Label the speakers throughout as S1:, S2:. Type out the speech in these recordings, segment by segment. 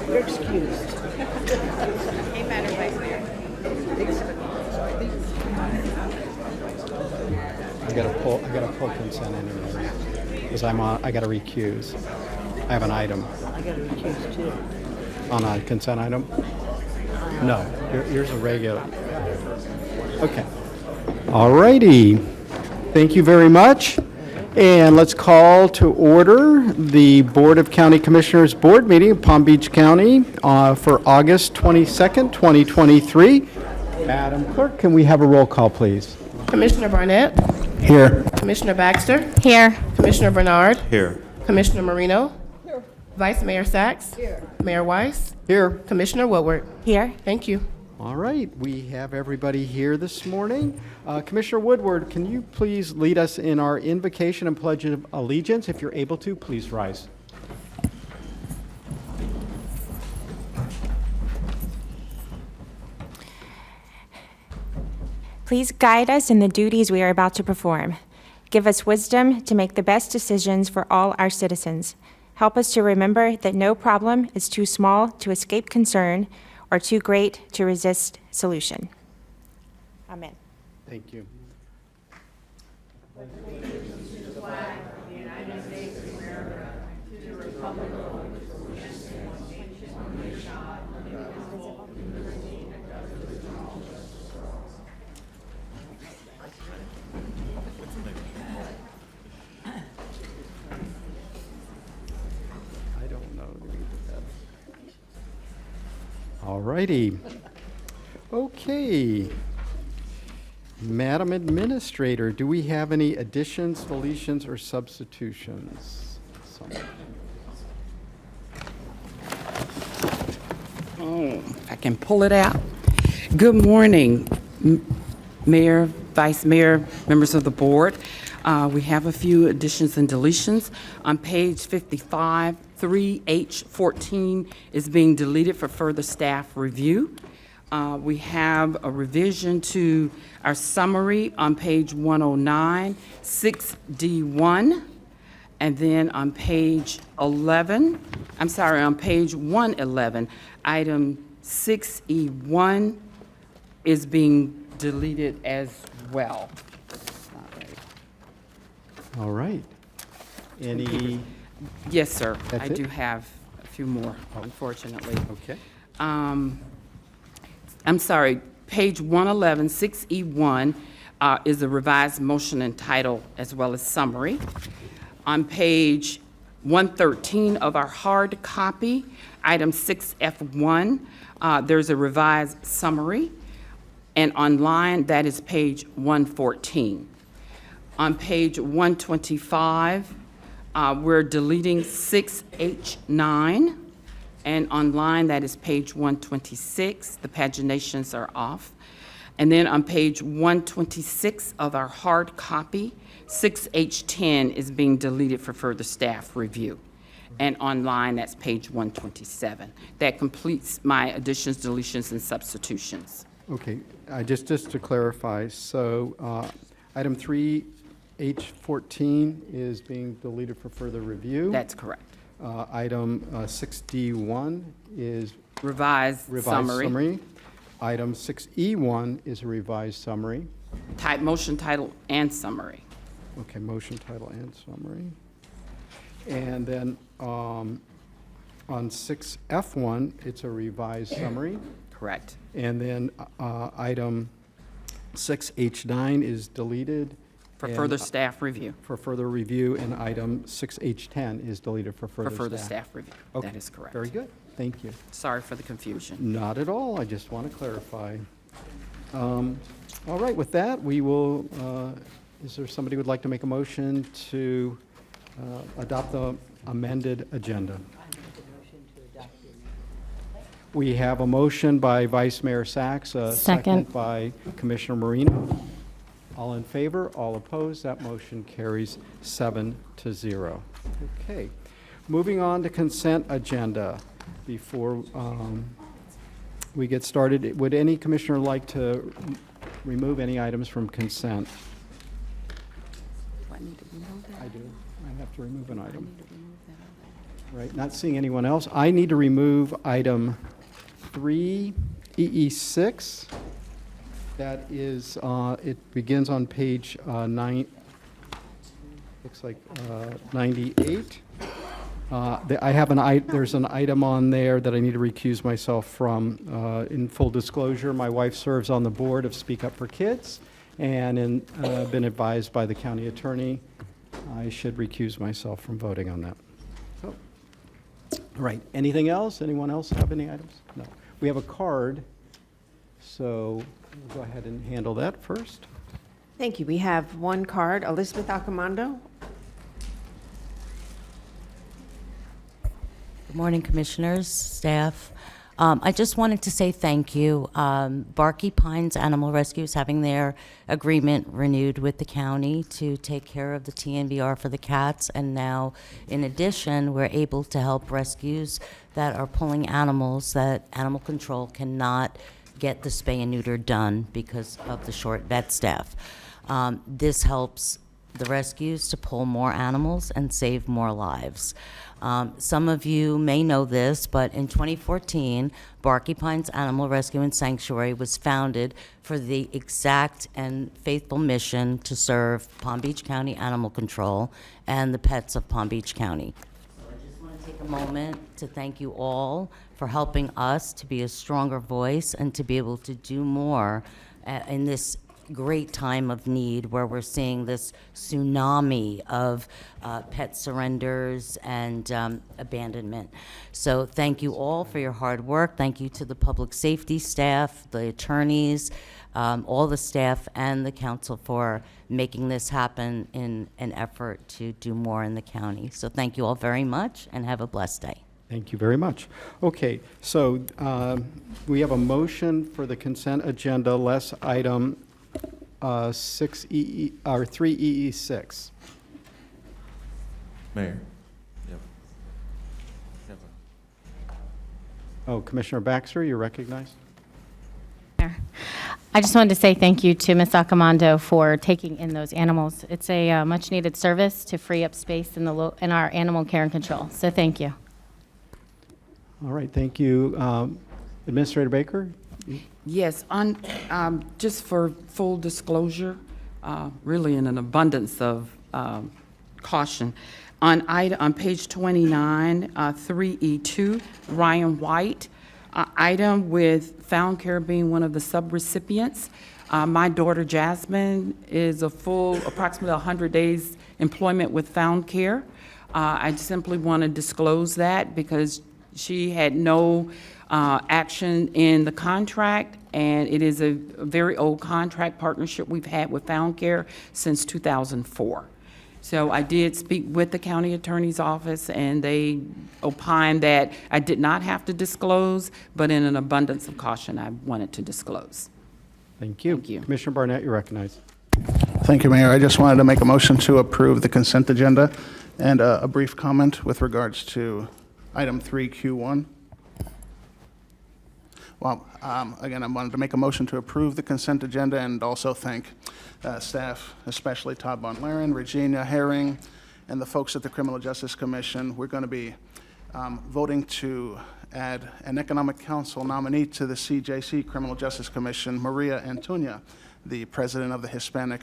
S1: You're excused.
S2: I gotta pull consent anyway, because I gotta recuse. I have an item
S1: I got to recuse too.
S2: on a consent item. No, here's a regular. Okay. All righty. Thank you very much. And let's call to order the Board of County Commissioners Board meeting of Palm Beach County for August 22nd, 2023. Madam Clerk, can we have a roll call, please?
S3: Commissioner Barnett,
S2: Here.
S3: Commissioner Baxter,
S4: Here.
S3: Commissioner Bernard,
S5: Here.
S3: Commissioner Marino, Vice Mayor Sachs, Mayor Weiss,
S2: Here.
S3: Commissioner Woodward.
S4: Here.
S3: Thank you.
S2: All right, we have everybody here this morning. Commissioner Woodward, can you please lead us in our invocation and pledge of allegiance? If you're able to, please rise.
S4: Please guide us in the duties we are about to perform. Give us wisdom to make the best decisions for all our citizens. Help us to remember that no problem is too small to escape concern or too great to resist solution. Amen.
S2: Thank you. I don't know. All righty. Okay. Madam Administrator, do we have any additions, deletions, or substitutions?
S1: If I can pull it out. Good morning, Mayor, Vice Mayor, members of the board. We have a few additions and deletions. On page 55, 3H14 is being deleted for further staff review. We have a revision to our summary on page 109, 6D1. And then on page 11, I'm sorry, on page 111, item 6E1 is being deleted as well.
S2: All right. Any?
S1: Yes, sir.
S2: That's
S1: I
S2: it?
S1: do have a few more, unfortunately.
S2: Okay.
S1: I'm sorry, page 111, 6E1 is a revised motion and title as well as summary. On page 113 of our hard copy, item 6F1, there's a revised summary. And online, that is page 114. On page 125, we're deleting 6H9. And online, that is page 126. The paginations are off. And then on page 126 of our hard copy, 6H10 is being deleted for further staff review. And online, that's page 127. That completes my additions, deletions, and substitutions.
S2: Okay. Just to clarify, so item 3H14 is being deleted for further review.
S1: That's correct.
S2: Item 6D1 is
S1: Revised summary.
S2: summary. Item 6E1 is a revised summary.
S1: Type motion, title, and summary.
S2: Okay, motion, title, and summary. And then on 6F1, it's a revised summary.
S1: Correct.
S2: And then item 6H9 is deleted.
S1: For
S2: and,
S1: further staff review.
S2: For further review, and item 6H10 is deleted for
S1: For
S2: further
S1: further
S2: staff.
S1: staff review.
S2: Okay,
S1: That is correct.
S2: Very good. Thank you.
S1: Sorry for the confusion.
S2: Not at all. I just want to clarify. All right, with that, we will, is there somebody who would like to make a motion to adopt the amended agenda? We have a motion by Vice Mayor Sachs, a second by Commissioner Marino. All in favor, all opposed, that motion carries 7-0. Okay, moving on to consent agenda. Before we get started, would any commissioner like to remove any items from consent.
S1: Do I need to remove that?
S2: I do. I have to remove an item. Right, not seeing anyone else. I need to remove item 3, EE6. That is, it begins on page 9, looks like 98. I have there's an item on there that I need to recuse myself from. In full disclosure, my wife serves on the board of Speak Up for Kids, and been advised by the county attorney I should recuse myself from voting on that. So, right. Anything else? Anyone else have any items? No. We have a card, so we'll go ahead and handle that first.
S5: Thank you. We have one card. Elizabeth Accomando.
S6: Good morning, Commissioners, staff. I just wanted to say thank you. Barky Pines Animal Rescue is having their agreement renewed with the county to take care of the TNVR for the cats, and now, in addition, we're able to help rescues that are pulling animals that animal control cannot get the spay and neuter done because of the short vet staff. This helps the rescues to pull more animals and save more lives. Some of you may know this, but in 2014, Barky Pines Animal Rescue and Sanctuary was founded for the exact and faithful mission to serve Palm Beach County Animal Control and the pets of Palm Beach County. So I just want to take a moment to thank you all for helping us to be a stronger voice and to be able to do more in this great time of need where we're seeing this tsunami of pet surrenders and abandonment. So thank you all for your hard work. Thank you to the public safety staff, the attorneys, all the staff, and the council for making this happen in an effort to do more in the county. So thank you all very much, and have a blessed day.
S2: Thank you very much. Okay, so we have a motion for the consent agenda, less item 6EE, or 3EE6.
S7: Mayor. Yep.
S2: Oh, Commissioner Baxter, you're recognized.
S8: I just wanted to say thank you to Ms. Accomando for taking in those animals. It's a much-needed service to free up space in in our animal care and control. So thank you.
S2: All right, thank you. Administrator Baker?
S1: Yes, on, just for full disclosure, really in an abundance of caution, on page 29, 3E2, Ryan White, item with Found Care being one of the subrecipients. My daughter Jasmine is a full, approximately 100 days employment with Found Care. I simply want to disclose that because she had no action in the contract, and it is a very old contract partnership we've had with Found Care since 2004. So I did speak with the county attorney's office, and they opined that I did not have to disclose, but in an abundance of caution, I wanted to disclose.
S2: Thank you.
S1: Thank you.
S2: Commissioner Barnett, you're recognized.
S9: Thank you, Mayor. I just wanted to make a motion to approve the consent agenda and a brief comment with regards to item 3Q1. Well, again, I wanted to make a motion to approve the consent agenda and also thank staff, especially Todd Von Laren, Regina Herring, and the folks at the Criminal Justice Commission. We're going to be voting to add an Economic Council nominee to the CJC, Criminal Justice Commission, Maria Antonia, the president of the Hispanic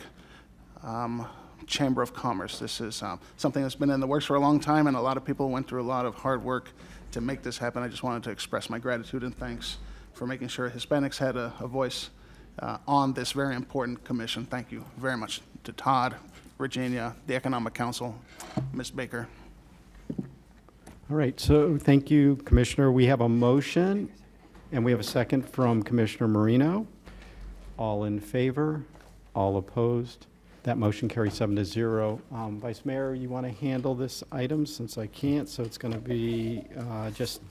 S9: Chamber of Commerce. This is something that's been in the works for a long time, and a lot of people went through a lot of hard work to make this happen. I just wanted to express my gratitude and thanks for making sure Hispanics had a voice on this very important commission. Thank you very much to Todd, Virginia, the Economic Council, Ms. Baker.
S2: All right, so thank you, Commissioner. We have a motion, and we have a second from Commissioner Marino. All in favor? All opposed? That motion carries 7-0. Vice Mayor, you want to handle this item since I can't? So it's going to be just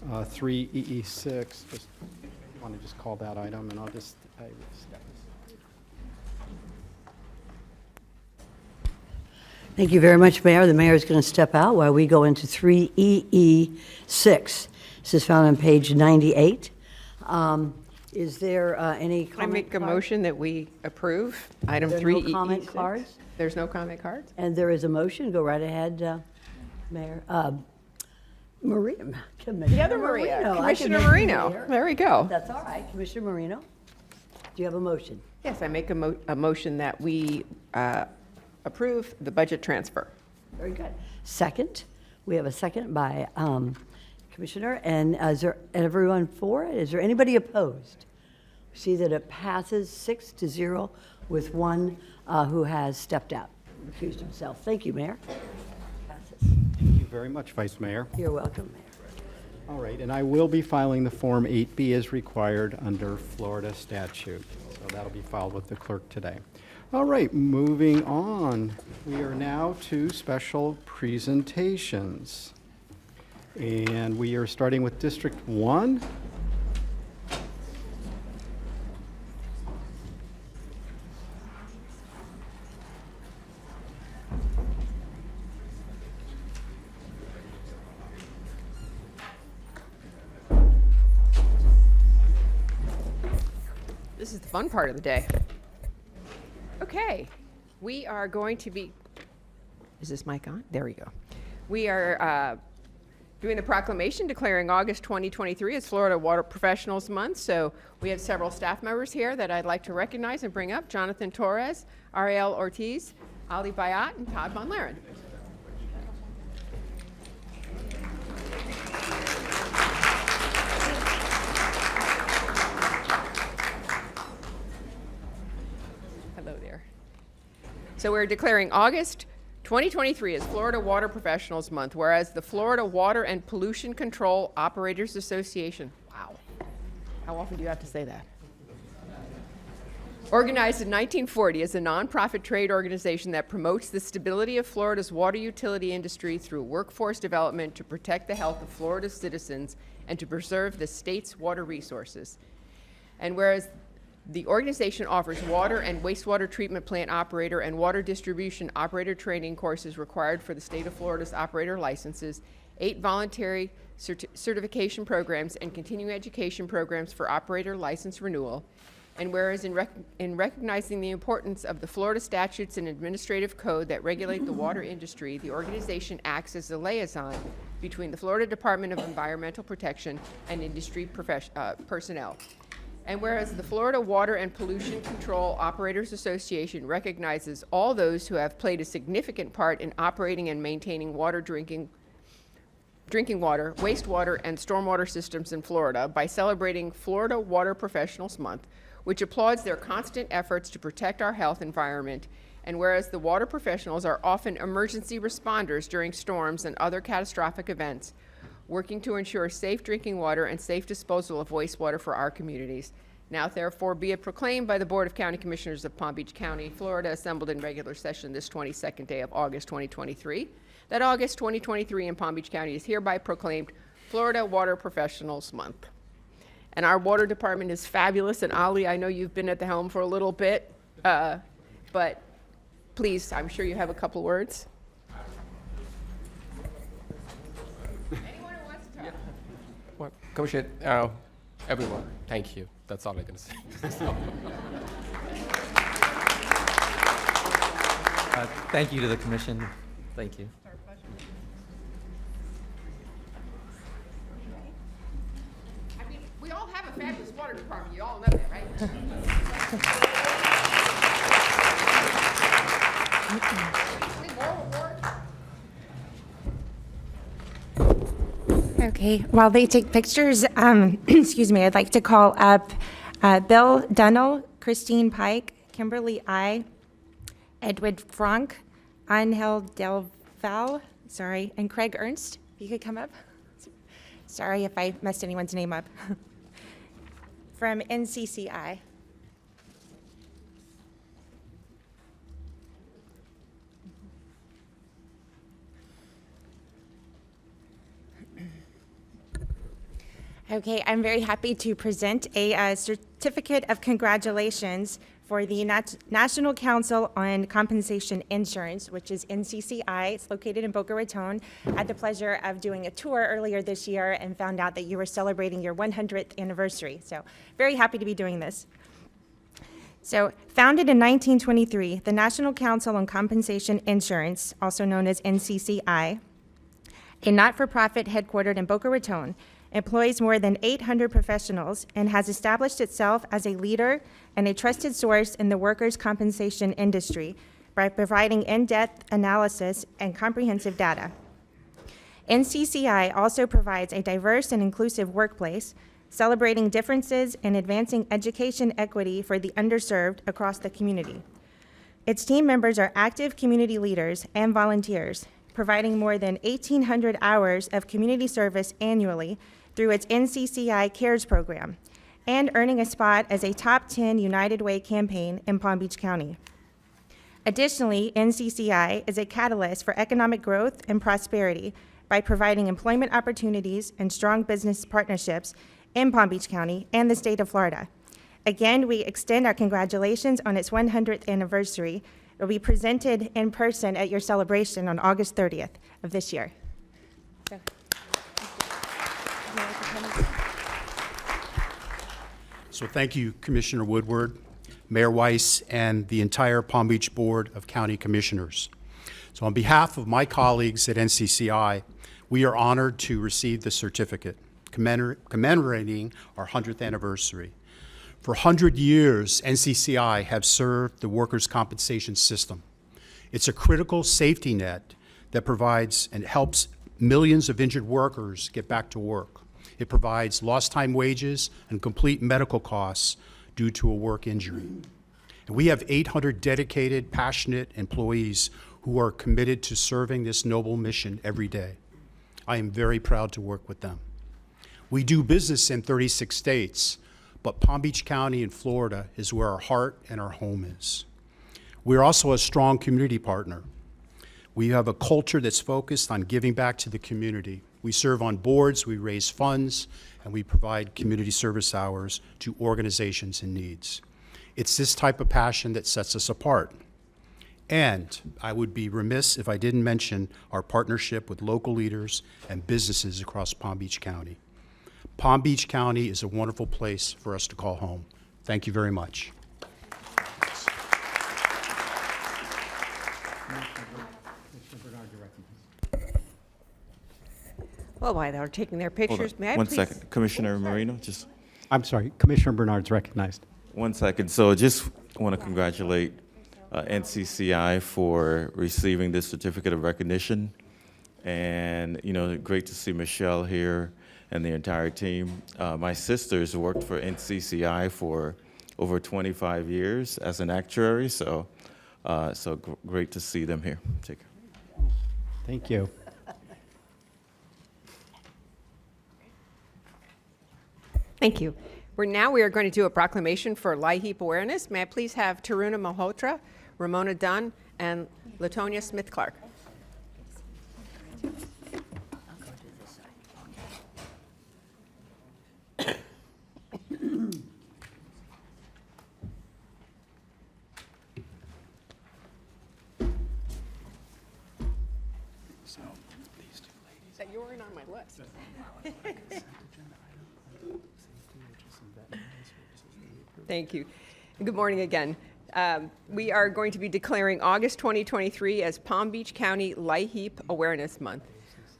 S2: 3EE6. Just want to just call that item, and I'll just.
S10: Thank you very much, Mayor. The mayor is going to step out while we go into 3EE6. This is found on page 98. Is there any
S5: I
S10: comment?
S5: make a
S10: cards?
S5: motion that we approve item
S10: There are
S5: 3E.
S10: no comment cards?
S5: There's no comment cards?
S10: And there is a motion. Go right ahead, Mayor. Maria, Commissioner
S5: The other Maria,
S10: Marino. I can
S5: Commissioner
S10: make you
S5: Marino.
S10: Mayor.
S5: There we go.
S10: That's all right. Commissioner Marino, do you have a motion?
S5: Yes, I make a motion that we approve the budget transfer.
S10: Very good. Second, we have a second by Commissioner, and is there everyone for it? Is there anybody opposed? See that it passes 6-0 with one who has stepped out, recused himself. Thank you, Mayor. Passes.
S2: Thank you very much, Vice Mayor.
S10: You're welcome, Mayor.
S2: All right, and I will be filing the Form 8B as required under Florida statute. So that'll be filed with the clerk today. All right, moving on. We are now to special presentations. And we are starting with District 1.
S5: This is the fun part of the day. Okay, we are going to be, is this mic on? There we go. We are doing the proclamation declaring August 2023 as Florida Water Professionals Month. So we have several staff members here that I'd like to recognize and bring up. Jonathan Torres, Ariel Ortiz, Ali Bayat, and Todd Von Laren. Hello there. So we're declaring August 2023 as Florida Water Professionals Month, whereas the Florida Water and Pollution Control Operators Association, wow, how often do you have to say that? Organized in 1940 as a nonprofit trade organization that promotes the stability of Florida's water utility industry through workforce development to protect the health of Florida's citizens and to preserve the state's water resources. And whereas the organization offers water and wastewater treatment plant operator and water distribution operator training courses required for the state of Florida's operator licenses, 8 voluntary certification programs, and continuing education programs for operator license renewal. And whereas in recognizing the importance of the Florida statutes and administrative code that regulate the water industry, the organization acts as a liaison between the Florida Department of Environmental Protection and industry personnel. And whereas the Florida Water and Pollution Control Operators Association recognizes all those who have played a significant part in operating and maintaining drinking water, wastewater, and stormwater systems in Florida by celebrating Florida Water Professionals Month, which applauds their constant efforts to protect our health environment. And whereas the water professionals are often emergency responders during storms and other catastrophic events, working to ensure safe drinking water and safe disposal of wastewater for our communities. Now therefore be it proclaimed by the Board of County Commissioners of Palm Beach County, Florida, assembled in regular session this 22nd day of August 2023, that August 2023 in Palm Beach County is hereby proclaimed Florida Water Professionals Month. And our water department is fabulous, and Ali, I know you've been at the helm for a little bit, but please, I'm sure you have a couple words.
S7: Well, Commissioner, everyone, thank you. That's all I'm going to say.
S11: Thank you to the commission. Thank you.
S5: I mean, we all have a fabulous water department. You all know that, right? Any more awards?
S4: Okay, while they take pictures, excuse me, I'd like to call up Bill Dunnell, Christine Pike, Kimberly I, Edward Frank, Angel Del Val, sorry, and Craig Ernst. If you could come up. Sorry if I messed anyone's name up. From NCCI. Okay, I'm very happy to present a certificate of congratulations for the National Council on Compensation Insurance, which is NCCI. It's located in Boca Raton. I had the pleasure of doing a tour earlier this year and found out that you were celebrating your 100th anniversary. So very happy to be doing this. So founded in 1923, the National Council on Compensation Insurance, also known as NCCI, a not-for-profit headquartered in Boca Raton, employs more than 800 professionals and has established itself as a leader and a trusted source in the workers' compensation industry by providing in-depth analysis and comprehensive data. NCCI also provides a diverse and inclusive workplace, celebrating differences and advancing education equity for the underserved across the community. Its team members are active community leaders and volunteers, providing more than 1,800 hours of community service annually through its NCCI Cares program, and earning a spot as a top 10 United Way campaign in Palm Beach County. Additionally, NCCI is a catalyst for economic growth and prosperity by providing employment opportunities and strong business partnerships in Palm Beach County and the state of Florida. Again, we extend our congratulations on its 100th anniversary. It will be presented in person at your celebration on August 30th of this year.
S2: So thank you, Commissioner Woodward, Mayor Weiss, and the entire Palm Beach Board of County Commissioners. So on behalf of my colleagues at NCCI, we are honored to receive the certificate commemorating our 100th anniversary. For 100 years, NCCI have served the workers' compensation system. It's a critical safety net that provides and helps millions of injured workers get back to work. It provides lost time wages and complete medical costs due to a work injury. And we have 800 dedicated, passionate employees who are committed to serving this noble mission every day. I am very proud to work with them. We do business in 36 states, but Palm Beach County in Florida is where our heart and our home is. We're also a strong community partner. We have a culture that's focused on giving back to the community. We serve on boards, we raise funds, and we provide community service hours to organizations in needs. It's this type of passion that sets us apart. And I would be remiss if I didn't mention our partnership with local leaders and businesses across Palm Beach County. Palm Beach County is a wonderful place for us to call home. Thank you very much.
S5: Well, while they're taking their pictures, may I
S12: One
S5: please?
S12: second, Commissioner Marino, just
S2: I'm sorry, Commissioner Bernard's recognized.
S12: 1 second. So just want to congratulate NCCI for receiving this certificate of recognition. And, you know, great to see Michelle here and the entire team. My sisters worked for NCCI for over 25 years as an actuary, so great to see them here. Take care.
S2: Thank you.
S5: Thank you. We are going to do a proclamation for LIHEAP awareness. May I please have Taruna Malhotra, Ramona Dunn, and Latonia Smith-Clark. That you weren't on my list. Thank you. Good morning again. We are going to be declaring August 2023 as Palm Beach County LIHEAP Awareness Month.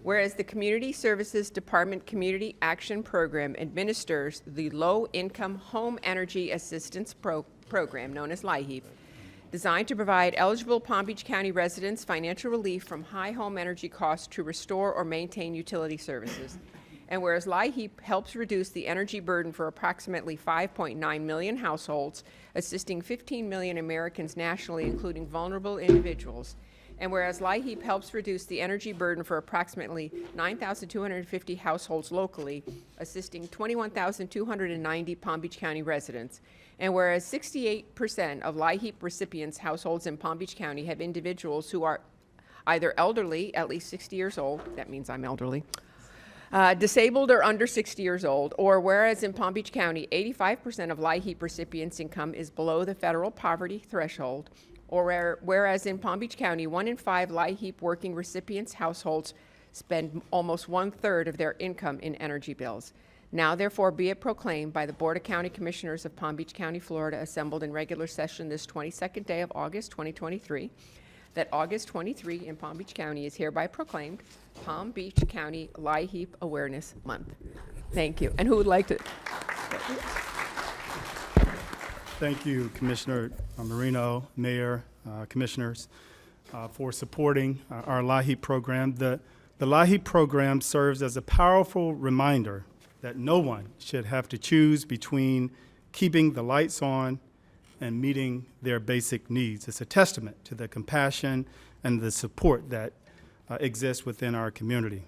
S5: Whereas the Community Services Department Community Action Program administers the Low Income Home Energy Assistance Program, known as LIHEAP, designed to provide eligible Palm Beach County residents financial relief from high home energy costs to restore or maintain utility services. And whereas LIHEAP helps reduce the energy burden for approximately 5.9 million households, assisting 15 million Americans nationally, including vulnerable individuals. And whereas LIHEAP helps reduce the energy burden for approximately 9,250 households locally, assisting 21,290 Palm Beach County residents. And whereas 68% of LIHEAP recipients' households in Palm Beach County have individuals who are either elderly, at least 60 years old, that means I'm elderly, disabled or under 60 years old, or whereas in Palm Beach County, 85% of LIHEAP recipients' income is below the federal poverty threshold, or whereas in Palm Beach County, 1 in 5 LIHEAP working recipients' households spend almost 1/3 of their income in energy bills. Now therefore be it proclaimed by the Board of County Commissioners of Palm Beach County, Florida, assembled in regular session this 22nd day of August 2023, that August 23 in Palm Beach County is hereby proclaimed Palm Beach County LIHEAP Awareness Month. Thank you. And who would like to?
S13: Thank you, Commissioner Marino, Mayor, Commissioners, for supporting our LIHEAP program. The LIHEAP program serves as a powerful reminder that no one should have to choose between keeping the lights on and meeting their basic needs. It's a testament to the compassion and the support that exists within our community.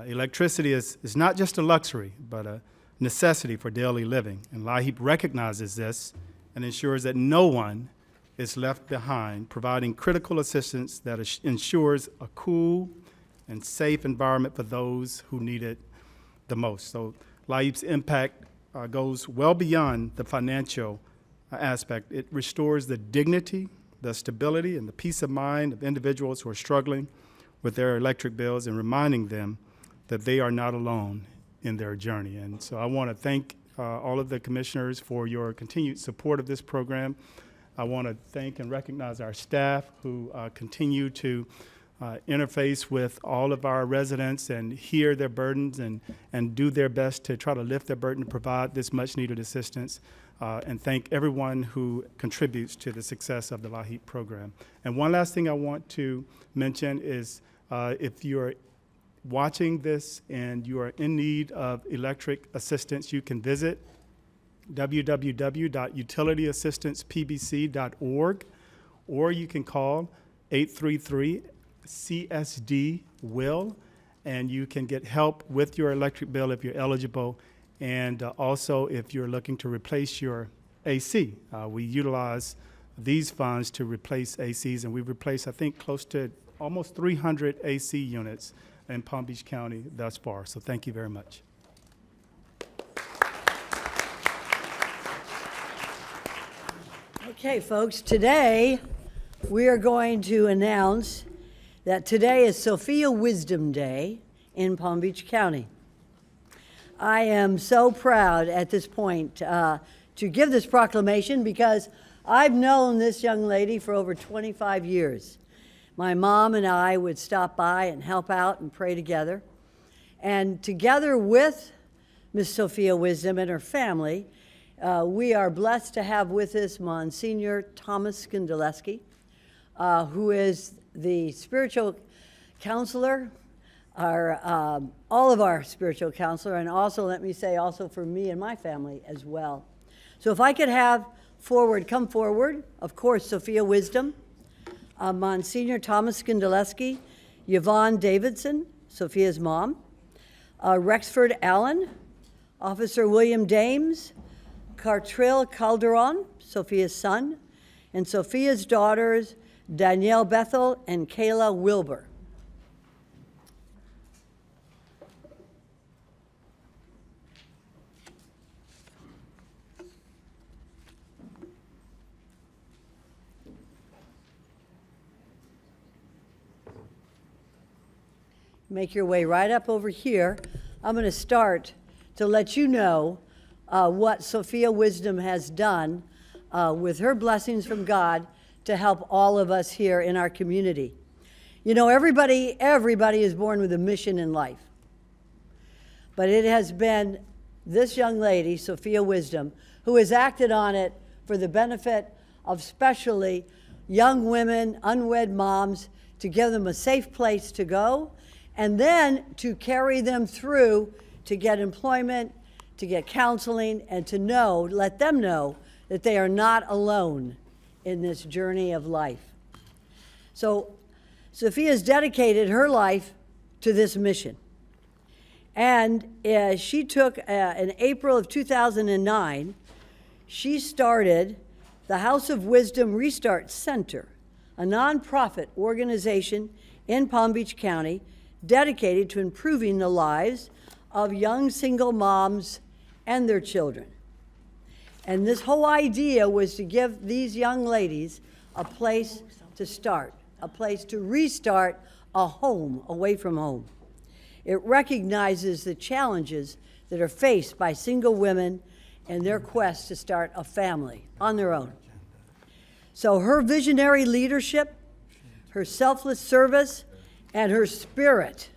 S13: Electricity is not just a luxury, but a necessity for daily living, and LIHEAP recognizes this and ensures that no one is left behind, providing critical assistance that ensures a cool and safe environment for those who need it the most. So LIHEAP's impact goes well beyond the financial aspect. It restores the dignity, the stability, and the peace of mind of individuals who are struggling with their electric bills and reminding them that they are not alone in their journey. And so I want to thank all of the commissioners for your continued support of this program. I want to thank and recognize our staff who continue to interface with all of our residents and hear their burdens and do their best to try to lift their burden to provide this much needed assistance. And thank everyone who contributes to the success of the LIHEAP program. And one last thing I want to mention is if you're watching this and you are in need of electric assistance, you can visit www.utilityassistancepbc.org, or you can call 833-CSD-WILL, and you can get help with your electric bill if you're eligible. And also, if you're looking to replace your AC, we utilize these funds to replace ACs, and we've replaced, I think, close to almost 300 AC units in Palm Beach County thus far. So thank you very much.
S10: Okay, folks, today we are going to announce that today is Sophia Wisdom Day in Palm Beach County. I am so proud at this point to give this proclamation because I've known this young lady for over 25 years. My mom and I would stop by and help out and pray together. And together with Miss Sophia Wisdom and her family, we are blessed to have with us Monsignor Thomas Skandaleski, who is the spiritual counselor, all of our spiritual counselor, and also, let me say, also for me and my family as well. So if I could have come forward, of course, Sophia Wisdom, Monsignor Thomas Skandaleski, Yvonne Davidson, Sophia's mom, Rexford Allen, Officer William Dames, Cartril Calderon, Sophia's son, and Sophia's daughters, Danielle Bethel and Kayla Wilbur. Make your way right up over here. I'm going to start to let you know what Sophia Wisdom has done with her blessings from God to help all of us here in our community. You know, everybody is born with a mission in life. But it has been this young lady, Sophia Wisdom, who has acted on it for the benefit of especially young women, unwed moms, to give them a safe place to go, and then to carry them through to get employment, to get counseling, and to let them know that they are not alone in this journey of life. So Sophia's dedicated her life to this mission. And she took, in April of 2009, she started the House of Wisdom Restart Center, a nonprofit organization in Palm Beach County dedicated to improving the lives of young single moms and their children. And this whole idea was to give these young ladies a place to start, a place to restart a home away from home. It recognizes the challenges that are faced by single women in their quest to start a family on their own. So her visionary leadership, her selfless service, and her spirit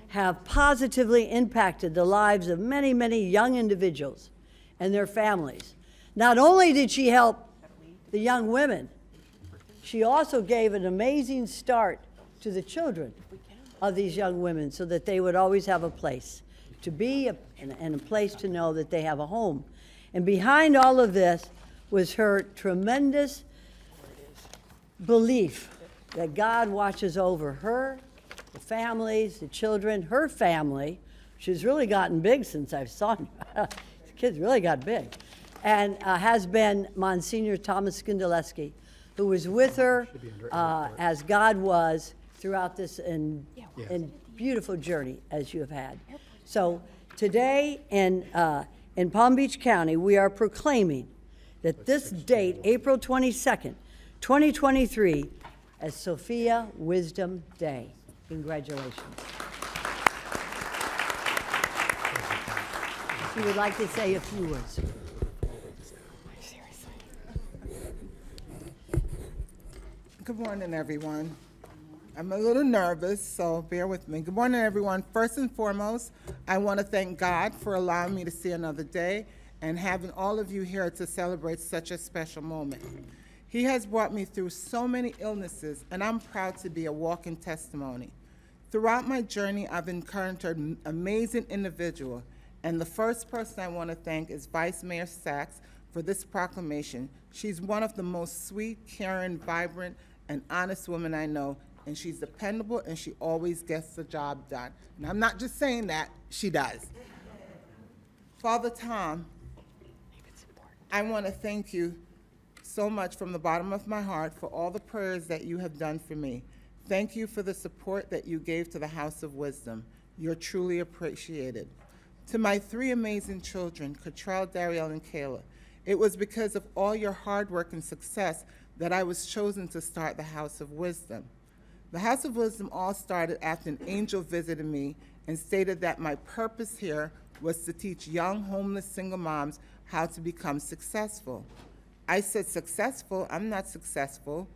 S10: have positively impacted the lives of many, many young individuals and their families. Not only did she help the young women, she also gave an amazing start to the children of these young women so that they would always have a place to be and a place to know that they have a home. And behind all of this was her tremendous belief that God watches over her, the families, the children, her family. She's really gotten big since I saw her. The kids really got big. And has been Monsignor Thomas Skindeleski, who was with her as God was throughout this and beautiful journey as you have had. So today in Palm Beach County, we are proclaiming that this date, April 22nd, 2023, as Sophia Wisdom Day. Congratulations. She would like to say a few words.
S14: Good morning, everyone. I'm a little nervous, so bear with me. Good morning, everyone. First and foremost, I want to thank God for allowing me to see another day and having all of you here to celebrate such a special moment. He has brought me through so many illnesses, and I'm proud to be a walking testimony. Throughout my journey, I've encountered amazing individuals, and the first person I want to thank is Vice Mayor Sachs for this proclamation. She's one of the most sweet, caring, vibrant, and honest women I know, and she's dependable, and she always gets the job done. And I'm not just saying that, she does. Father Tom, I want to thank you so much from the bottom of my heart for all the prayers that you have done for me. Thank you for the support that you gave to the House of Wisdom. You're truly appreciated. To my 3 amazing children, Cottrell, Darielle, and Kayla, it was because of all your hard work and success that I was chosen to start the House of Wisdom. The House of Wisdom all started after an angel visited me and stated that my purpose here was to teach young homeless single moms how to become successful. I said, successful? I'm not successful.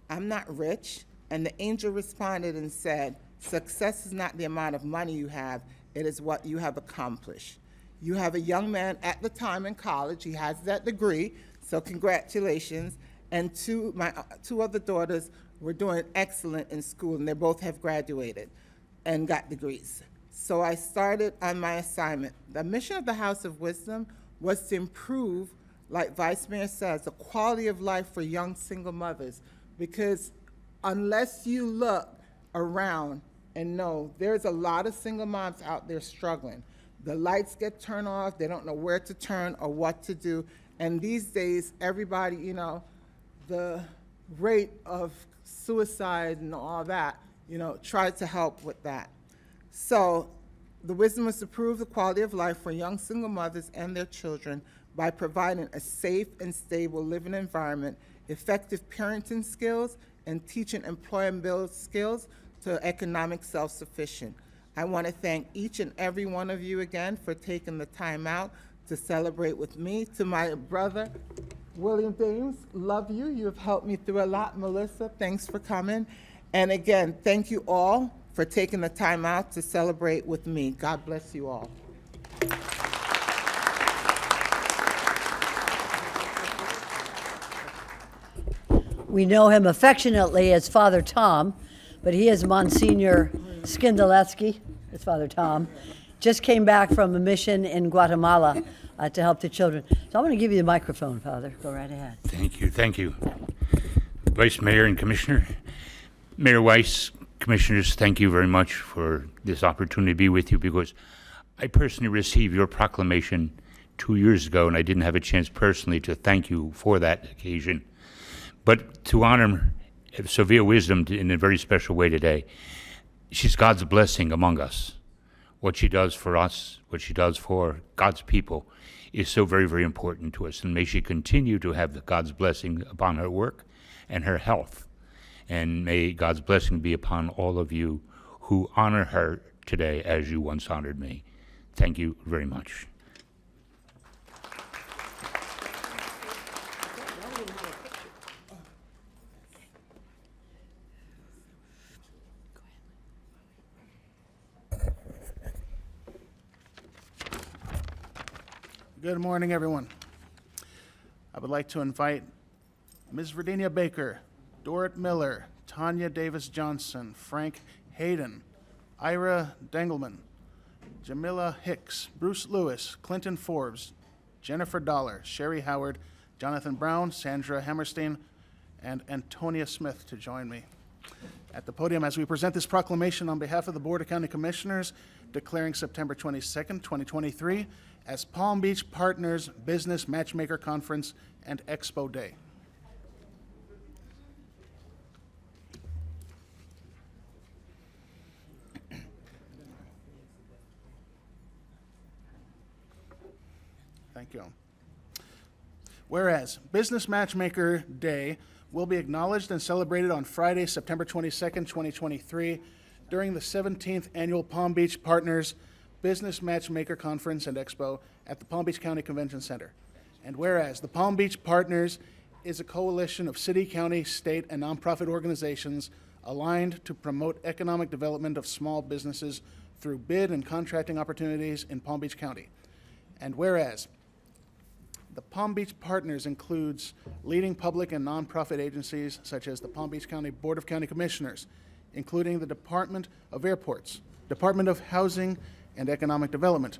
S14: I'm not rich. And the angel responded and said, success is not the amount of money you have, it is what you have accomplished. You have a young man at the time in college, he has that degree, so congratulations. And my two other daughters were doing excellent in school, and they both have graduated and got degrees. So I started on my assignment. The mission of the House of Wisdom was to improve, like Vice Mayor says, the quality of life for young single mothers, because unless you look around and know there's a lot of single moms out there struggling. The lights get turned off, they don't know where to turn or what to do, and these days, everybody, you know, the rate of suicide and all that, you know, try to help with that. So the wisdom was to improve the quality of life for young single mothers and their children by providing a safe and stable living environment, effective parenting skills, and teaching employability skills to economic self-sufficient. I want to thank each and every one of you again for taking the time out to celebrate with me. To my brother, William Dames, love you. You have helped me through a lot. Melissa, thanks for coming. And again, thank you all for taking the time out to celebrate with me. God bless you all.
S10: We know him affectionately as Father Tom, but he is Monsignor Skindeleski, as Father Tom. Just came back from a mission in Guatemala to help the children. So I'm going to give you the microphone, Father. Go right ahead.
S15: Thank you. Thank you. Vice Mayor and Commissioner. Mayor Weiss, Commissioners, thank you very much for this opportunity to be with you, because I personally received your proclamation 2 years ago, and I didn't have a chance personally to thank you for that occasion. But to honor Sophia Wisdom in a very special way today, she's God's blessing among us. What she does for us, what she does for God's people, is so very, very important to us. And may she continue to have God's blessing upon her work and her health. And may God's blessing be upon all of you who honor her today as you once honored me. Thank you very much.
S9: Good morning, everyone. I would like to invite Ms. Virginia Baker, Dorrit Miller, Tanya Davis Johnson, Frank Hayden, Ira Dengelman, Jamila Hicks, Bruce Lewis, Clinton Forbes, Jennifer Dollar, Sherry Howard, Jonathan Brown, Sandra Hammerstein, and Antonia Smith to join me at the podium as we present this proclamation on behalf of the Board of County Commissioners declaring September 22nd, 2023 as Palm Beach Partners Business Matchmaker Conference and Expo Day. Thank you. Whereas Business Matchmaker Day will be acknowledged and celebrated on Friday, September 22nd, 2023, during the 17th Annual Palm Beach Partners Business Matchmaker Conference and Expo at the Palm Beach County Convention Center. And whereas the Palm Beach Partners is a coalition of city, county, state, and nonprofit organizations aligned to promote economic development of small businesses through bid and contracting opportunities in Palm Beach County. And whereas the Palm Beach Partners includes leading public and nonprofit agencies such as the Palm Beach County Board of County Commissioners, including the Department of Airports, Department of Housing and Economic Development,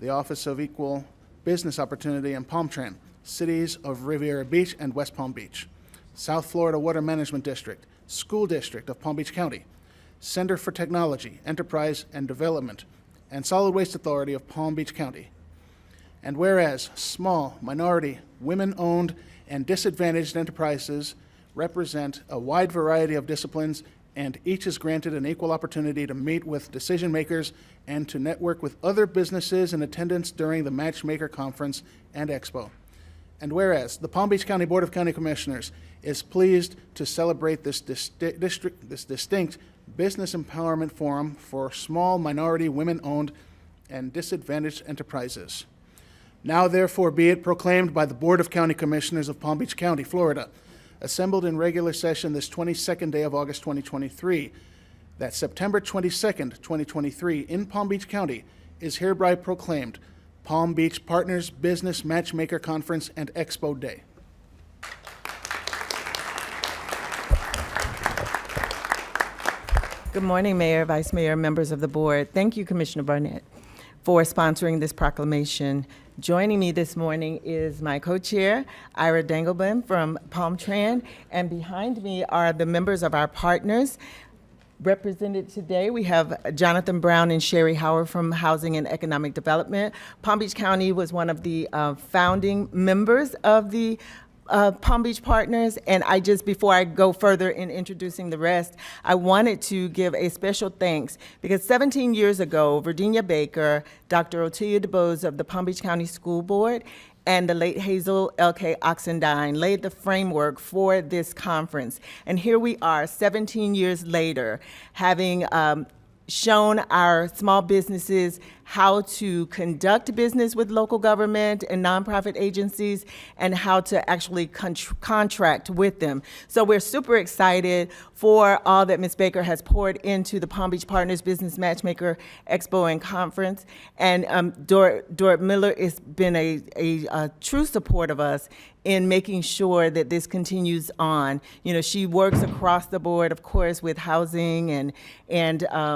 S9: the Office of Equal Business Opportunity and PalmTran, cities of Riviera Beach and West Palm Beach, South Florida Water Management District, School District of Palm Beach County, Center for Technology, Enterprise and Development, and Solid Waste Authority of Palm Beach County. And whereas small, minority, women-owned, and disadvantaged enterprises represent a wide variety of disciplines, and each is granted an equal opportunity to meet with decision makers and to network with other businesses in attendance during the Matchmaker Conference and Expo. And whereas the Palm Beach County Board of County Commissioners is pleased to celebrate this distinct business empowerment forum for small, minority, women-owned, and disadvantaged enterprises. Now therefore be it proclaimed by the Board of County Commissioners of Palm Beach County, Florida, assembled in regular session this 22nd day of August 2023, that September 22nd, 2023, in Palm Beach County is hereby proclaimed Palm Beach Partners Business Matchmaker Conference and Expo Day.
S16: Good morning, Mayor, Vice Mayor, members of the board. Thank you, Commissioner Barnett, for sponsoring this proclamation. Joining me this morning is my co-chair, Ira Dengelman from PalmTran, and behind me are the members of our partners. Represented today, we have Jonathan Brown and Sherry Howard from Housing and Economic Development. Palm Beach County was one of the founding members of the Palm Beach Partners, and before I go further in introducing the rest, I wanted to give a special thanks because 17 years ago, Virginia Baker, Dr. Otelia DeBose of the Palm Beach County School Board, and the late Hazel L.K. Oxendine laid the framework for this conference. And here we are, 17 years later, having shown our small businesses how to conduct business with local government and nonprofit agencies and how to actually contract with them. So we're super excited for all that Ms. Baker has poured into the Palm Beach Partners Business Matchmaker Expo and Conference. And Dorrit Miller has been a true support of us in making sure that this continues on. You know, she works across the board, of course, with housing and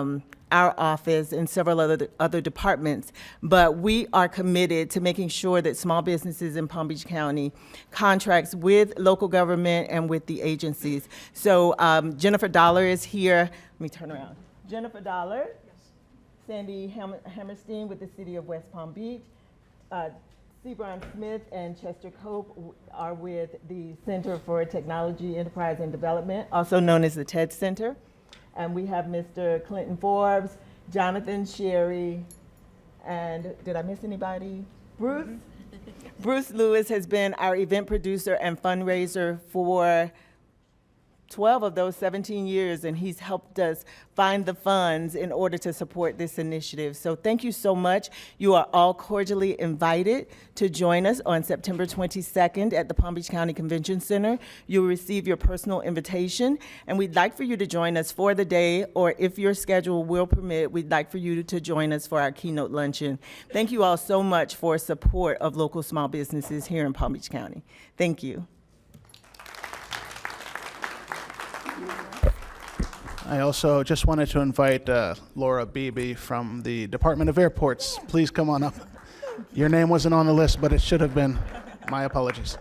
S16: our office and several other departments, but we are committed to making sure that small businesses in Palm Beach County contracts with local government and with the agencies. So Jennifer Dollar is here. Let me turn around. Jennifer Dollar, Sandy Hammerstein with the City of West Palm Beach, Sebron Smith and Chester Cope are with the Center for Technology, Enterprise and Development, also known as the TED Center. And we have Mr. Clinton Forbes, Jonathan Sherry, and did I miss anybody? Bruce? Bruce Lewis has been our event producer and fundraiser for 12 of those 17 years, and he's helped us find the funds in order to support this initiative. So thank you so much. You are all cordially invited to join us on September 22nd at the Palm Beach County Convention Center. You'll receive your personal invitation, and we'd like for you to join us for the day, or if your schedule will permit, we'd like for you to join us for our keynote luncheon. Thank you all so much for support of local small businesses here in Palm Beach County. Thank you.
S9: I also just wanted to invite Laura Beebe from the Department of Airports. Please come on up. Your name wasn't on the list, but it should have been. My apologies.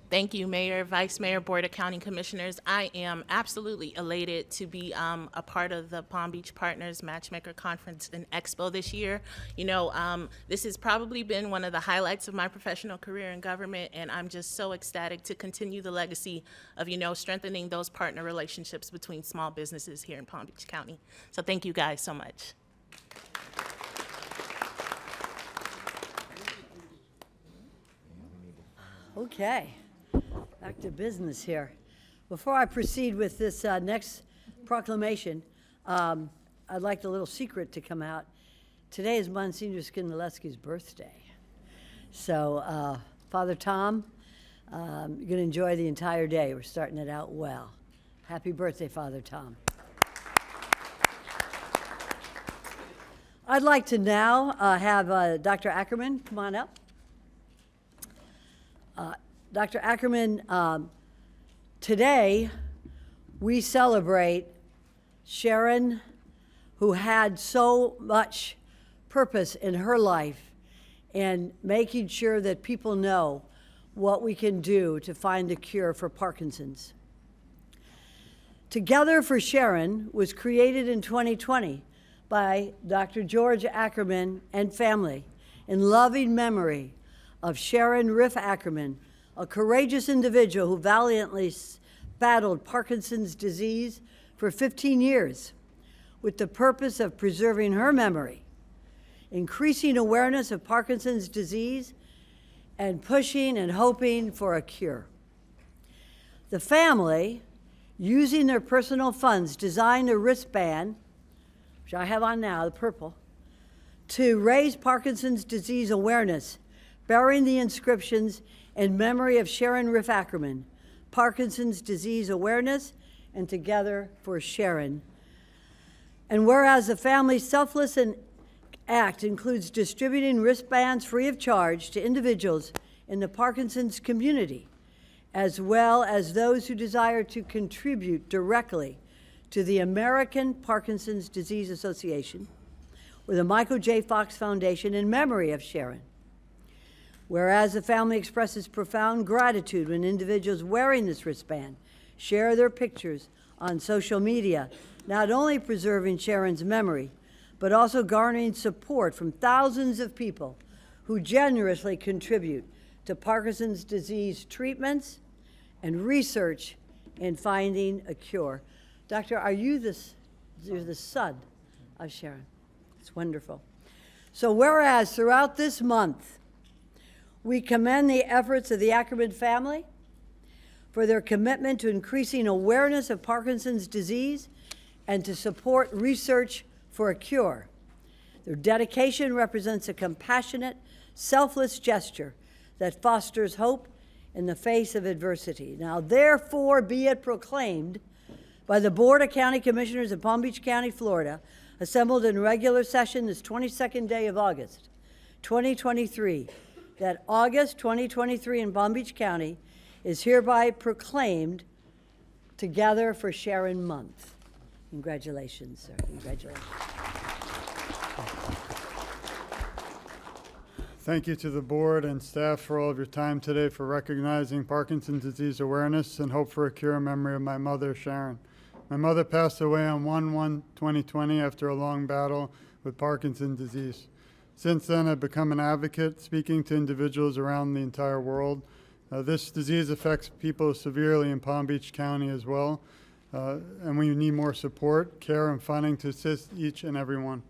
S17: Thank you, Mayor, Vice Mayor, Board of County Commissioners. I am absolutely elated to be a part of the Palm Beach Partners Matchmaker Conference and Expo this year. You know, this has probably been one of the highlights of my professional career in government, and I'm just so ecstatic to continue the legacy of, you know, strengthening those partner relationships between small businesses here in Palm Beach County. So thank you guys so much.
S10: Okay, back to business here. Before I proceed with this next proclamation, I'd like the little secret to come out. Today is Monsignor Skindeleski's birthday. So, Father Tom, you're going to enjoy the entire day. We're starting it out well. Happy birthday, Father Tom. I'd like to now have Dr. Ackerman come on up. Dr. Ackerman, today we celebrate Sharon, who had so much purpose in her life and making sure that people know what we can do to find a cure for Parkinson's. Together for Sharon was created in 2020 by Dr. George Ackerman and family in loving memory of Sharon Riff Ackerman, a courageous individual who valiantly battled Parkinson's disease for 15 years with the purpose of preserving her memory, increasing awareness of Parkinson's disease, and pushing and hoping for a cure. The family, using their personal funds, designed a wristband, which I have on now, the purple, to raise Parkinson's disease awareness, bearing the inscriptions in memory of Sharon Riff Ackerman, Parkinson's disease awareness, and Together for Sharon. And whereas the family's selfless act includes distributing wristbands free of charge to individuals in the Parkinson's community, as well as those who desire to contribute directly to the American Parkinson's Disease Association or the Michael J. Fox Foundation in memory of Sharon. Whereas the family expresses profound gratitude when individuals wearing this wristband share their pictures on social media, not only preserving Sharon's memory, but also garnering support from thousands of people who generously contribute to Parkinson's disease treatments and research in finding a cure. Doctor, you're the son of Sharon. It's wonderful. So whereas throughout this month, we commend the efforts of the Ackerman family for their commitment to increasing awareness of Parkinson's disease and to support research for a cure. Their dedication represents a compassionate, selfless gesture that fosters hope in the face of adversity. Now, therefore, be it proclaimed by the Board of County Commissioners of Palm Beach County, Florida, assembled in regular session this 22nd day of August, 2023, that August 2023 in Palm Beach County is hereby proclaimed Together for Sharon Month. Congratulations, sir. Congratulations.
S13: Thank you to the board and staff for all of your time today for recognizing Parkinson's disease awareness and hope for a cure in memory of my mother, Sharon. My mother passed away on 1/1/2020 after a long battle with Parkinson's disease. Since then, I've become an advocate, speaking to individuals around the entire world This disease affects people severely in Palm Beach County as well, and we need more support, care, and funding to assist each and every one.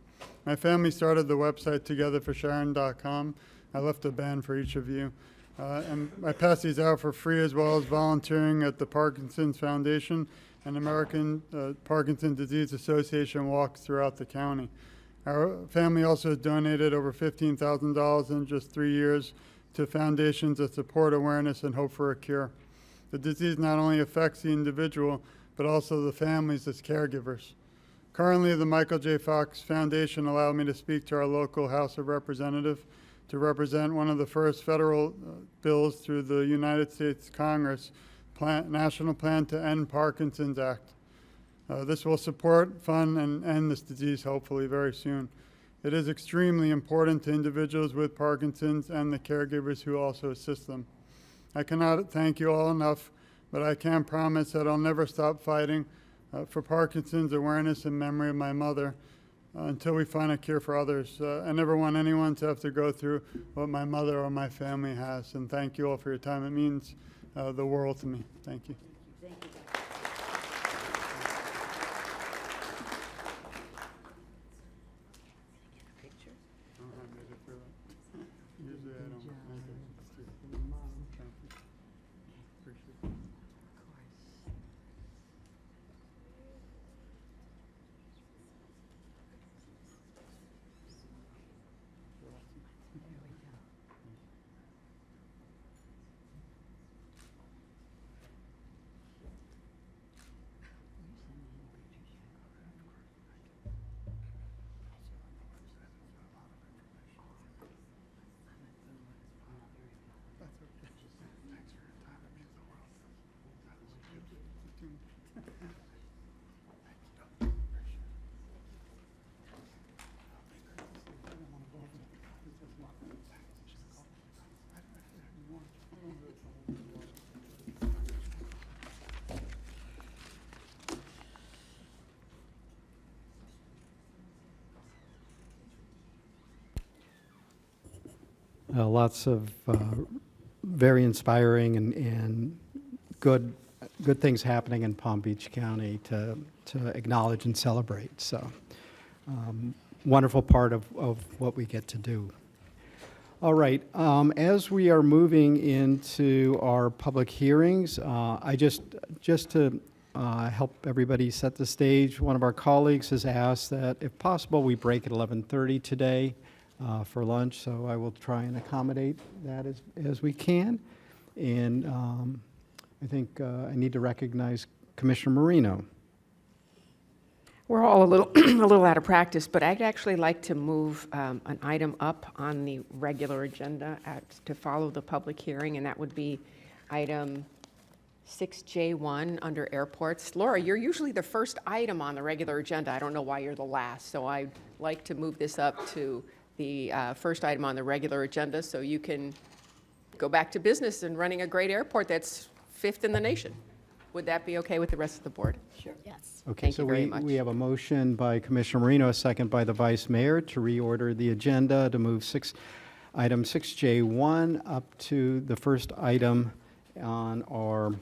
S13: My family started the website togetherforsharon.com. I left a band for each of you. And I pass these out for free, as well as volunteering at the Parkinson's Foundation and American Parkinson's Disease Association walks throughout the county. Our family also has donated over $15,000 in just 3 years to foundations that support awareness and hope for a cure. The disease not only affects the individual, but also the families as caregivers. Currently, the Michael J. Fox Foundation allowed me to speak to our local House of Representatives to represent one of the first federal bills through the United States Congress, National Plan to End Parkinson's Act. This will support, fund, and end this disease hopefully very soon. It is extremely important to individuals with Parkinson's and the caregivers who also assist them. I cannot thank you all enough, but I can promise that I'll never stop fighting for Parkinson's awareness in memory of my mother until we find a cure for others. I never want anyone to have to go through what my mother or my family has. And thank you all for your time. It means the world to me. Thank you. Lots of very inspiring and good things happening in Palm Beach County to acknowledge and celebrate. So wonderful part of what we get to do. All right, as we are moving into our public hearings, I just to help everybody set the stage, one of our colleagues has asked that if possible we break at 11:30 today for lunch, so I will try and accommodate that as we can. And I think I need to recognize Commissioner Marino.
S5: We're all a little out of practice, but I'd actually like to move an item up on the regular agenda to follow the public hearing, and that would be item 6J1 under airports. Laura, you're usually the first item on the regular agenda. I don't know why you're the last, so I'd like to move this up to the first item on the regular agenda so you can go back to business and running a great airport that's 5th in the nation. Would that be okay with the rest of the board?
S10: Sure.
S5: Yes.
S2: Okay, so we have a motion by Commissioner Marino, a second by the Vice Mayor to reorder the agenda to move item 6J1 up to the first item on our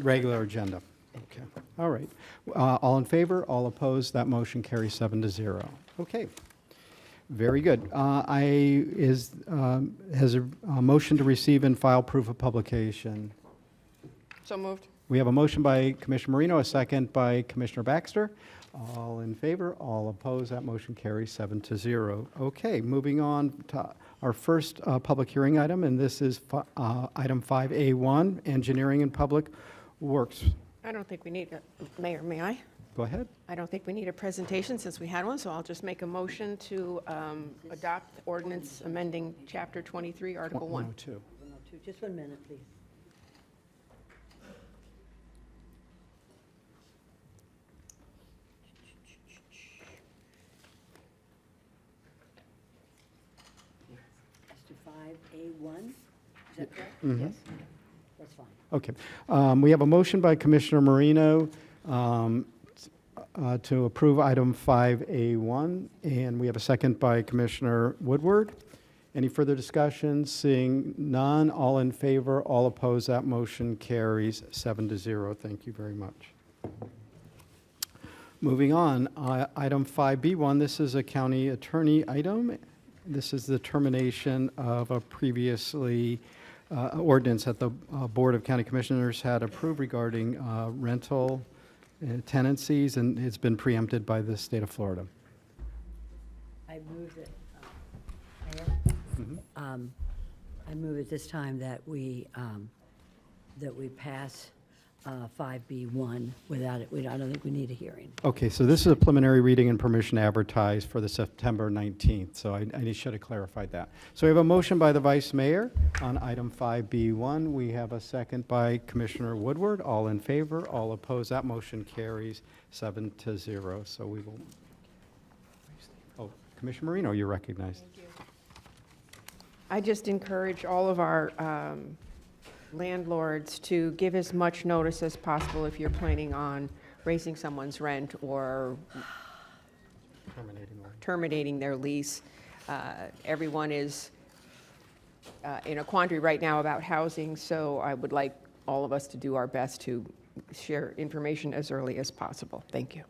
S2: regular agenda. Okay. All right. All in favor? All opposed? That motion carries 7-0. Okay. Very good. Has a motion to receive and file proof of publication.
S5: So moved.
S2: We have a motion by Commissioner Marino, a second by Commissioner Baxter. All in favor, all opposed, that motion carries 7-0. Okay, moving on to our first public hearing item, and this is item 5A1, Engineering and Public Works.
S5: I don't think we need Mayor, may I?
S2: Go ahead.
S5: I don't think we need a presentation since we had one, so I'll just make a motion to adopt ordinance amending Chapter 23, Article 1.
S2: 102.
S10: 102. Just 1 minute, please. Mr. 5A1, is that correct?
S2: Mhm.
S10: Yes. That's fine.
S2: Okay. We have a motion by Commissioner Marino to approve item 5A1, and we have a second by Commissioner Woodward. Any further discussion? Seeing none, all in favor, all opposed, that motion carries 7-0. Thank you very much. Moving on, item 5B1, this is a county attorney item. This is the termination of a previously ordinance that the Board of County Commissioners had approved regarding rental tenancies, and it's been preempted by the state of Florida.
S10: I move that, I move at this time that we pass 5B1 without it. I don't think we need a hearing.
S2: Okay, so this is a preliminary reading and permission to advertise for the September 19th, so I should have clarified that. So we have a motion by the Vice Mayor on item 5B1. We have a second by Commissioner Woodward. All in favor, all opposed, that motion carries 7-0. So we will, oh, Commissioner Marino, you're recognized.
S5: I just encourage all of our landlords to give as much notice as possible if you're planning on raising someone's rent or terminating their lease. Everyone is in a quandary right now about housing, so I would like all of us to do our best to share information as early as possible. Thank you.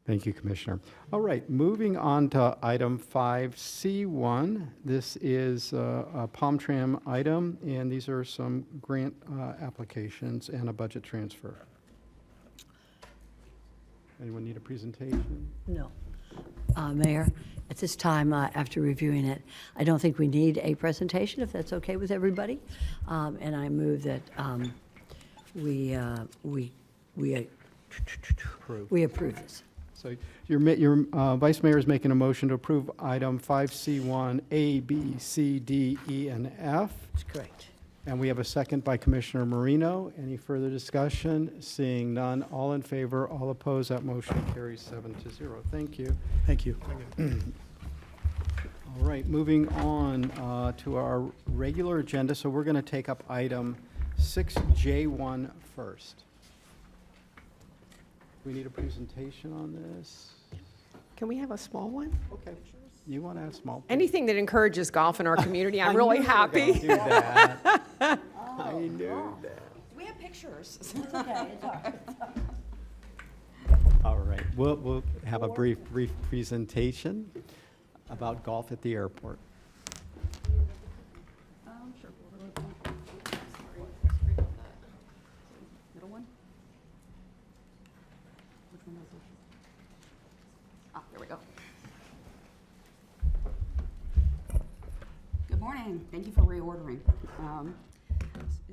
S2: Thank you, Commissioner. All right, moving on to item 5C1. This is a Palm Tram item, and these are some grant applications and a budget transfer. Anyone need a presentation?
S10: No. Mayor, at this time, after reviewing it, I don't think we need a presentation, if that's okay with everybody. And I move that we approve this.
S2: So your Vice Mayor is making a motion to approve item 5C1, A, B, C, D, E, and F.
S10: That's correct.
S2: And we have a second by Commissioner Marino. Any further discussion? Seeing none, all in favor, all opposed, that motion carries 7-0. Thank you.
S13: Thank you.
S2: All right, moving on to our regular agenda. So we're going to take up item 6J1 first. We need a presentation on this.
S5: Can we have a small one?
S2: Okay. You want to have small?
S5: Anything that encourages golf in our community, I'm
S2: I
S5: really
S2: knew you were
S5: happy.
S2: gonna do that. I knew that.
S10: We have pictures. It's okay, it's all right.
S2: All right, we'll have a brief presentation about golf at the airport.
S18: Sure. Middle one? Which one was it? Ah, there we go. Good morning. Thank you for reordering.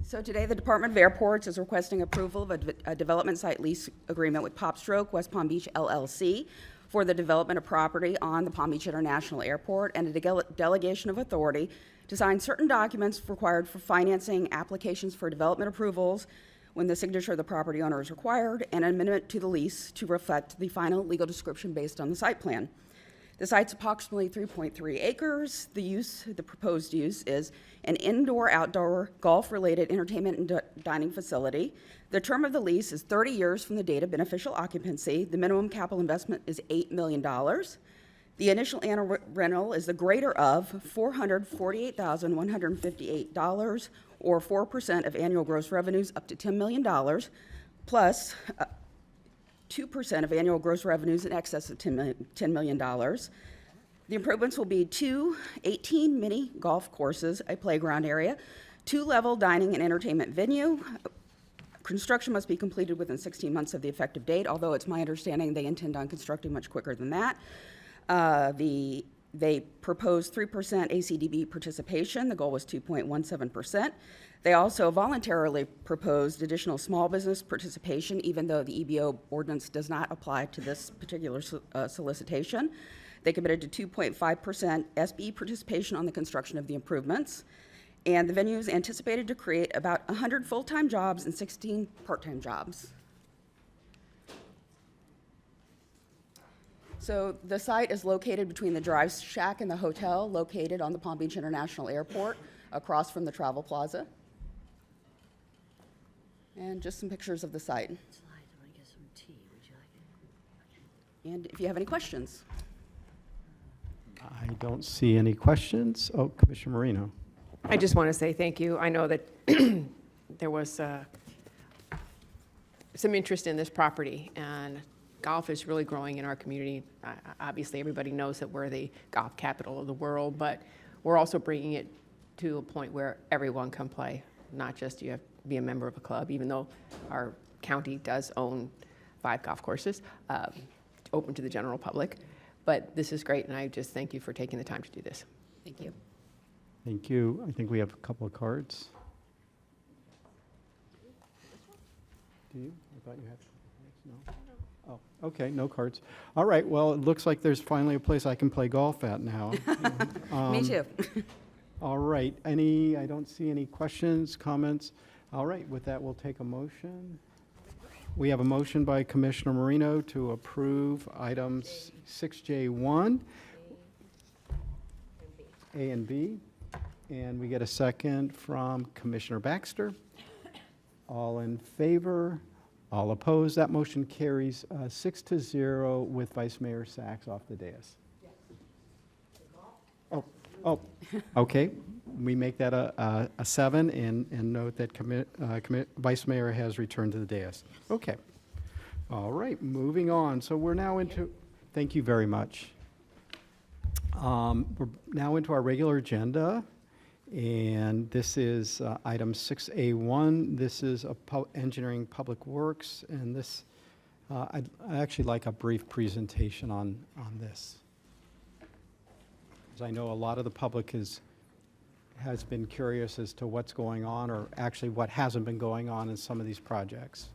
S18: So today, the Department of Airports is requesting approval of a development site lease agreement with PopStroke West Palm Beach LLC for the development of property on the Palm Beach International Airport and a delegation of authority to sign certain documents required for financing applications for development approvals when the signature of the property owner is required, and an amendment to the lease to reflect the final legal description based on the site plan. The site's approximately 3.3 acres. The proposed use is an indoor-outdoor golf-related entertainment and dining facility. The term of the lease is 30 years from the date of beneficial occupancy. The minimum capital investment is $8 million. The initial annual rental is the greater of $448,158, or 4% of annual gross revenues up to $10 million, plus 2% of annual gross revenues in excess of $10 million. The improvements will be 2 18 mini golf courses, a playground area, 2-level dining and entertainment venue. Construction must be completed within 16 months of the effective date, although it's my understanding they intend on constructing much quicker than that. They proposed 3% ACDB participation. The goal was 2.17%. They also voluntarily proposed additional small business participation, even though the EBO ordinance does not apply to this particular solicitation. They committed to 2.5% SB participation on the construction of the improvements. And the venue is anticipated to create about 100 full-time jobs and 16 part-time jobs. So the site is located between the Drive Shack and the hotel, located on the Palm Beach International Airport, across from the Travel Plaza. And just some pictures of the site. And if you have any questions.
S2: I don't see any questions. Oh, Commissioner Marino.
S5: I just want to say thank you. I know that there was some interest in this property, and golf is really growing in our community. Obviously, everybody knows that we're the golf capital of the world, but we're also bringing it to a point where everyone can play, not just you have to be a member of a club, even though our county does own 5 golf courses open to the general public. But this is great, and I just thank you for taking the time to do this.
S18: Thank you.
S2: Thank you. I think we have a couple of cards. Do you? I thought you had. No? Oh, okay, no cards. All right, well, it looks like there's finally a place I can play golf at now.
S18: Me too.
S2: All right, I don't see any questions, comments. All right, with that, we'll take a motion. We have a motion by Commissioner Marino to approve items 6J1, A and B, and we get a second from Commissioner Baxter. All in favor? All opposed? That motion carries 6-0 with Vice Mayor Sachs off the dais. Oh, okay. We make that a 7 and note that Vice Mayor has returned to the dais. Okay. All right, moving on. So we're now into, thank you very much. We're now into our regular agenda, and this is item 6A1. This is Engineering Public Works, and this, I'd actually like a brief presentation on this. Because I know a lot of the public has been curious as to what's going on, or actually what hasn't been going on in some of these projects.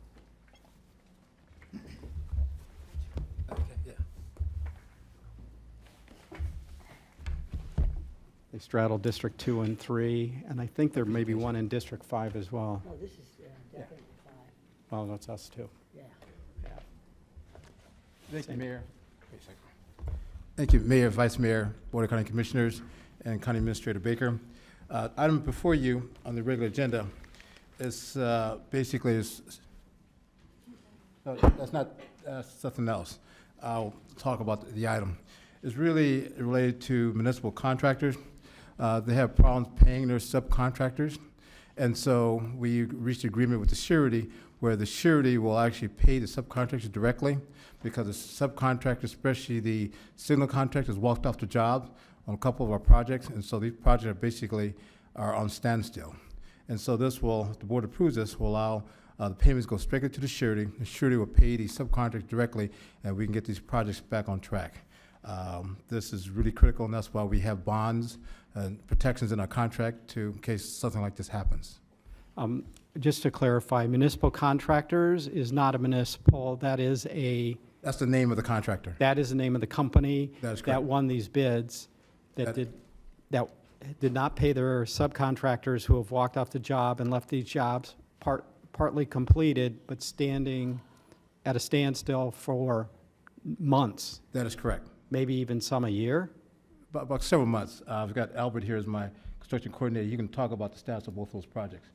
S2: They straddle District 2 and 3, and I think there may be one in District 5 as well.
S10: No, this is definitely 5.
S2: Well, that's us too.
S10: Yeah.
S19: Thank you, Mayor. Thank you, Mayor, Vice Mayor, Board of County Commissioners, and County Administrator Baker. Item before you on the regular agenda is basically that's not something else. I'll talk about the item. It's really related to municipal contractors. They have problems paying their subcontractors, and so we reached agreement with the surety where the surety will actually pay the subcontractors directly, because the subcontractors, especially the signal contractors, walked off the job on a couple of our projects, and so these projects are basically on standstill. And so this will, if the board approves this, will allow the payments go straight to the surety. The surety will pay the subcontractor directly, and we can get these projects back on track. This is really critical, and that's why we have bonds and protections in our contract in case something like this happens.
S2: Just to clarify, municipal contractors is not a municipal, that's
S19: the name of the contractor.
S2: That is the name of the company
S19: That is correct.
S2: that won these bids, that did not pay their subcontractors who have walked off the job and left these jobs partly completed, but standing at a standstill for months.
S19: That is correct.
S2: Maybe even some a year?
S19: About several months. I've got Albert here as my construction coordinator. You can talk about the status of both those projects.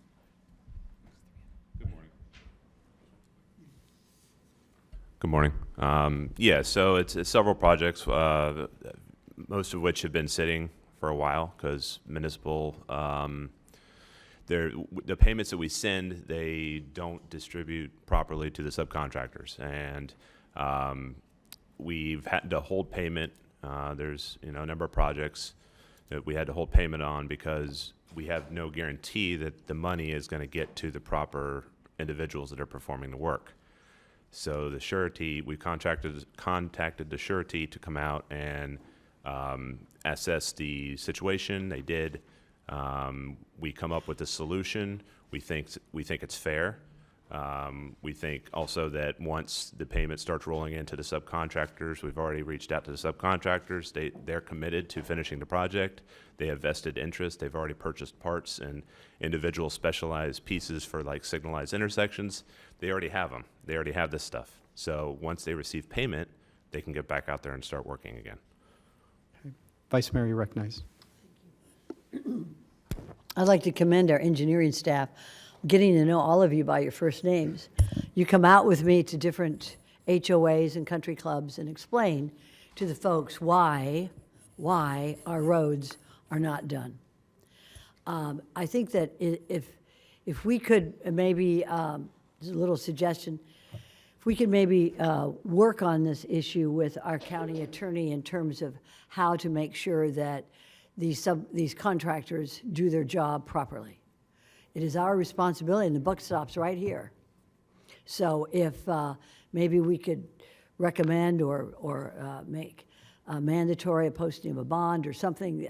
S20: Good morning. Yeah, so it's several projects, most of which have been sitting for a while because municipal, the payments that we send, they don't distribute properly to the subcontractors. And we've had to hold payment. There's a number of projects that we had to hold payment on because we have no guarantee that the money is going to get to the proper individuals that are performing the work. So the surety, we contacted the surety to come out and assess the situation. They did. We come up with a solution. We think it's fair. We think also that once the payment starts rolling into the subcontractors, we've already reached out to the subcontractors. They're committed to finishing the project. They have vested interest. They've already purchased parts and individual specialized pieces for like signalized intersections. They already have them. They already have this stuff. So once they receive payment, they can get back out there and start working again.
S2: Vice Mayor, you're recognized.
S10: I'd like to commend our engineering staff, getting to know all of you by your first names. You come out with me to different HOAs and country clubs and explain to the folks why why our roads are not done. I think that if we could maybe, just a little suggestion, if we could maybe work on this issue with our county attorney in terms of how to make sure that these contractors do their job properly. It is our responsibility, and the buck stops right here. So if maybe we could recommend or make mandatory a posting of a bond or something,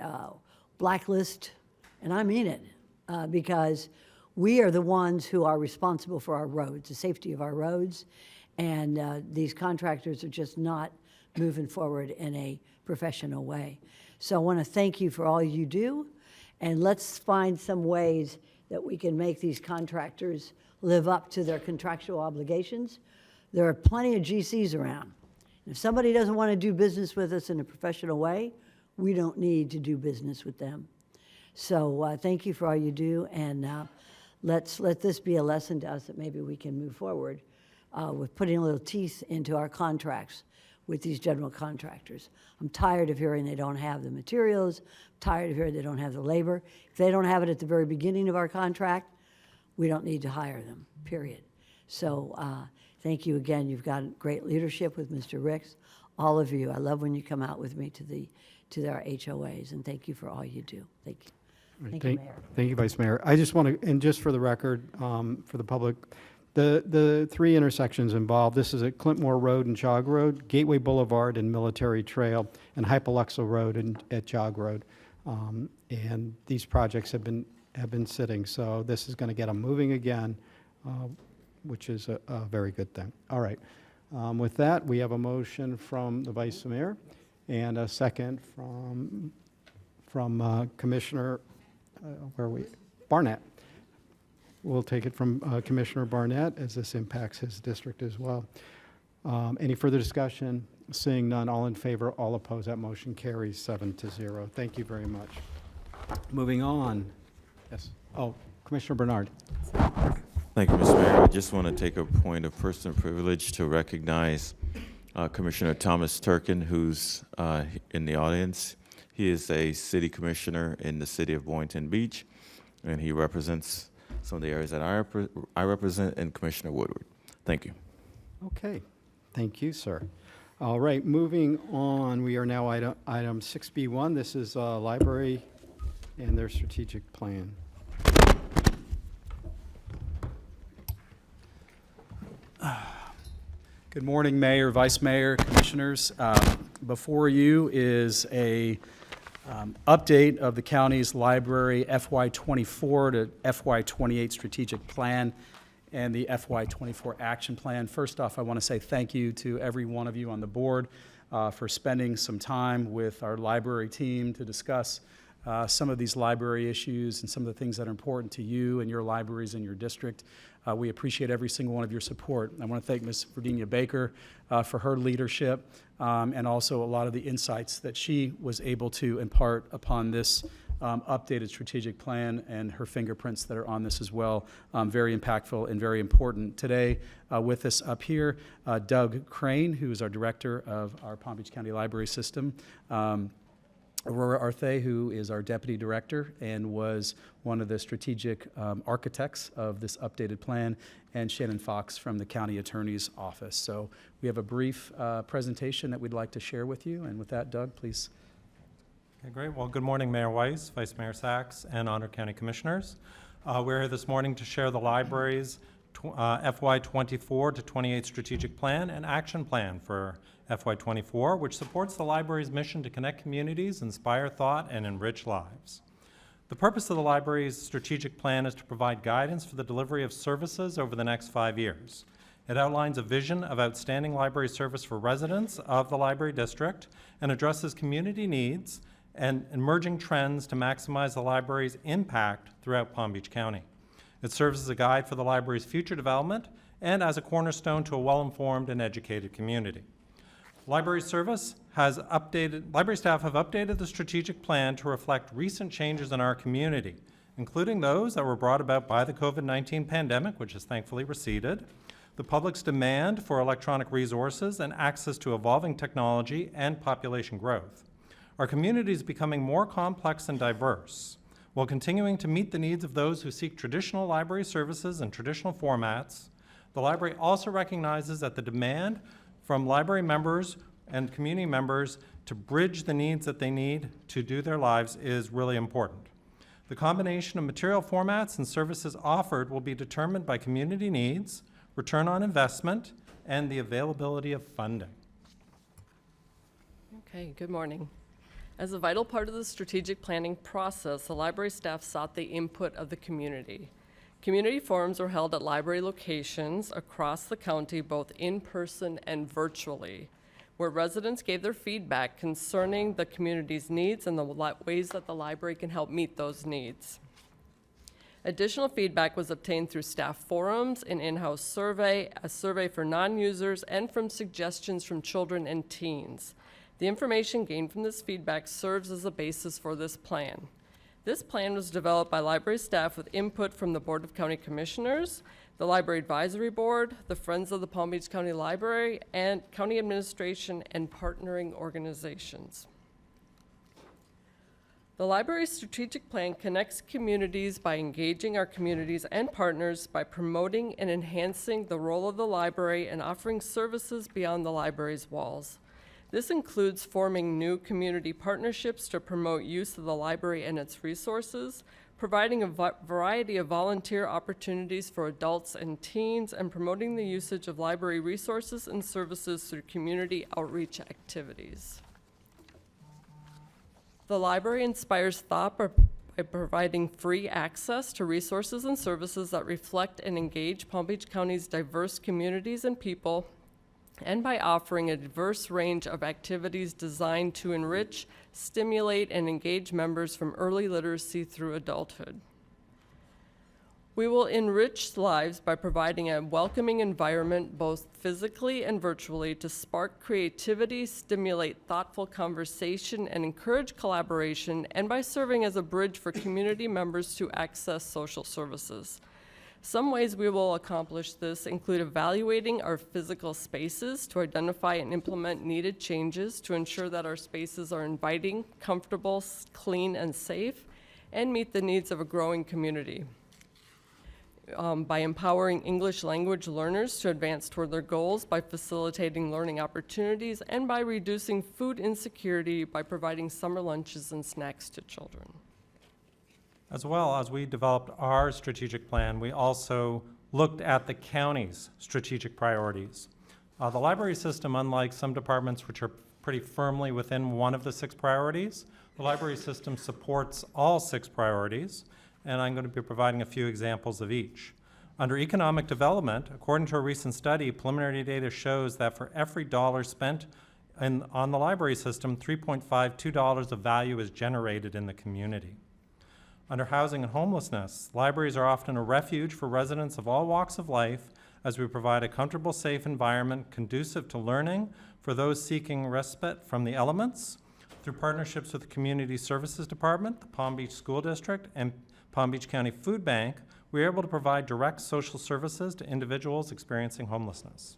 S10: blacklist, and I mean it, because we are the ones who are responsible for our roads, the safety of our roads, and these contractors are just not moving forward in a professional way. So I want to thank you for all you do, and let's find some ways that we can make these contractors live up to their contractual obligations. There are plenty of GCs around. If somebody doesn't want to do business with us in a professional way, we don't need to do business with them. So thank you for all you do, and let's let this be a lesson to us that maybe we can move forward with putting a little teeth into our contracts with these general contractors. I'm tired of hearing they don't have the materials, tired of hearing they don't have the labor. If they don't have it at the very beginning of our contract, we don't need to hire them, period. So thank you again. You've got great leadership with Mr. Ricks. All of you, I love when you come out with me to our HOAs, and thank you for all you do. Thank you. Thank you, Mayor.
S2: Thank you, Vice Mayor. I just want to, and just for the record, for the public, the three intersections involved, this is at Clintmore Road and Jog Road, Gateway Boulevard and Military Trail, and Hypoluxo Road and at Jog Road. And these projects have been sitting, so this is going to get them moving again, which is a very good thing. All right. With that, we have a motion from the Vice Mayor and a second from Commissioner, where are we? Barnett. We'll take it from Commissioner Barnett, as this impacts his district as well. Any further discussion? Seeing none, all in favor, all opposed, that motion carries 7-0. Thank you very much. Moving on. Yes. Oh, Commissioner Bernard.
S12: Thank you, Mr. Mayor. I just want to take a point of personal privilege to recognize Commissioner Thomas Turkin, who's in the audience. He is a city commissioner in the city of Boynton Beach, and he represents some of the areas that I represent, and Commissioner Woodward. Thank you.
S2: Okay. Thank you, sir. All right, moving on. We are now item 6B1. This is library and their strategic plan.
S21: Good morning, Mayor, Vice Mayor, Commissioners. Before you is a update of the county's library FY24 to FY28 strategic plan and the FY24 action plan. First off, I want to say thank you to every one of you on the board for spending some time with our library team to discuss some of these library issues and some of the things that are important to you and your libraries in your district. We appreciate every single one of your support. I want to thank Ms. Virginia Baker for her leadership and also a lot of the insights that she was able to impart upon this updated strategic plan, and her fingerprints that are on this as well. Very impactful and very important. Today with us up here, Doug Crane, who is our director of our Palm Beach County Library System. Aurora Arthe, who is our deputy director and was one of the strategic architects of this updated plan, and Shannon Fox from the county attorney's office. So we have a brief presentation that we'd like to share with you. And with that, Doug, please.
S22: Okay, great. Well, good morning, Mayor Weiss, Vice Mayor Sachs, and Honored County Commissioners. We're here this morning to share the library's FY24 to 28 strategic plan and action plan for FY24, which supports the library's mission to connect communities, inspire thought, and enrich lives. The purpose of the library's strategic plan is to provide guidance for the delivery of services over the next 5 years. It outlines a vision of outstanding library service for residents of the library district and addresses community needs and emerging trends to maximize the library's impact throughout Palm Beach County. It serves as a guide for the library's future development and as a cornerstone to a well-informed and educated community. Library staff have updated the strategic plan to reflect recent changes in our community, including those that were brought about by the COVID-19 pandemic, which has thankfully receded, the public's demand for electronic resources and access to evolving technology and population growth. Our community is becoming more complex and diverse. While continuing to meet the needs of those who seek traditional library services in traditional formats, the library also recognizes that the demand from library members and community members to bridge the needs that they need to do their lives is really important. The combination of material formats and services offered will be determined by community needs, return on investment, and the availability of funding.
S3: Okay, good morning. As a vital part of the strategic planning process, the library staff sought the input of the community. Community forums were held at library locations across the county, both in person and virtually, where residents gave their feedback concerning the community's needs and the ways that the library can help meet those needs. Additional feedback was obtained through staff forums, an in-house survey, a survey for non-users, and from suggestions from children and teens. The information gained from this feedback serves as a basis for this plan. This plan was developed by library staff with input from the Board of County Commissioners, the Library Advisory Board, the Friends of the Palm Beach County Library, and county administration and partnering organizations. The library's strategic plan connects communities by engaging our communities and partners by promoting and enhancing the role of the library and offering services beyond the library's walls. This includes forming new community partnerships to promote use of the library and its resources, providing a variety of volunteer opportunities for adults and teens, and promoting the usage of library resources and services through community outreach activities. The library inspires thought by providing free access to resources and services that reflect and engage Palm Beach County's diverse communities and people, and by offering a diverse range of activities designed to enrich, stimulate, and engage members from early literacy through adulthood. We will enrich lives by providing a welcoming environment, both physically and virtually, to spark creativity, stimulate thoughtful conversation, and encourage collaboration, and by serving as a bridge for community members to access social services. Some ways we will accomplish this include evaluating our physical spaces to identify and implement needed changes to ensure that our spaces are inviting, comfortable, clean, and safe, and meet the needs of a growing community. By empowering English language learners to advance toward their goals, by facilitating learning opportunities, and by reducing food insecurity by providing summer lunches and snacks to children.
S22: As well as we developed our strategic plan, we also looked at the county's strategic priorities. The library system, unlike some departments which are pretty firmly within one of the 6 priorities, the library system supports all 6 priorities, and I'm going to be providing a few examples of each. Under economic development, according to a recent study, preliminary data shows that for every dollar spent on the library system, $3.52 of value is generated in the community. Under housing and homelessness, libraries are often a refuge for residents of all walks of life as we provide a comfortable, safe environment conducive to learning for those seeking respite from the elements. Through partnerships with the Community Services Department, the Palm Beach School District, and Palm Beach County Food Bank, we are able to provide direct social services to individuals experiencing homelessness.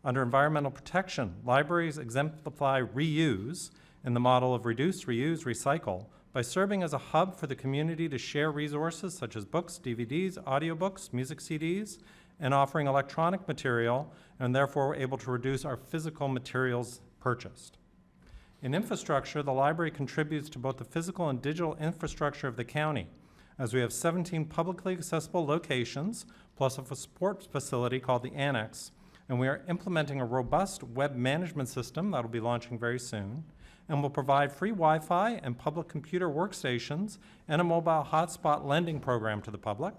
S22: Under environmental protection, libraries exemplify reuse in the model of reduce, reuse, recycle, by serving as a hub for the community to share resources such as books, DVDs, audiobooks, music CDs, and offering electronic material, and therefore we're able to reduce our physical materials purchased. In infrastructure, the library contributes to both the physical and digital infrastructure of the county, as we have 17 publicly accessible locations, plus a sports facility called the Annex, and we are implementing a robust web management system that will be launching very soon, and will provide free Wi-Fi and public computer workstations and a mobile hotspot lending program to the public.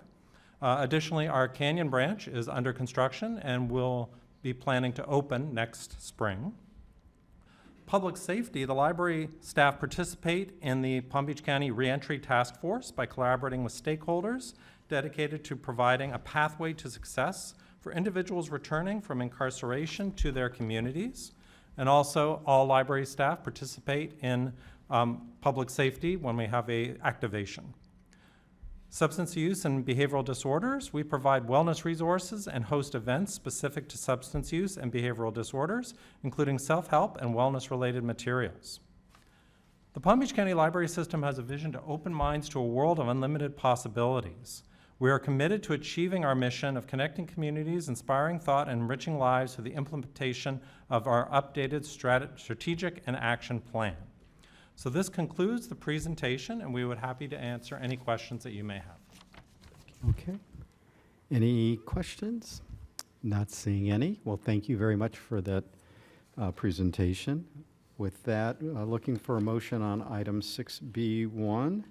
S22: Additionally, our Canyon branch is under construction and will be planning to open next spring. Public safety, the library staff participate in the Palm Beach County Reentry Task Force by collaborating with stakeholders dedicated to providing a pathway to success for individuals returning from incarceration to their communities. And also, all library staff participate in public safety when we have a activation. Substance use and behavioral disorders, we provide wellness resources and host events specific to substance use and behavioral disorders, including self-help and wellness-related materials. The Palm Beach County Library System has a vision to open minds to a world of unlimited possibilities. We are committed to achieving our mission of connecting communities, inspiring thought, and enriching lives through the implementation of our updated strategic and action plan. So this concludes the presentation, and we would be happy to answer any questions that you may have.
S2: Okay. Any questions? Not seeing any. Well, thank you very much for that presentation. With that, looking for a motion on item 6B1.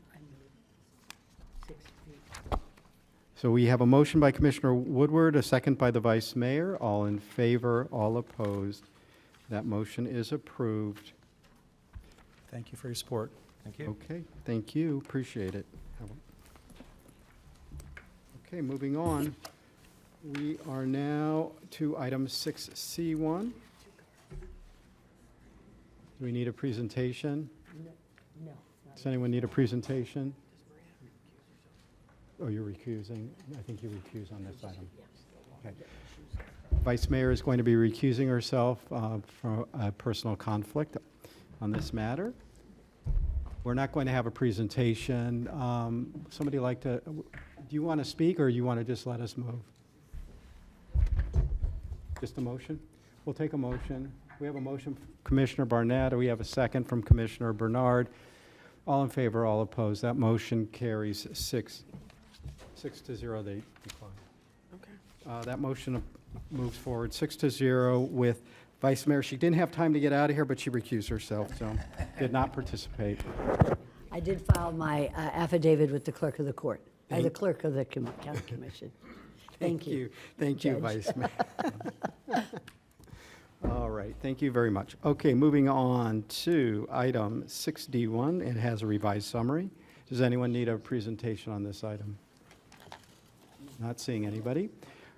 S2: So we have a motion by Commissioner Woodward, a second by the Vice Mayor. All in favor, all opposed. That motion is approved.
S21: Thank you for your support.
S22: Thank you.
S2: Okay, thank you. Appreciate it. Okay, moving on. We are now to item 6C1. Do we need a presentation?
S10: No.
S2: Does anyone need a presentation? Oh, you're recusing? I think you recuse on this item. Okay. Vice Mayor is going to be recusing herself from a personal conflict on this matter. We're not going to have a presentation. Somebody like to, do you want to speak or you want to just let us move? Just a motion? We'll take a motion. We have a motion from Commissioner Barnett. We have a second from Commissioner Bernard. All in favor, all opposed. That motion carries 6-0. They decline. Okay. That motion moves forward 6-0 with Vice Mayor. She didn't have time to get out of here, but she recused herself, so did not participate.
S10: I did file my affidavit with the clerk of the court, as a clerk of the county commission. Thank you.
S2: Thank you,
S10: Judge.
S2: Vice Mayor. All right, thank you very much. Okay, moving on to item 6D1. It has a revised summary. Does anyone need a presentation on this item? Not seeing anybody.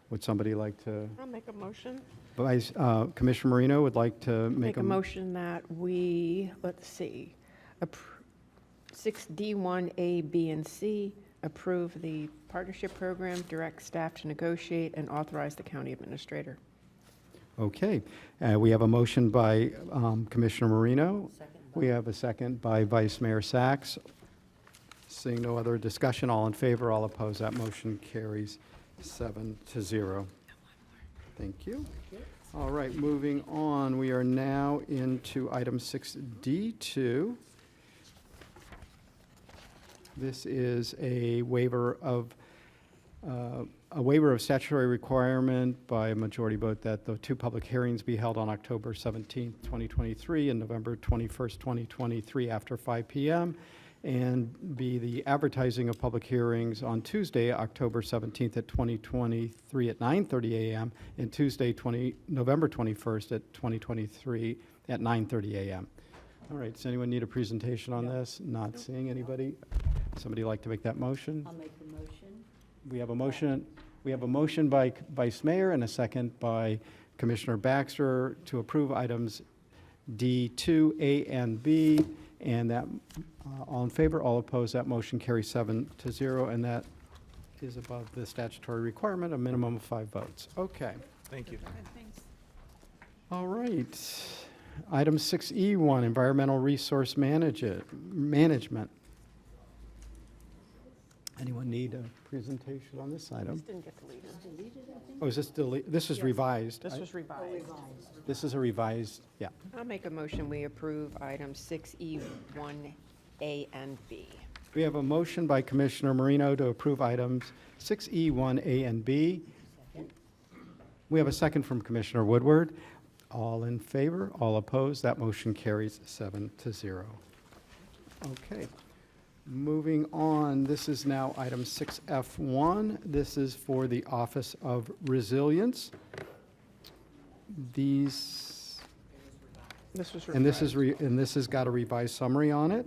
S2: Would somebody like to?
S6: I'll make a motion.
S2: Commissioner Marino would like to
S6: Make a motion that we, 6D1, A, B, and C, approve the partnership program, direct staff to negotiate, and authorize the county administrator.
S2: Okay, we have a motion by Commissioner Marino. We have a second by Vice Mayor Sachs. Seeing no other discussion, all in favor, all opposed, that motion carries 7-0. Thank you. All right, moving on, we are now into item 6D2. This is a waiver of statutory requirement by a majority vote that the two public hearings be held on October 17th, 2023 and November 21st, 2023 after 5 p.m. and be the advertising of public hearings on Tuesday, October 17th at 2023 at 9:30 a.m. and Tuesday, November 21st at 2023 at 9:30 a.m. All right, does anyone need a presentation on this? Not seeing anybody. Somebody like to make that motion?
S10: I'll make the motion.
S2: We have a motion. We have a motion by Vice Mayor and a second by Commissioner Baxter to approve items D2, A, and B. And that, all in favor, all opposed, that motion carries 7-0, and that is above the statutory requirement, a minimum of 5 votes. Okay.
S11: Thank you.
S2: All right. Item 6E1, Environmental Resource Management. Anyone need a presentation on this item?
S6: This didn't get deleted.
S2: Oh, is this deleted? This is revised.
S6: This was revised.
S2: This is a revised, yeah.
S5: I'll make a motion, we approve items 6E1, A, and B.
S2: We have a motion by Commissioner Marino to approve items 6E1, A, and B. We have a second from Commissioner Woodward. All in favor, all opposed, that motion carries 7-0. Okay. Moving on, this is now item 6F1. This is for the Office of Resilience. These,
S6: This was
S2: and this is
S6: revised.
S2: and this has got a revised summary on it.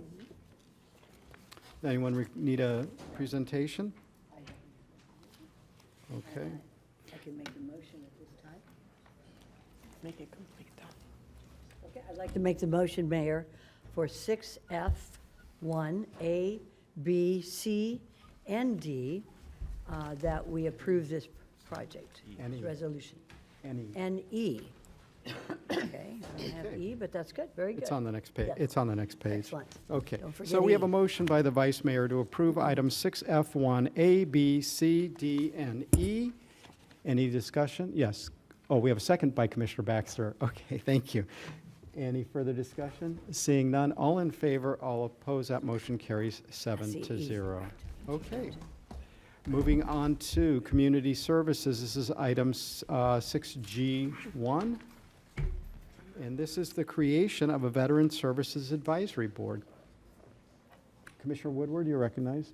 S2: Anyone need a presentation? Okay.
S10: I can make the motion at this time.
S6: Make it complete, though.
S10: Okay, I'd like to make the motion, Mayor, for 6F1, A, B, C, and D, that we approve this project,
S2: And
S10: this
S2: E.
S10: resolution.
S2: And E.
S10: And E. Okay, I don't have E, but that's good, very good.
S2: It's on the next page.
S10: Yes.
S2: It's on the next page.
S10: Excellent.
S2: Okay.
S10: Don't forget
S2: So we have
S10: E.
S2: a motion by the Vice Mayor to approve items 6F1, A, B, C, D, and E. Any discussion? Yes. Oh, we have a second by Commissioner Baxter. Okay, thank you. Any further discussion? Seeing none, all in favor, all opposed, that motion carries 7-0. Okay. Moving on to Community Services, this is items 6G1. And this is the creation of a Veteran Services Advisory Board. Commissioner Woodward, you're recognized.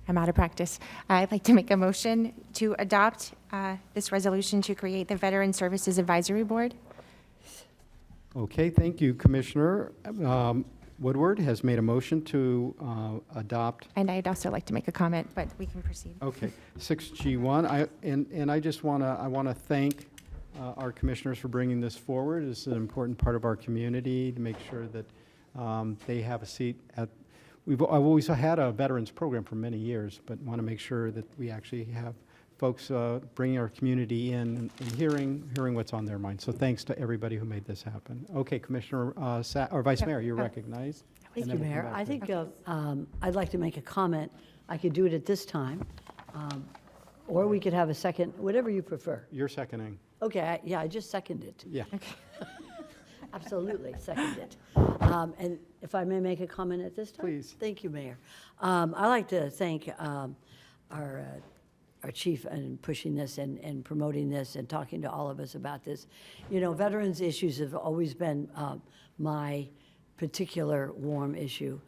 S4: I'm out of practice. I'd like to make a motion to adopt this resolution to create the Veteran Services Advisory Board.
S2: Okay, thank you, Commissioner. Woodward has made a motion to adopt.
S4: And I'd also like to make a comment, but we can proceed.
S2: Okay, 6G1. I just want to thank our commissioners for bringing this forward. This is an important part of our community to make sure that they have a seat at. I've always had a veterans program for many years, but want to make sure that we actually have folks bringing our community in and hearing what's on their mind. So thanks to everybody who made this happen. Okay, Commissioner or Vice Mayor, you're recognized.
S10: Thank
S2: And
S10: you,
S2: then we'll
S10: Mayor.
S2: come back
S10: I
S2: to-
S10: think I'd like to make a comment. I could do it at this time, or we could have a second, whatever you prefer.
S2: You're seconding.
S10: Okay, yeah, I just seconded it.
S2: Yeah.
S10: Absolutely, second it. And if I may make a comment at this time?
S2: Please.
S10: Thank you, Mayor. I'd like to thank our chief in pushing this and promoting this and talking to all of us about this. You know, veterans issues have always been my particular warm issue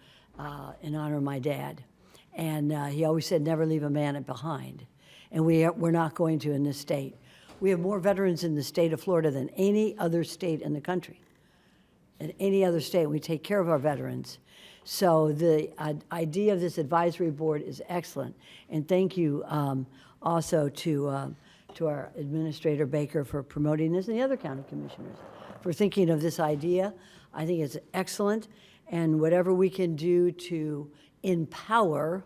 S10: in honor of my dad. And he always said, never leave a man behind. And we're not going to in this state. We have more veterans in the state of Florida than any other state in the country. In any other state, we take care of our veterans. So the idea of this advisory board is excellent. And thank you also to our Administrator Baker for promoting this and the other county commissioners for thinking of this idea. I think it's excellent. And whatever we can do to empower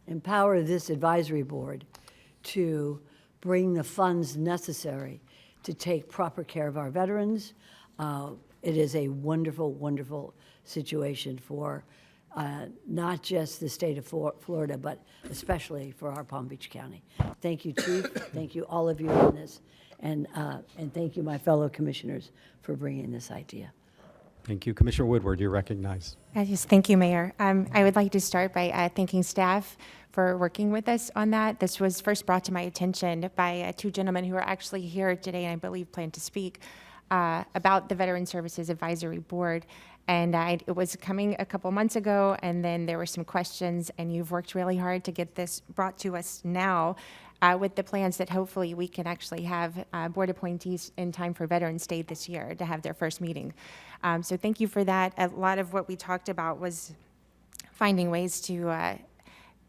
S10: this advisory board to bring the funds necessary to take proper care of our veterans. It is a wonderful, wonderful situation for not just the state of Florida, but especially for our Palm Beach County. Thank you, Chief. Thank you, all of you on this. And thank you, my fellow commissioners, for bringing this idea.
S2: Thank you. Commissioner Woodward, you're recognized.
S4: Thank you, Mayor. I would like to start by thanking staff for working with us on that. This was first brought to my attention by two gentlemen who are actually here today and I believe plan to speak about the Veteran Services Advisory Board. And it was coming a couple months ago, and then there were some questions, and you've worked really hard to get this brought to us now with the plans that hopefully we can actually have board appointees in time for Veterans Day this year to have their first meeting. So thank you for that. A lot of what we talked about was finding ways to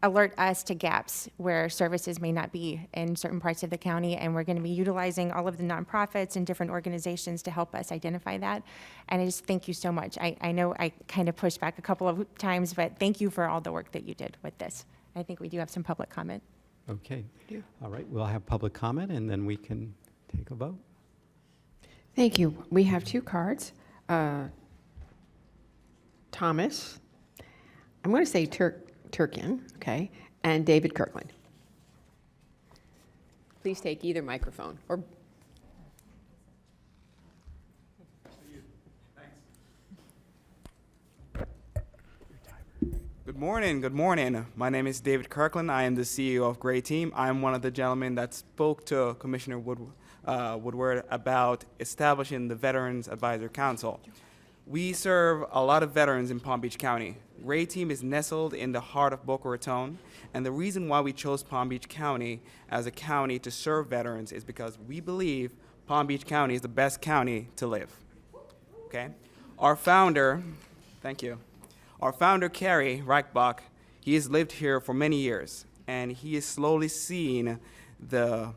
S4: alert us to gaps where services may not be in certain parts of the county, and we're going to be utilizing all of the nonprofits and different organizations to help us identify that. And I just thank you so much. I know I kind of pushed back a couple of times, but thank you for all the work that you did with this. I think we do have some public comment.
S2: Okay. All right, we'll have public comment, and then we can take a vote.
S6: Thank you. We have two cards. Thomas, I'm going to say Turkin, okay, and David Kirkland.
S5: Please take either microphone or.
S1: Good morning. Good morning. My name is David Kirkland. I am the CEO of Gray Team. I am one of the gentlemen that spoke to Commissioner Woodward about establishing the Veterans Advisory Council. We serve a lot of veterans in Palm Beach County. Gray Team is nestled in the heart of Boca Raton, and the reason why we chose Palm Beach County as a county to serve veterans is because we believe Palm Beach County is the best county to live. Okay? Our founder, thank you. Our founder, Kerry Reichbach, he has lived here for many years, and he is slowly seeing the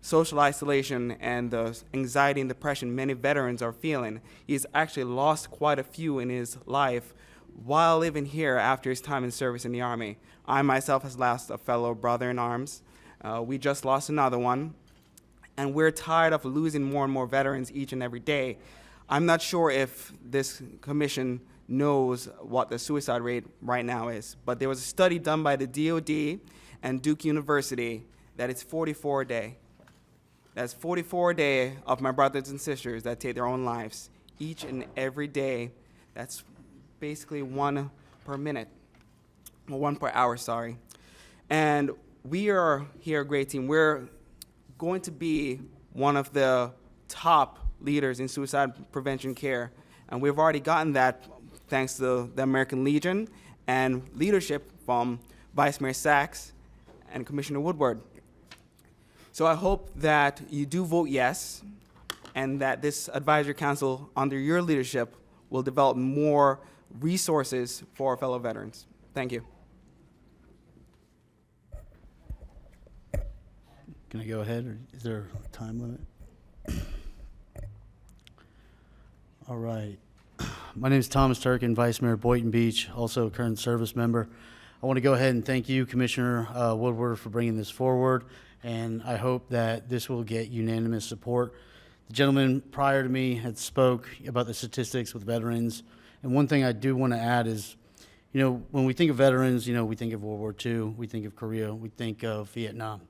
S1: social isolation and the anxiety and depression many veterans are feeling. He's actually lost quite a few in his life while living here after his time in service in the Army. I myself has lost a fellow brother in arms. We just lost another one. and we're tired of losing more and more veterans each and every day. I'm not sure if this commission knows what the suicide rate right now is, but there was a study done by the DoD and Duke University that it's 44 a day. That's 44 a day of my brothers and sisters that take their own lives each and every day. That's basically 1 per minute, or 1 per hour, sorry. And we are here at Great Team. We're going to be one of the top leaders in suicide prevention care. And we've already gotten that thanks to the American Legion and leadership from Vice Mayor Sachs and Commissioner Woodward. So I hope that you do vote yes, and that this advisory council under your leadership will develop more resources for our fellow veterans. Thank you.
S7: Can I go ahead, or is there a time limit? All right. My name is Thomas Turkin, Vice Mayor Boynton Beach, also a current service member. I want to go ahead and thank you, Commissioner Woodward, for bringing this forward, and I hope that this will get unanimous support. The gentleman prior to me had spoke about the statistics with veterans, and one thing I do want to add is, you know, when we think of veterans, you know, we think of World War II, we think of Korea, we think of Vietnam.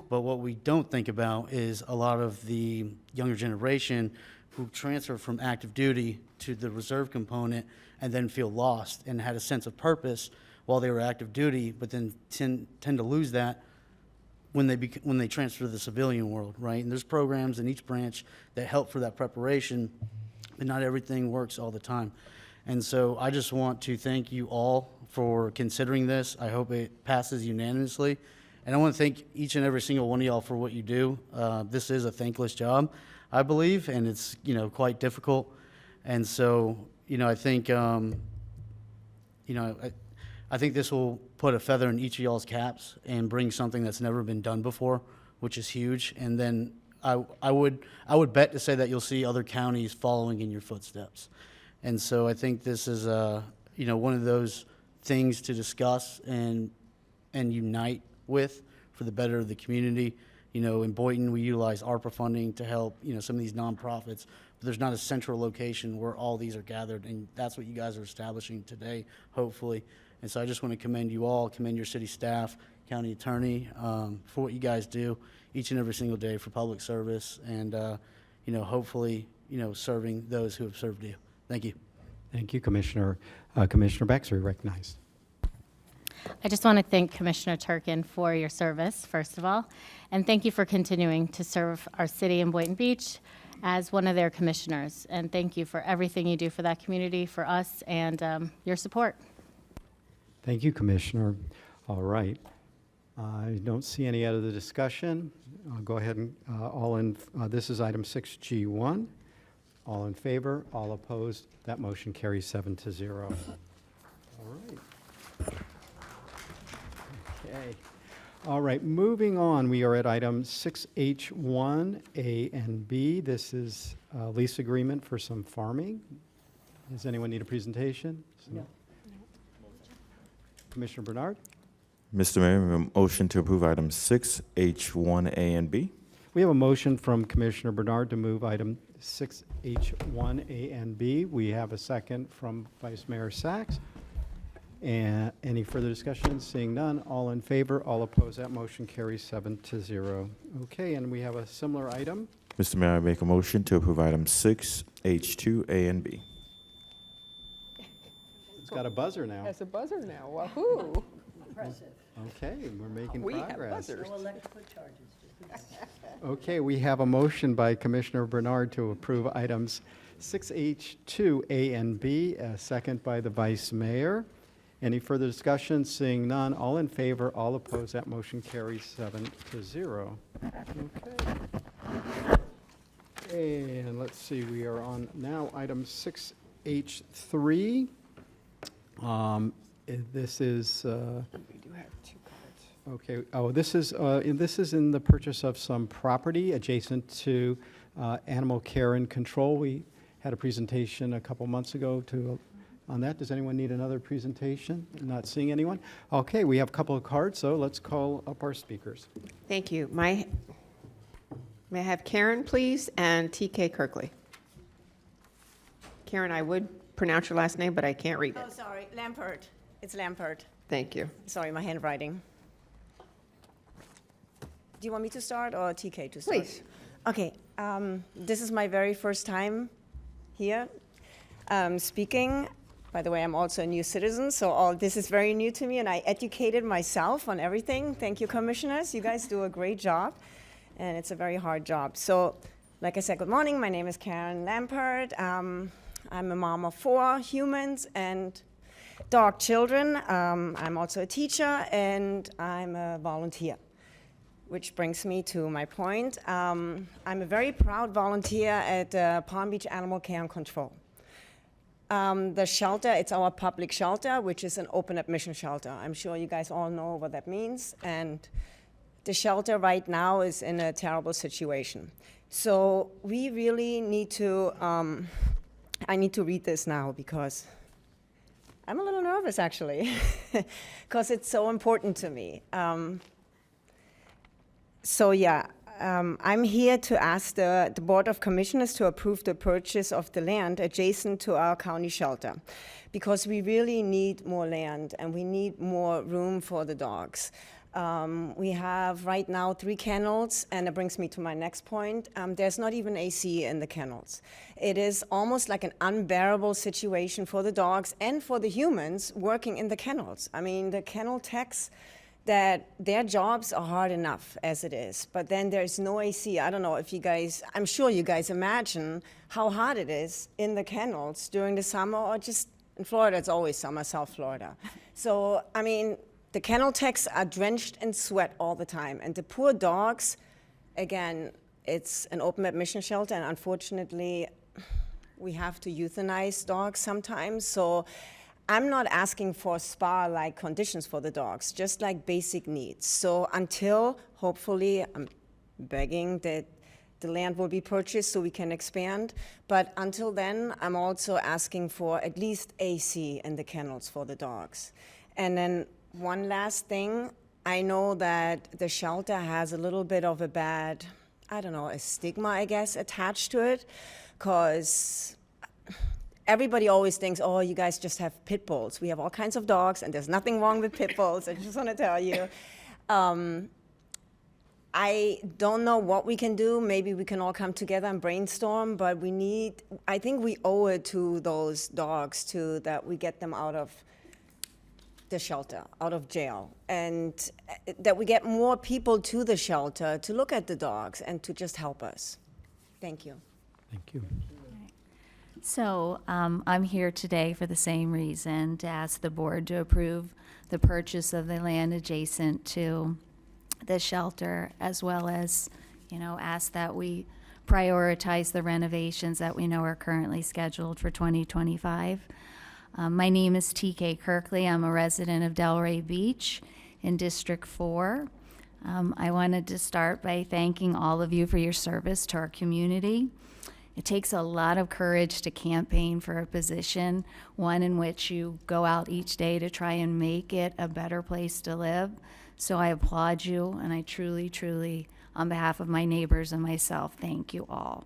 S7: But what we don't think about is a lot of the younger generation who transfer from active duty to the reserve component and then feel lost and had a sense of purpose while they were active duty, but then tend to lose that when they transfer to the civilian world, right? And there's programs in each branch that help for that preparation, but not everything works all the time. And so I just want to thank you all for considering this. I hope it passes unanimously. And I want to thank each and every single one of y'all for what you do. This is a thankless job, I believe, and it's, you know, quite difficult. And so, you know, I think, I think this will put a feather in each of y'all's caps and bring something that's never been done before, which is huge. And then I would bet to say that you'll see other counties following in your footsteps. And so I think this is, you know, one of those things to discuss and unite with for the better of the community. You know, in Boynton, we utilize ARPA funding to help, you know, some of these nonprofits, but there's not a central location where all these are gathered, and that's what you guys are establishing today, hopefully. And so I just want to commend you all, commend your city staff, county attorney, for what you guys do each and every single day for public service and, you know, hopefully, you know, serving those who have served you. Thank you.
S2: Thank you, Commissioner. Commissioner Baxter, you're recognized.
S8: I just want to thank Commissioner Turkin for your service, first of all, and thank you for continuing to serve our city in Boynton Beach as one of their commissioners. And thank you for everything you do for that community, for us, and your support.
S2: Thank you, Commissioner. All right. I don't see any other discussion. I'll go ahead and this is item 6G1. All in favor, all opposed. That motion carries 7-0. All right. Okay. All right, moving on, we are at item 6H1, A and B. This is a lease agreement for some farming. Does anyone need a presentation?
S10: No.
S2: Commissioner Bernard?
S12: Mr. Mayor, a motion to approve items 6H1, A, and B.
S2: We have a motion from Commissioner Bernard to move item 6H1, A, and B. We have a second from Vice Mayor Sachs. And any further discussion? Seeing none, all in favor, all opposed, that motion carries 7-0. Okay, and we have a similar item.
S12: Mr. Mayor, I make a motion to approve items 6H2, A, and B.
S2: It's got a buzzer now.
S5: Has a buzzer now. Wahoo!
S10: Impressive.
S2: Okay, we're making
S5: We have
S2: progress.
S5: buzzers.
S10: No electrical charges.
S2: Okay, we have a motion by Commissioner Bernard to approve items 6H2, A, and B, a second by the Vice Mayor. Any further discussion? Seeing none, all in favor, all opposed, that motion carries 7-0. Okay. And let's see, we are on now item 6H3. This is,
S5: We do have two cards.
S2: okay, oh, this is in the purchase of some property adjacent to Animal Care and Control. We had a presentation a couple months ago on that. Does anyone need another presentation? Not seeing anyone? Okay, we have a couple of cards, so let's call up our speakers.
S6: Thank you. May I have Karen, please, and TK Kirkley? Karen, I would pronounce your last name, but I can't read it.
S14: Oh, sorry, Lampert. It's Lampert.
S6: Thank you.
S14: Sorry, my handwriting. Do you want me to start or TK to start?
S6: Please.
S14: Okay, this is my very first time here speaking. By the way, I'm also a new citizen, so all this is very new to me, and I educated myself on everything. Thank you, commissioners. You guys do a great job, and it's a very hard job. So, like I said, good morning. My name is Karen Lampert. I'm a mom of 4 humans and dog children. I'm also a teacher, and I'm a volunteer, which brings me to my point. I'm a very proud volunteer at Palm Beach Animal Care and Control. The shelter, it's our public shelter, which is an open admission shelter. I'm sure you guys all know what that means. And the shelter right now is in a terrible situation. So we really need to, I need to read this now because I'm a little nervous actually, because it's so important to me. I'm here to ask the Board of Commissioners to approve the purchase of the land adjacent to our county shelter, because we really need more land and we need more room for the dogs. We have right now 3 kennels, and it brings me to my next point. There's not even AC in the kennels. It is almost like an unbearable situation for the dogs and for the humans working in the kennels. I mean, the kennel techs, that their jobs are hard enough as it is, but then there's no AC. I don't know if you guys, I'm sure you guys imagine how hard it is in the kennels during the summer, or just in Florida, it's always summer, South Florida. So, I mean, the kennel techs are drenched in sweat all the time, and the poor dogs, again, it's an open admission shelter, and unfortunately, we have to euthanize dogs sometimes, so I'm not asking for spa-like conditions for the dogs, just like basic needs. So until, hopefully, I'm begging that the land will be purchased so we can expand, but until then, I'm also asking for at least AC in the kennels for the dogs. And then one last thing, I know that the shelter has a little bit of a bad, I don't know, a stigma, I guess, attached to it, because everybody always thinks, oh, you guys just have pit bulls. We have all kinds of dogs, and there's nothing wrong with pit bulls. I just want to tell you. I don't know what we can do. Maybe we can all come together and brainstorm, but I think we owe it to those dogs, too, that we get them out of the shelter, out of jail, and that we get more people to the shelter to look at the dogs and to just help us. Thank you.
S2: Thank you.
S15: So I'm here today for the same reason, to ask the board to approve the purchase of the land adjacent to the shelter, as well as, ask that we prioritize the renovations that we know are currently scheduled for 2025. My name is TK Kirkley. I'm a resident of Delray Beach in District 4. I wanted to start by thanking all of you for your service to our community. It takes a lot of courage to campaign for a position, one in which you go out each day to try and make it a better place to live. So I applaud you, and I truly, truly, on behalf of my neighbors and myself, thank you all.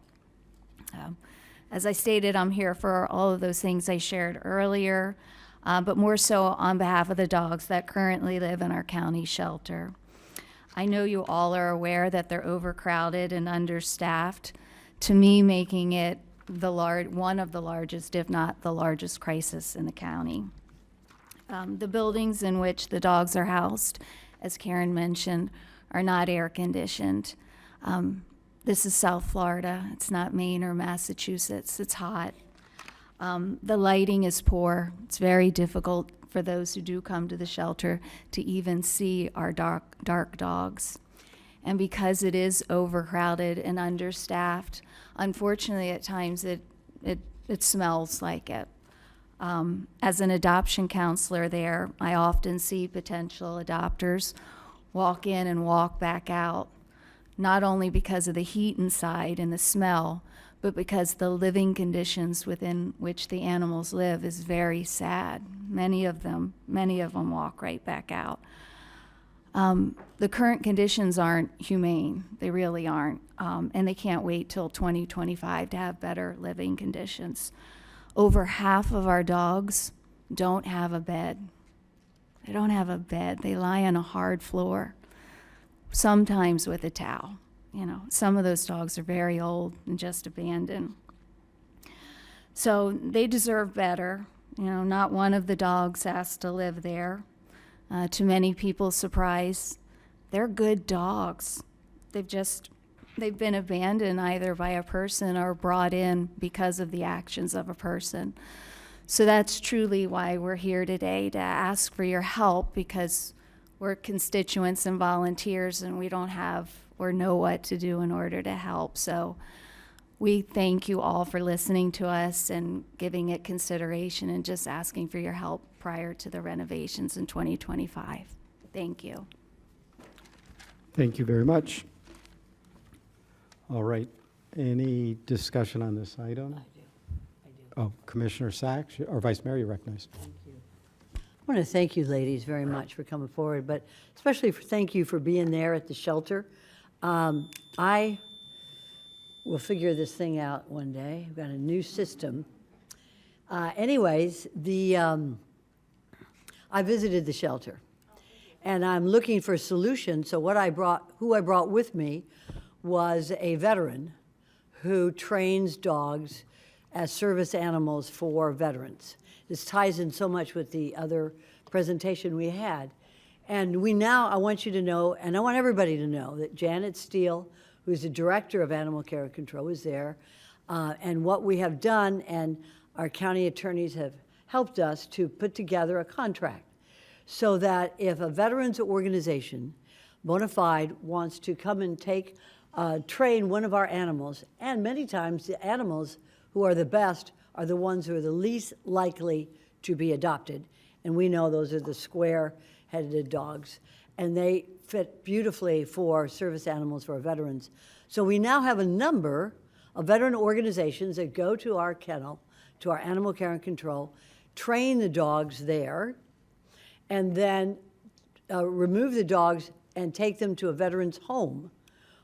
S15: As I stated, I'm here for all of those things I shared earlier, but more so on behalf of the dogs that currently live in our county shelter. I know you all are aware that they're overcrowded and understaffed, to me making it one of the largest, if not the largest, crisis in the county. The buildings in which the dogs are housed, as Karen mentioned, are not air conditioned. This is South Florida. It's not Maine or Massachusetts. It's hot. The lighting is poor. It's very difficult for those who do come to the shelter to even see our dark dogs. And because it is overcrowded and understaffed, unfortunately at times it smells like it. As an adoption counselor there, I often see potential adopters walk in and walk back out, not only because of the heat inside and the smell, but because the living conditions within which the animals live is very sad. Many of them walk right back out. The current conditions aren't humane. They really aren't. And they can't wait till 2025 to have better living conditions. Over half of our dogs don't have a bed. They don't have a bed. They lie on a hard floor, sometimes with a towel. You know, some of those dogs are very old and just abandoned. So they deserve better. You know, not one of the dogs has to live there. To many people's surprise, they're good dogs. They've been abandoned either by a person or brought in because of the actions of a person. So that's truly why we're here today, to ask for your help, because we're constituents and volunteers and we don't have or know what to do in order to help. So we thank you all for listening to us and giving it consideration and just asking for your help prior to the renovations in 2025. Thank you.
S2: Thank you very much. All right. Any discussion on this item? I do. Oh, Commissioner Sacks, or Vice Mayor, you're recognized.
S10: I want to thank you, ladies, very much for coming forward, but especially thank you for being there at the shelter. I will figure this thing out one day. I've got a new system. Anyways, I visited the shelter, and I'm looking for a solution. So who I brought with me was a veteran who trains dogs as service animals for veterans. This ties in so much with the other presentation we had. And I want you to know, and I want everybody to know, that Janet Steele, who's the Director of Animal Care and Control, is there. And what we have done, and our county attorneys have helped us to put together a contract so that if a veterans organization, bona fide, wants to come and train one of our animals, and many times the animals who are the best are the ones who are the least likely to be adopted. And we know those are the square-headed dogs. And they fit beautifully for service animals for our veterans. So we now have a number of veteran organizations that go to our kennel, to our animal care and control, train the dogs there, and then remove the dogs and take them to a veteran's home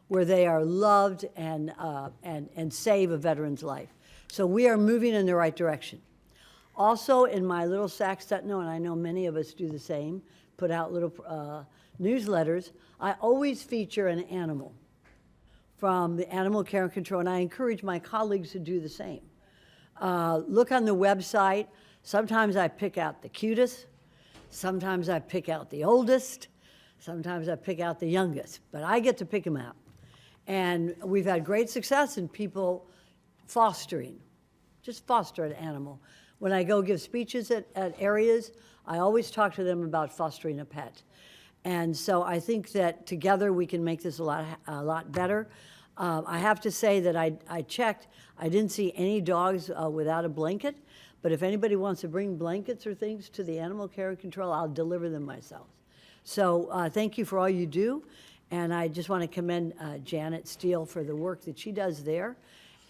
S10: where they are loved and save a veteran's life. So we are moving in the right direction. Also, in my little Sac Sentinel, and I know many of us do the same, put out little newsletters, I always feature an animal from the Animal Care and Control, and I encourage my colleagues to do the same. Look on the website. Sometimes I pick out the cutest. Sometimes I pick out the oldest. Sometimes I pick out the youngest, but I get to pick them out. And we've had great success in people fostering, just foster an animal. When I go give speeches at areas, I always talk to them about fostering a pet. And so I think that together we can make this a lot better. I have to say that I checked, I didn't see any dogs without a blanket, but if anybody wants to bring blankets or things to the Animal Care and Control, I'll deliver them myself. So thank you for all you do, and I just want to commend Janet Steele for the work that she does there.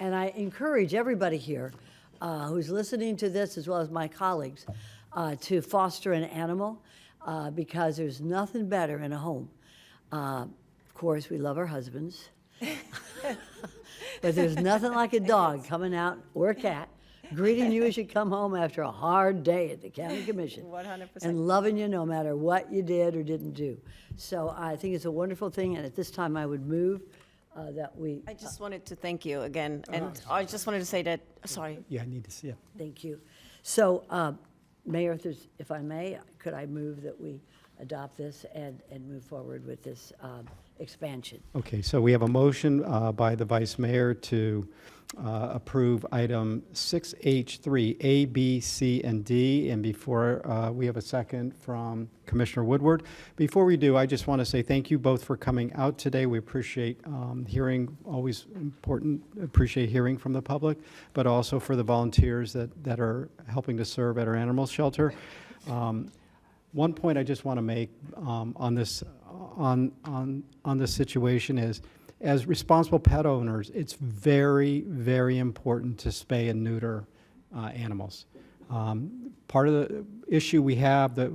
S10: And I encourage everybody here who's listening to this, as well as my colleagues, to foster an animal because there's nothing better in a home. Of course, we love our husbands, but there's nothing like a dog coming out, or a cat, greeting you as you come home after a hard day at the county commission
S14: 100%.
S10: and loving you no matter what you did or didn't do. So I think it's a wonderful thing, and at this time I would move that we...
S14: I just wanted to thank you again, and I just wanted to say that, sorry.
S2: Yeah, I need to see it.
S10: Thank you. So, Mayor, if I may, could I move that we adopt this and move forward with this expansion?
S2: Okay, so we have a motion by the Vice Mayor to approve item 6H3, A, B, C, and D. And before we have a second from Commissioner Woodward. Before we do, I just want to say thank you both for coming out today. We appreciate hearing, always important, appreciate hearing from the public, but also for the volunteers that are helping to serve at our animal shelter. One point I just want to make on this situation is, as responsible pet owners, it's very, very important to spay and neuter animals. Part of the issue we have that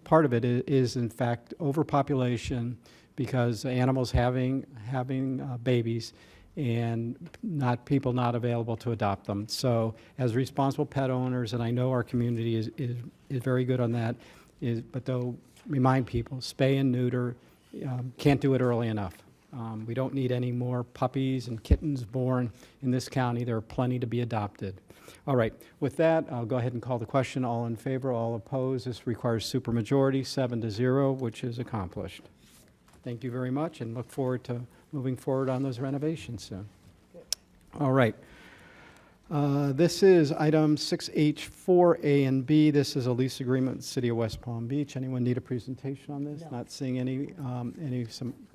S2: part of it is in fact overpopulation because animals having babies and people not available to adopt them. So as responsible pet owners, and I know our community is very good on that, but they'll remind people, spay and neuter, can't do it early enough. We don't need any more puppies and kittens born in this county. There are plenty to be adopted. All right, with that, I'll go ahead and call the question. All in favor, all opposed. This requires supermajority, 7-0, which is accomplished. Thank you very much, and look forward to moving forward on those renovations soon. All right. This is item 6H4A and B. This is a lease agreement with the City of West Palm Beach. Anyone need a presentation on this? Not seeing any.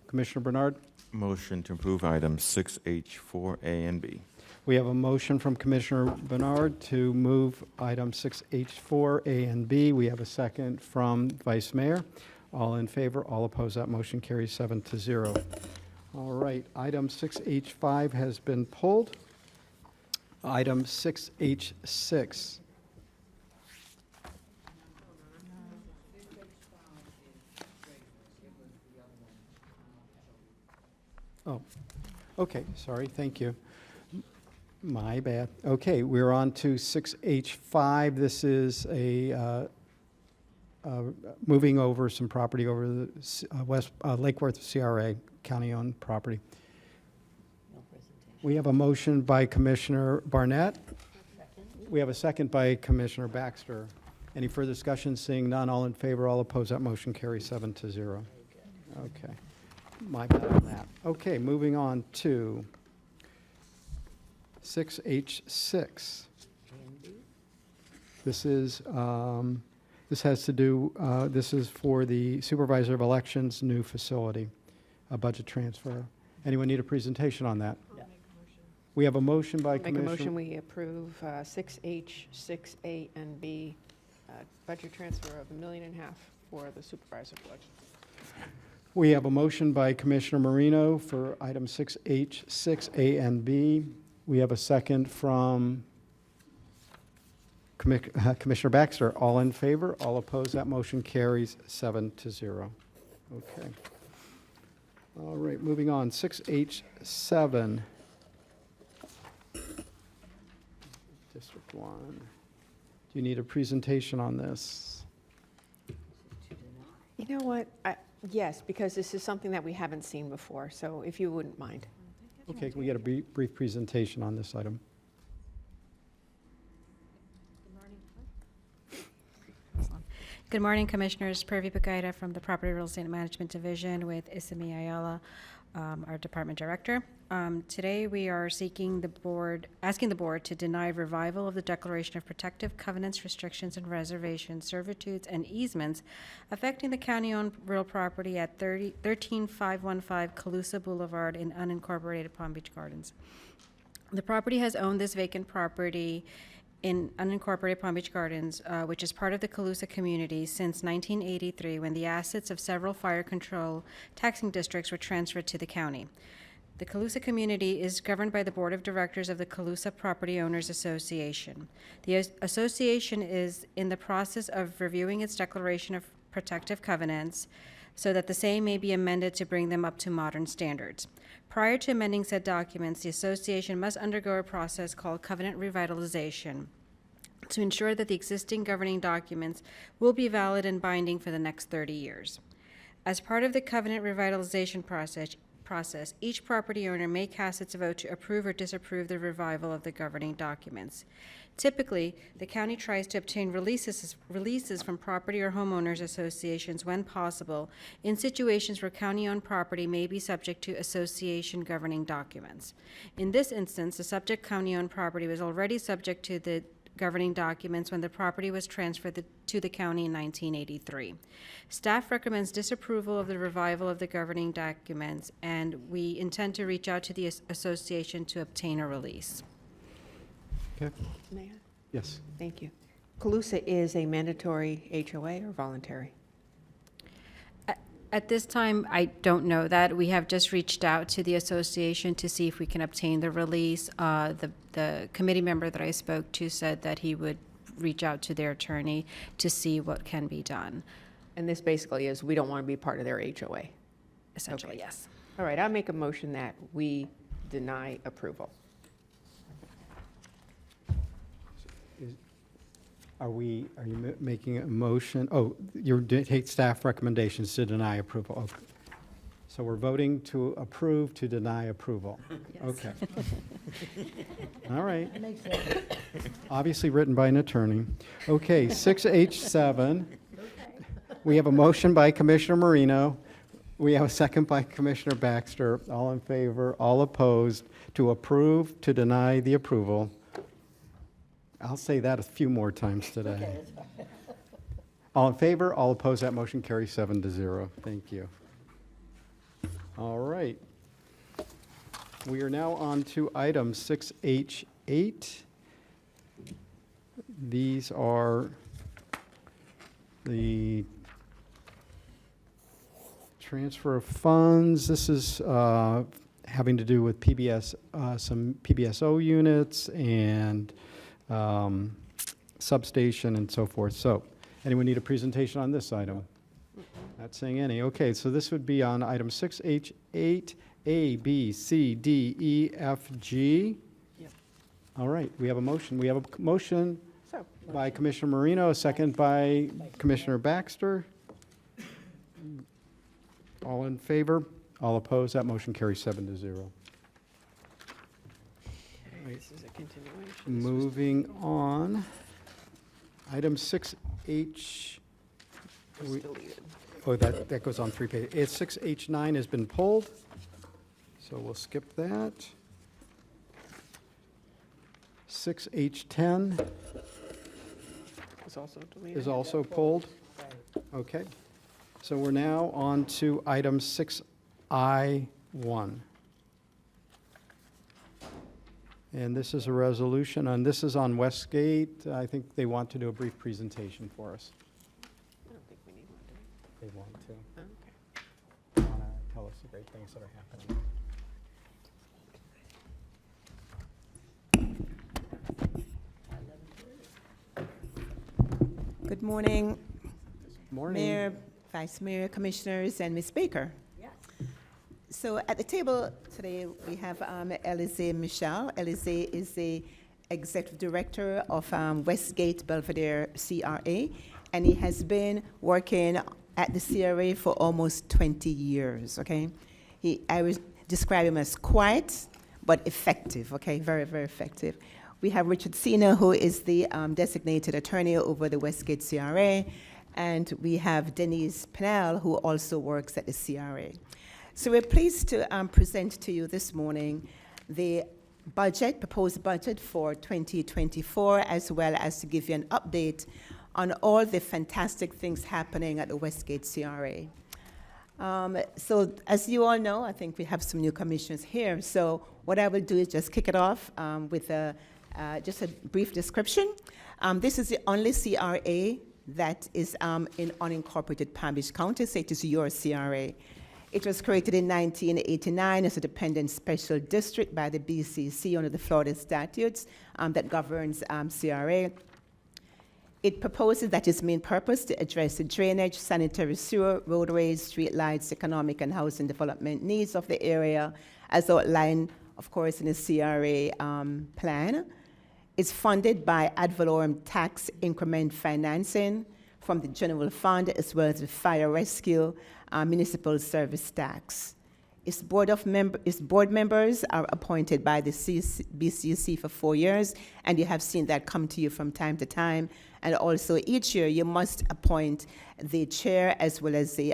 S2: Commissioner Bernard?
S12: Motion to approve items 6H4A and B.
S2: We have a motion from Commissioner Bernard to move item 6H4A and B. We have a second from Vice Mayor. All in favor, all opposed. That motion carries 7-0. All right, item 6H5 has been pulled. Item 6H6. Oh, okay, sorry, thank you. My bad. Okay, we're on to 6H5. This is a moving over some property over the Lake Worth CRA, county-owned property. We have a motion by Commissioner Barnett. We have a second by Commissioner Baxter. Any further discussion? Seeing none, all in favor, all opposed, that motion carries 7-0. Okay. My bad on that. Okay, moving on to 6H6. This is, this has to do, this is for the Supervisor of Elections new facility, a budget transfer. Anyone need a presentation on that?
S6: Yeah.
S2: We have a motion by
S6: Make a
S2: Commissioner.
S6: motion, we approve 6H, 6A, and B, budget transfer of $1.5 million for the Supervisor of Elections.
S2: We have a motion by Commissioner Marino for item 6H, 6A, and B. We have a second from Commissioner Baxter. All in favor, all opposed, that motion carries 7-0. Okay. All right, moving on, 6H7. District 1. Do you need a presentation on this?
S6: You know what? Yes, because this is something that we haven't seen before, so if you wouldn't mind.
S2: Okay, can we get a brief presentation on this item?
S9: Good morning, Commissioners. Purvi Pakaida from the Property Real Estate Management Division with Isami Ayala, our Department Director. Today we are asking the board to deny revival of the Declaration of Protective Covenants, Restrictions, and Reservations, Servitudes, and Easements affecting the county-owned real property at 13515 Calusa Boulevard in unincorporated Palm Beach Gardens. The property has owned this vacant property in unincorporated Palm Beach Gardens, which is part of the Calusa community, since 1983, when the assets of several fire control taxing districts were transferred to the county. The Calusa community is governed by the Board of Directors of the Calusa Property Owners Association. The association is in the process of reviewing its declaration of protective covenants so that the same may be amended to bring them up to modern standards. Prior to amending said documents, the association must undergo a process called covenant revitalization to ensure that the existing governing documents will be valid and binding for the next 30 years. As part of the covenant revitalization process, each property owner may cast its vote to approve or disapprove the revival of the governing documents. Typically, the county tries to obtain releases from property or homeowners associations when possible in situations where county-owned property may be subject to association governing documents. In this instance, the subject county-owned property was already subject to the governing documents when the property was transferred to the county in 1983. Staff recommends disapproval of the revival of the governing documents, and we intend to reach out to the association to obtain a release.
S2: Okay.
S6: Mayor?
S2: Yes.
S6: Thank you. Calusa is a mandatory HOA or voluntary?
S9: At this time, I don't know that. We have just reached out to the association to see if we can obtain the release. The committee member that I spoke to said that he would reach out to their attorney to see what can be done.
S5: And this basically is, we don't want to be part of their HOA.
S9: Essentially,
S5: Okay.
S9: yes.
S5: All right, I'll make a motion that we deny approval.
S2: Are you making a motion? Oh, you're take staff recommendations to deny approval. Okay. So we're voting to approve, to deny approval. Okay. All right. Obviously written by an attorney. Okay, 6H7. We have a motion by Commissioner Marino. We have a second by Commissioner Baxter. All in favor, all opposed, to approve, to deny the approval. I'll say that a few more times today. All in favor, all opposed, that motion carries 7-0. Thank you. All right. We are now on to item 6H8. These are the transfer of funds. This is having to do with PBS, some PBSO units and substation and so forth. So, anyone need a presentation on this item? Not saying any. Okay, so this would be on item 6H8, A, B, C, D, E, F, G. All right, we have a motion. We have a motion by Commissioner Marino, a second by Commissioner Baxter. All in favor? All opposed? That motion carries 7-0.
S6: This is a continuation.
S2: Moving on. Item 6H. Oh, that goes on 3 pages. It's 6H9 has been pulled, so we'll skip that. 6H10
S6: It's also deleted.
S2: is also pulled. Okay. So we're now on to item 6I1. And this is a resolution, and this is on Westgate. I think they want to do a brief presentation for us.
S6: I don't think we need one, do we?
S2: They want to.
S6: Okay.
S2: They want to tell us the great things that are happening.
S16: Good morning,
S2: Morning.
S16: Mayor, Vice Mayor, Commissioners, and Ms. Baker. So at the table today, we have Elise Michel. Elise is the Executive Director of Westgate Belvedere CRA, and he has been working at the CRA for almost 20 years, okay? I would describe him as quiet, but effective, okay? Very, very effective. We have Richard Sena, who is the designated attorney over the Westgate CRA, and we have Denise Pennell, who also works at the CRA. So we're pleased to present to you this morning the proposed budget for 2024, as well as to give you an update on all the fantastic things happening at the Westgate CRA. So as you all know, I think we have some new commissioners here. So what I will do is just kick it off with just a brief description. This is the only CRA that is in unincorporated Palm Beach County, so it is your CRA. It was created in 1989 as a dependent special district by the BCC under the Florida statutes that governs CRA. It proposes that its main purpose to address the drainage, sanitary sewer, roadways, streetlights, economic and housing development needs of the area, as outlined, of course, in the CRA plan. It's funded by ad valorem tax increment financing from the general fund, as well as the fire rescue municipal service tax. Its board members are appointed by the BCC for 4 years, and you have seen that come to you from time to time. And also each year you must appoint the chair as well as the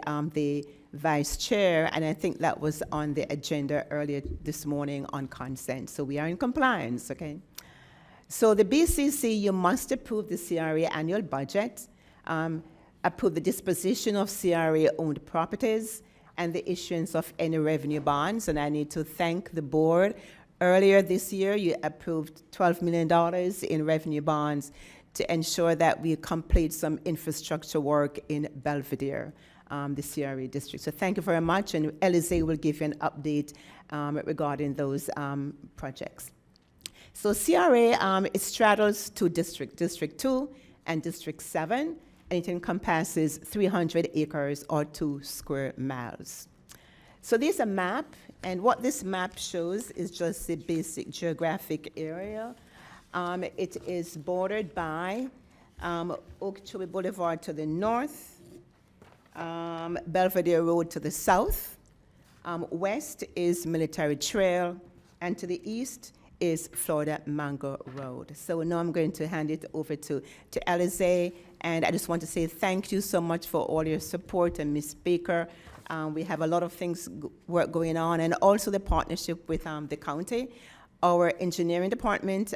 S16: vice chair, and I think that was on the agenda earlier this morning on consent. So we are in compliance, okay? So the BCC, you must approve the CRA annual budget, approve the disposition of CRA-owned properties, and the issuance of any revenue bonds. And I need to thank the board. Earlier this year, you approved $12 million in revenue bonds to ensure that we complete some infrastructure work in Belvedere, the CRA district. So thank you very much, and Elise will give you an update regarding those projects. So CRA, it straddles two districts, District 2 and District 7, and it encompasses 300 acres or 2 square miles. So there's a map, and what this map shows is just the basic geographic area. It is bordered by Okeechobee Boulevard to the north, Belvedere Road to the south, west is Military Trail, and to the east is Florida Mango Road. So now I'm going to hand it over to Alize, and I just want to say thank you so much for all your support, and Ms. Baker. We have a lot of things work going on, and also the partnership with the county. Our engineering department,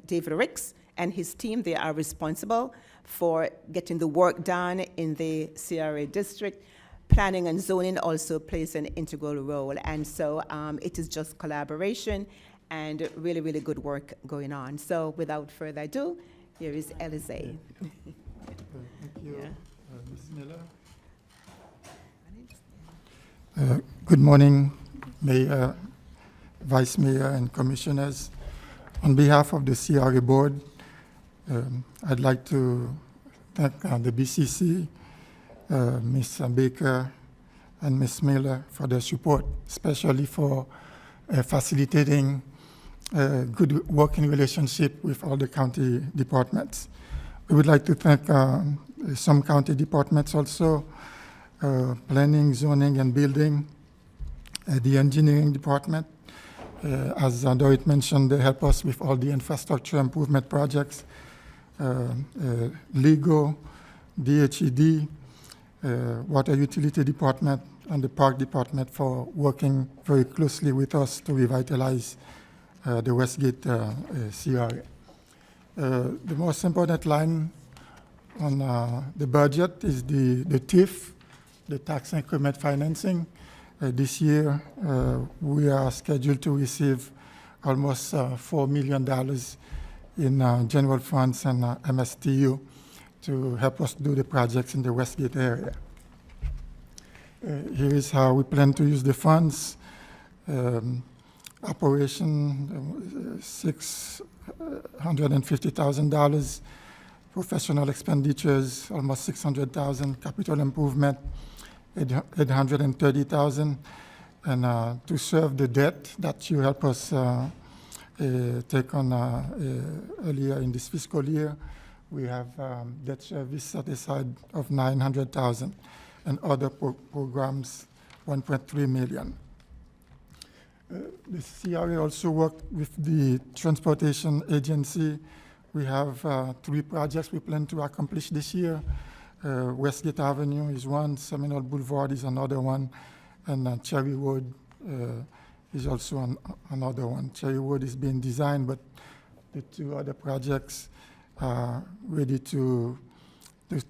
S16: David Ricks and his team, they are responsible for getting the work done in the CRA district. Planning and zoning also plays an integral role, and so it is just collaboration and really, really good work going on. So without further ado, here is Alize.
S13: Thank you, Ms. Miller. Good morning, Mayor, Vice Mayor, and Commissioners. On behalf of the CRA Board, I'd like to thank the BCC, Ms. Baker, and Ms. Miller for their support, especially for facilitating a good working relationship with all the county departments. We would like to thank some county departments also, planning, zoning, and building, the engineering department. As Dorit mentioned, they help us with all the infrastructure improvement projects, legal, DHED, water utility department, and the park department for working very closely with us to revitalize the Westgate CRA. The most important line on the budget is the TIF, the tax increment financing. This year, we are scheduled to receive almost $4 million in general funds and MSTU to help us do the projects in the Westgate area. Here is how we plan to use the funds. Operation, $650,000. Professional expenditures, almost $600,000. Capital improvement, $830,000. And to serve the debt that you help us take on earlier in this fiscal year, we have debt service set aside of $900,000, and other programs, $1.3 million. The CRA also worked with the Transportation Agency. We have 3 projects we plan to accomplish this year. Westgate Avenue is one, Seminole Boulevard is another one, and Cherry Wood is also another one. Cherry Wood is being designed, but the 2 other projects are ready to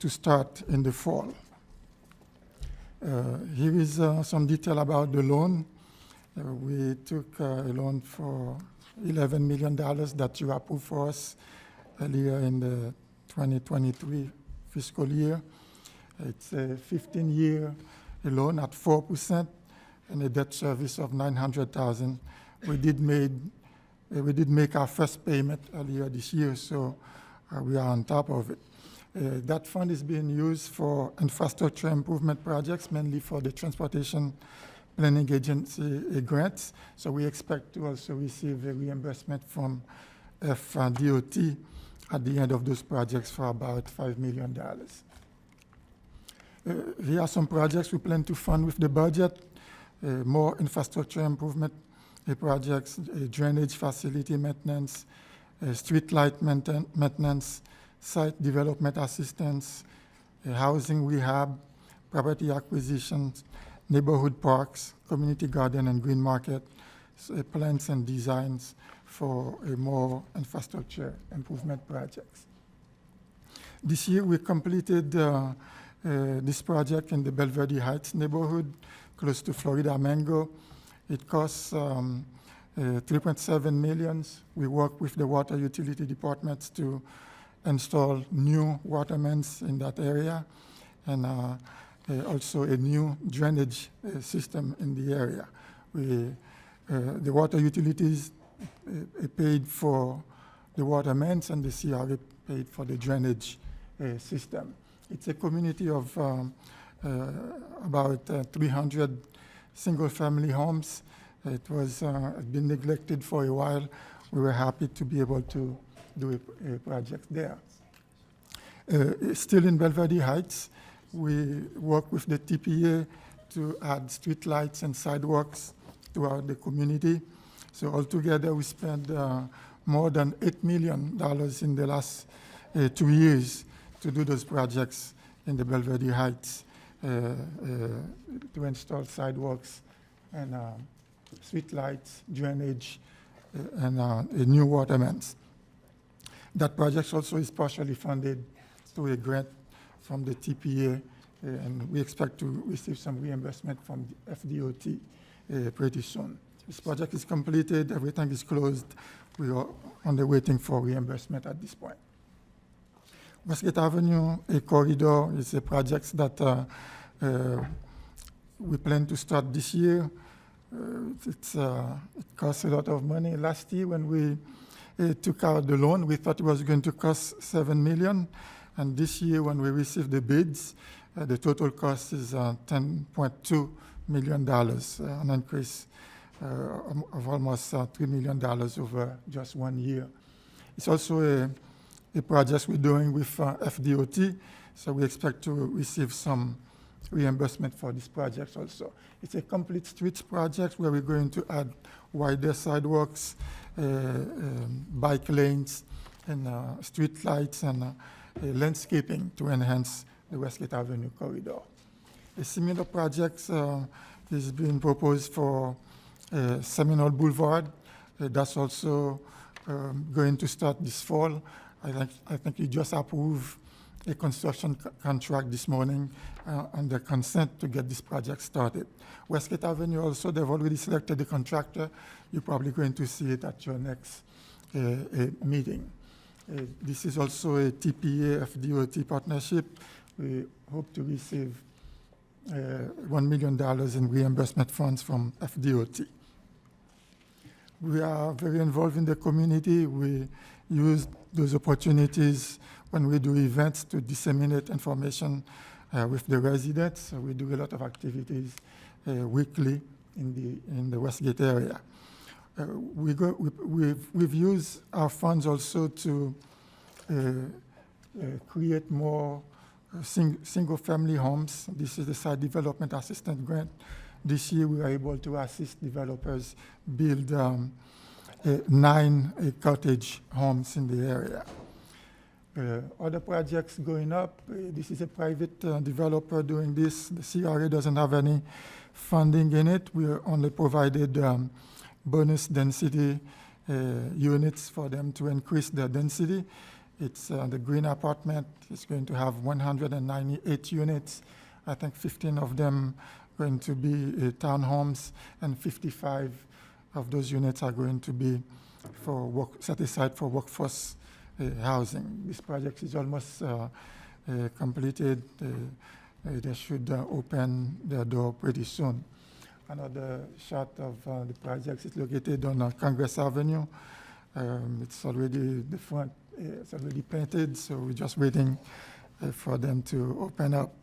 S13: start in the fall. Here is some detail about the loan. We took a loan for $11 million that you approved for us earlier in the 2023 fiscal year. It's a 15-year loan at 4% and a debt service of $900,000. We did make our first payment earlier this year, so we are on top of it. That fund is being used for infrastructure improvement projects, mainly for the Transportation Planning Agency grants. So we expect to also receive a reimbursement from FDOT at the end of those projects for about $5 million. Here are some projects we plan to fund with the budget. More infrastructure improvement projects, drainage facility maintenance, street light maintenance, site development assistance, housing rehab, property acquisitions, neighborhood parks, community garden and green market, plans and designs for more infrastructure improvement projects. This year we completed this project in the Belvedere Heights neighborhood, close to Florida Mango. It costs $3.7 million. We work with the water utility departments to install new water mains in that area, and also a new drainage system in the area. The water utilities paid for the water mains, and the CRA paid for the drainage system. It's a community of about 300 single-family homes. It was had been neglected for a while. We were happy to be able to do a project there. Still in Belvedere Heights, we work with the TPA to add streetlights and sidewalks throughout the community. So altogether, we spent more than $8 million in the last 2 years to do those projects in the Belvedere Heights, to install sidewalks and streetlights, drainage, and new water mains. That project also is partially funded through a grant from the TPA, and we expect to receive some reimbursement from the FDOT pretty soon. This project is completed, everything is closed. We are only waiting for reimbursement at this point. Westgate Avenue, a corridor, is a project that we plan to start this year. It costs a lot of money. Last year, when we took out the loan, we thought it was going to cost $7 million. And this year, when we received the bids, the total cost is $10.2 million, an increase of almost $3 million over just 1 year. It's also a project we're doing with FDOT, so we expect to receive some reimbursement for this project also. It's a complete streets project where we're going to add wider sidewalks, bike lanes, and street lights, and landscaping to enhance the Westgate Avenue corridor. A similar project is being proposed for Seminole Boulevard. That's also going to start this fall. I think you just approved a construction contract this morning under consent to get this project started. Westgate Avenue also, they've already selected the contractor. You're probably going to see it at your next meeting. This is also a TPA FDOT partnership. We hope to receive $1 million in reimbursement funds from FDOT. We are very involved in the community. We use those opportunities when we do events to disseminate information with the residents. So we do a lot of activities weekly in the Westgate area. We've used our funds also to create more single-family homes. This is the Site Development Assistance Grant. This year, we were able to assist developers build 9 cottage homes in the area. Other projects going up, this is a private developer doing this. The CRA doesn't have any funding in it. We only provided bonus density units for them to increase their density. It's the Green Apartment is going to have 198 units. I think 15 of them going to be townhomes, and 55 of those units are going to be set aside for workforce housing. This project is almost completed. They should open their door pretty soon. Another shot of the project is located on Congress Avenue. It's already, the front it's already painted, so we're just waiting for them to open up.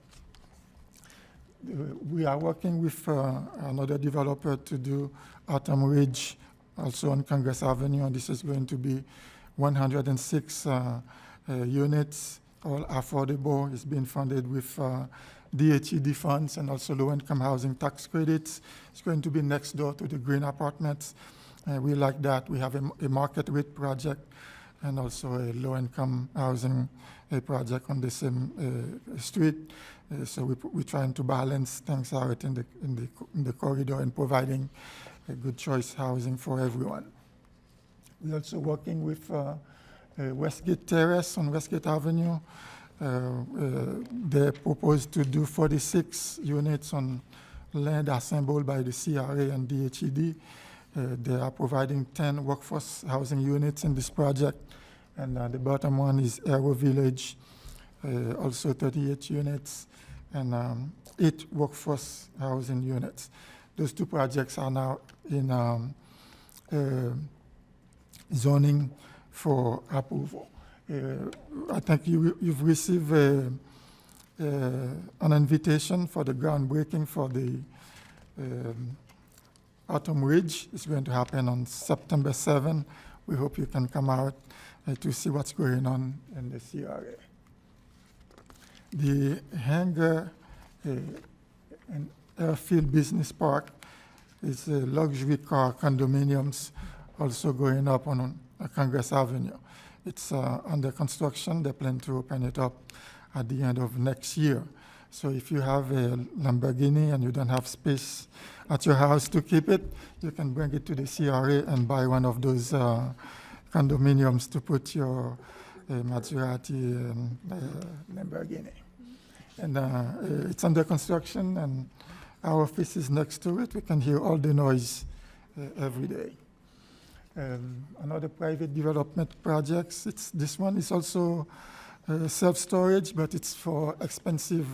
S13: We are working with another developer to do Autumn Ridge, also on Congress Avenue, and this is going to be 106 units, all affordable. It's being funded with DHED funds and also low-income housing tax credits. It's going to be next door to the Green Apartments. We like that. We have a market rate project and also a low-income housing project on the same street. So we're trying to balance things out in the corridor and providing a good choice housing for everyone. We're also working with Westgate Terrace on Westgate Avenue. They proposed to do 46 units on land assembled by the CRA and DHED. They are providing 10 workforce housing units in this project. And the bottom one is Aero Village, also 38 units, and 8 workforce housing units. Those two projects are now in zoning for approval. I think you've received an invitation for the groundbreaking for the Autumn Ridge. It's going to happen on September 7. We hope you can come out to see what's going on in the CRA. The hangar and airfield business park is a luxury car condominiums also going up on Congress Avenue. It's under construction. They plan to open it up at the end of next year. So if you have a Lamborghini and you don't have space at your house to keep it, you can bring it to the CRA and buy one of those condominiums to put your Maserati Lamborghini. And it's under construction, and our office is next to it. We can hear all the noise every day. Another private development projects, this one is also self-storage, but it's for expensive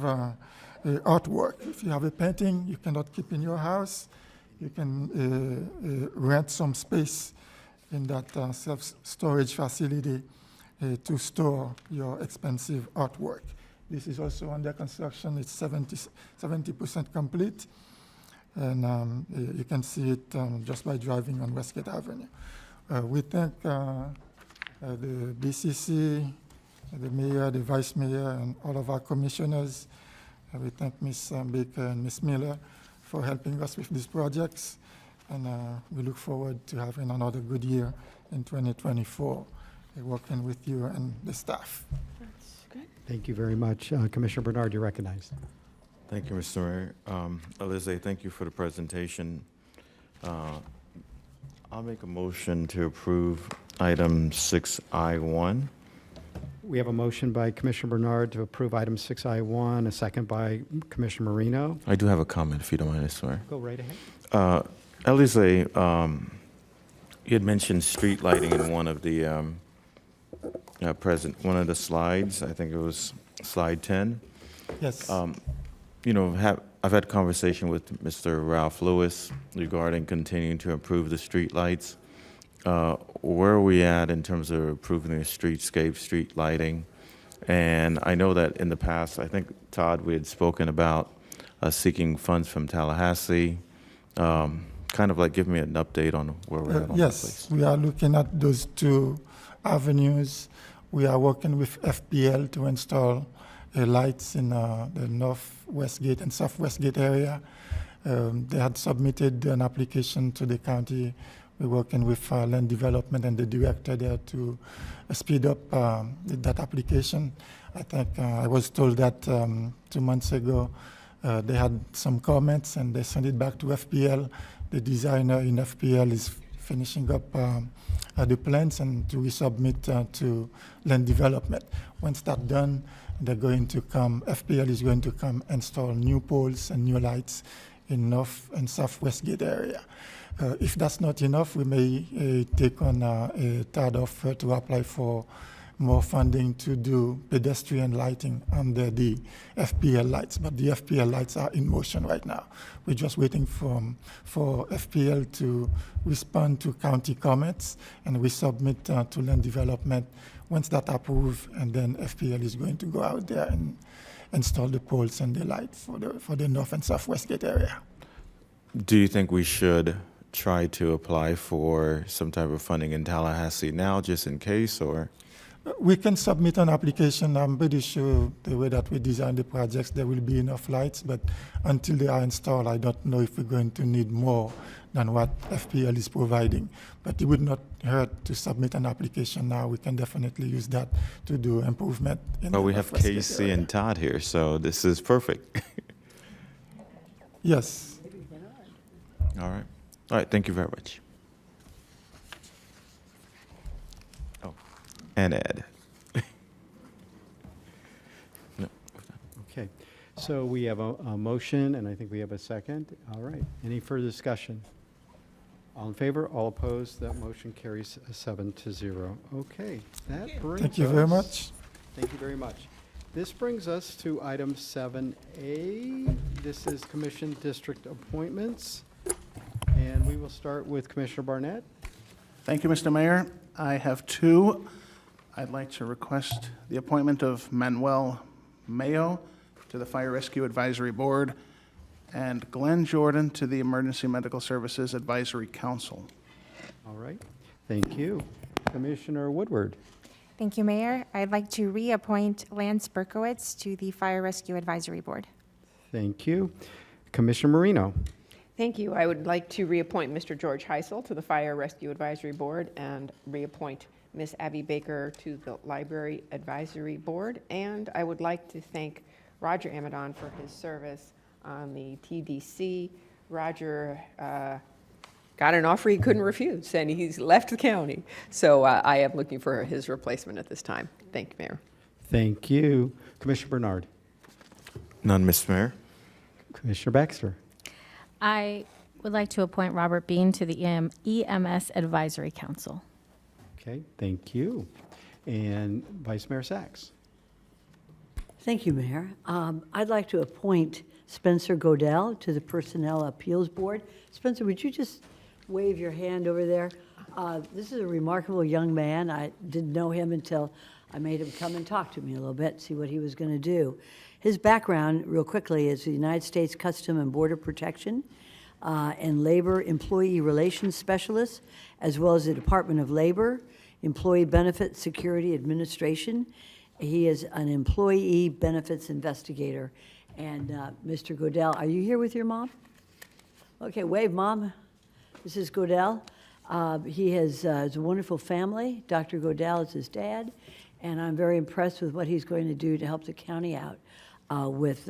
S13: artwork. If you have a painting you cannot keep in your house, you can rent some space in that self-storage facility to store your expensive artwork. This is also under construction. It's 70% complete, and you can see it just by driving on Westgate Avenue. We thank the BCC, the mayor, the vice mayor, and all of our commissioners. We thank Ms. Baker and Ms. Miller for helping us with these projects, and we look forward to having another good year in 2024, working with you and the staff.
S6: That's good.
S2: Thank you very much. Commissioner Bernard, you're recognized.
S12: Thank you, Mr. Mayor. Alize, thank you for the presentation. I'll make a motion to approve item 6I1.
S2: We have a motion by Commissioner Bernard to approve item 6I1, a second by Commissioner Marino.
S12: I do have a comment, if you don't mind, Mr. Mayor.
S2: Go right ahead.
S12: Alize, you had mentioned street lighting in one of the one of the slides. I think it was slide 10.
S13: Yes.
S12: You know, I've had a conversation with Mr. Ralph Lewis regarding continuing to improve the street lights. Where are we at in terms of improving the streetscape, street lighting? And I know that in the past, I think, Todd, we had spoken about seeking funds from Tallahassee. Kind of like give me an update on where we're at on
S13: Yes,
S12: that, please.
S13: we are looking at those two avenues. We are working with FPL to install lights in the Northwest Gate and Southwest Gate area. They had submitted an application to the county. We're working with land development and the director there to speed up that application. I think I was told that 2 months ago they had some comments and they sent it back to FPL. The designer in FPL is finishing up the plans and to resubmit to land development. Once that's done, they're going to come, FPL is going to come install new poles and new lights in North and Southwest Gate area. If that's not enough, we may take on a third offer to apply for more funding to do pedestrian lighting under the FPL lights. But the FPL lights are in motion right now. We're just waiting for FPL to respond to county comments, and we submit to land development. Once that's approved, and then FPL is going to go out there and install the poles and the lights for the North and Southwest Gate area.
S12: Do you think we should try to apply for some type of funding in Tallahassee now, just in case, or?
S13: We can submit an application. I'm pretty sure the way that we design the projects, there will be enough lights, but until they are installed, I don't know if we're going to need more than what FPL is providing. But it would not hurt to submit an application now. We can definitely use that to do improvement.
S12: Well, we have Casey and Todd here, so this is perfect.
S13: Yes.
S12: All right. All right, thank you very much. Oh, and Ed. No.
S2: Okay, so we have a motion, and I think we have a second. All right, any further discussion? All in favor, all opposed, that motion carries 7-0. Okay, that brings us.
S13: Thank you very much.
S2: Thank you very much. This brings us to item 7A. This is Commission District Appointments. And we will start with Commissioner Barnett.
S17: Thank you, Mr. Mayor. I have two. I'd like to request the appointment of Manuel Mayo to the Fire Rescue Advisory Board and Glenn Jordan to the Emergency Medical Services Advisory Council.
S2: All right, thank you. Commissioner Woodward.
S4: Thank you, Mayor. I'd like to reappoint Lance Berkowitz to the Fire Rescue Advisory Board.
S2: Thank you. Commissioner Marino.
S5: Thank you. I would like to reappoint Mr. George Heisel to the Fire Rescue Advisory Board and reappoint Ms. Abby Baker to the Library Advisory Board. And I would like to thank Roger Amadon for his service on the TDC. Roger got an offer he couldn't refuse, and he's left the county. So I am looking for his replacement at this time. Thank you, Mayor.
S2: Thank you. Commissioner Bernard.
S12: None, Mr. Mayor.
S2: Commissioner Baxter.
S8: I would like to appoint Robert Bean to the EMS Advisory Council.
S2: Okay, thank you. And Vice Mayor Sachs.
S10: Thank you, Mayor. I'd like to appoint Spencer Godell to the Personnel Appeals Board. Spencer, would you just wave your hand over there? This is a remarkable young man. I didn't know him until I made him come and talk to me a little bit, see what he was going to do. His background, real quickly, is the United States Custom and Border Protection and Labor Employee Relations Specialist, as well as the Department of Labor, Employee Benefit Security Administration. He is an employee benefits investigator. And Mr. Godell, are you here with your mom? Okay, wave, Mom. This is Godell. He has a wonderful family. Dr. Godell is his dad, and I'm very impressed with what he's going to do to help the county out with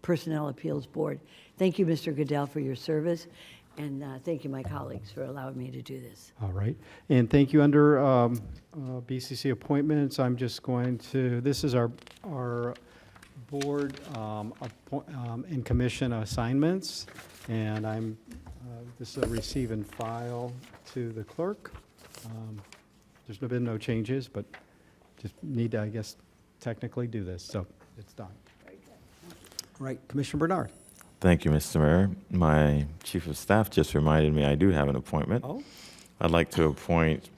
S10: Personnel Appeals Board. Thank you, Mr. Godell, for your service, and thank you, my colleagues, for allowing me to do this.
S2: All right. And thank you. Under BCC appointments, I'm just going to, this is our board and commission assignments, and this is a receive and file to the clerk. There's been no changes, but just need to, I guess, technically do this, so it's done. All right, Commissioner Bernard.
S12: Thank you, Mr. Mayor. My Chief of Staff just reminded me I do have an appointment.
S2: Oh.
S12: I'd like to appoint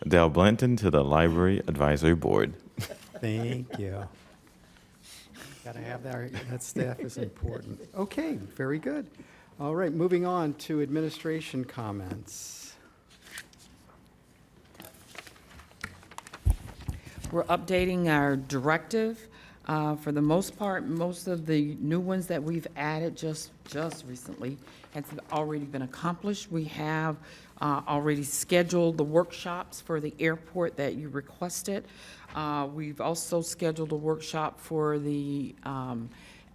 S12: Dale Blanton to the Library Advisory Board.
S2: Thank you. Got to have that staff is important. Okay, very good. All right, moving on to administration comments.
S18: We're updating our directive. For the most part, most of the new ones that we've added just recently has already been accomplished. We have already scheduled the workshops for the airport that you requested. We've also scheduled a workshop for the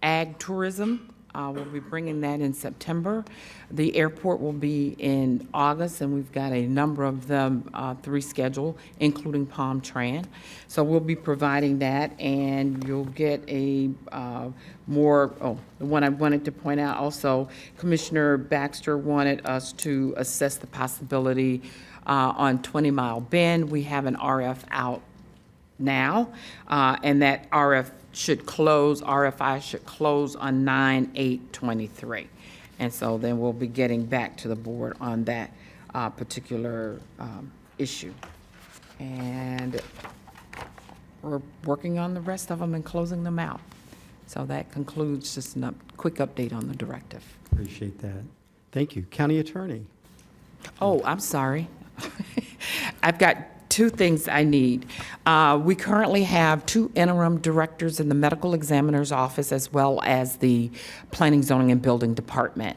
S18: ag tourism. We'll be bringing that in September. The airport will be in August, and we've got a number of them, 3 scheduled, including Palm Tran. So we'll be providing that, and you'll get a the one I wanted to point out also, Commissioner Baxter wanted us to assess the possibility on 20 Mile Bend. We have an RF out now, and that RFI should close on 9/8/23. And so then we'll be getting back to the board on that particular issue. And we're working on the rest of them and closing them out. So that concludes just a quick update on the directive.
S2: Appreciate that. Thank you. County Attorney.
S18: Oh, I'm sorry. I've got 2 things I need. We currently have 2 interim directors in the medical examiner's office as well as the planning, zoning, and building department.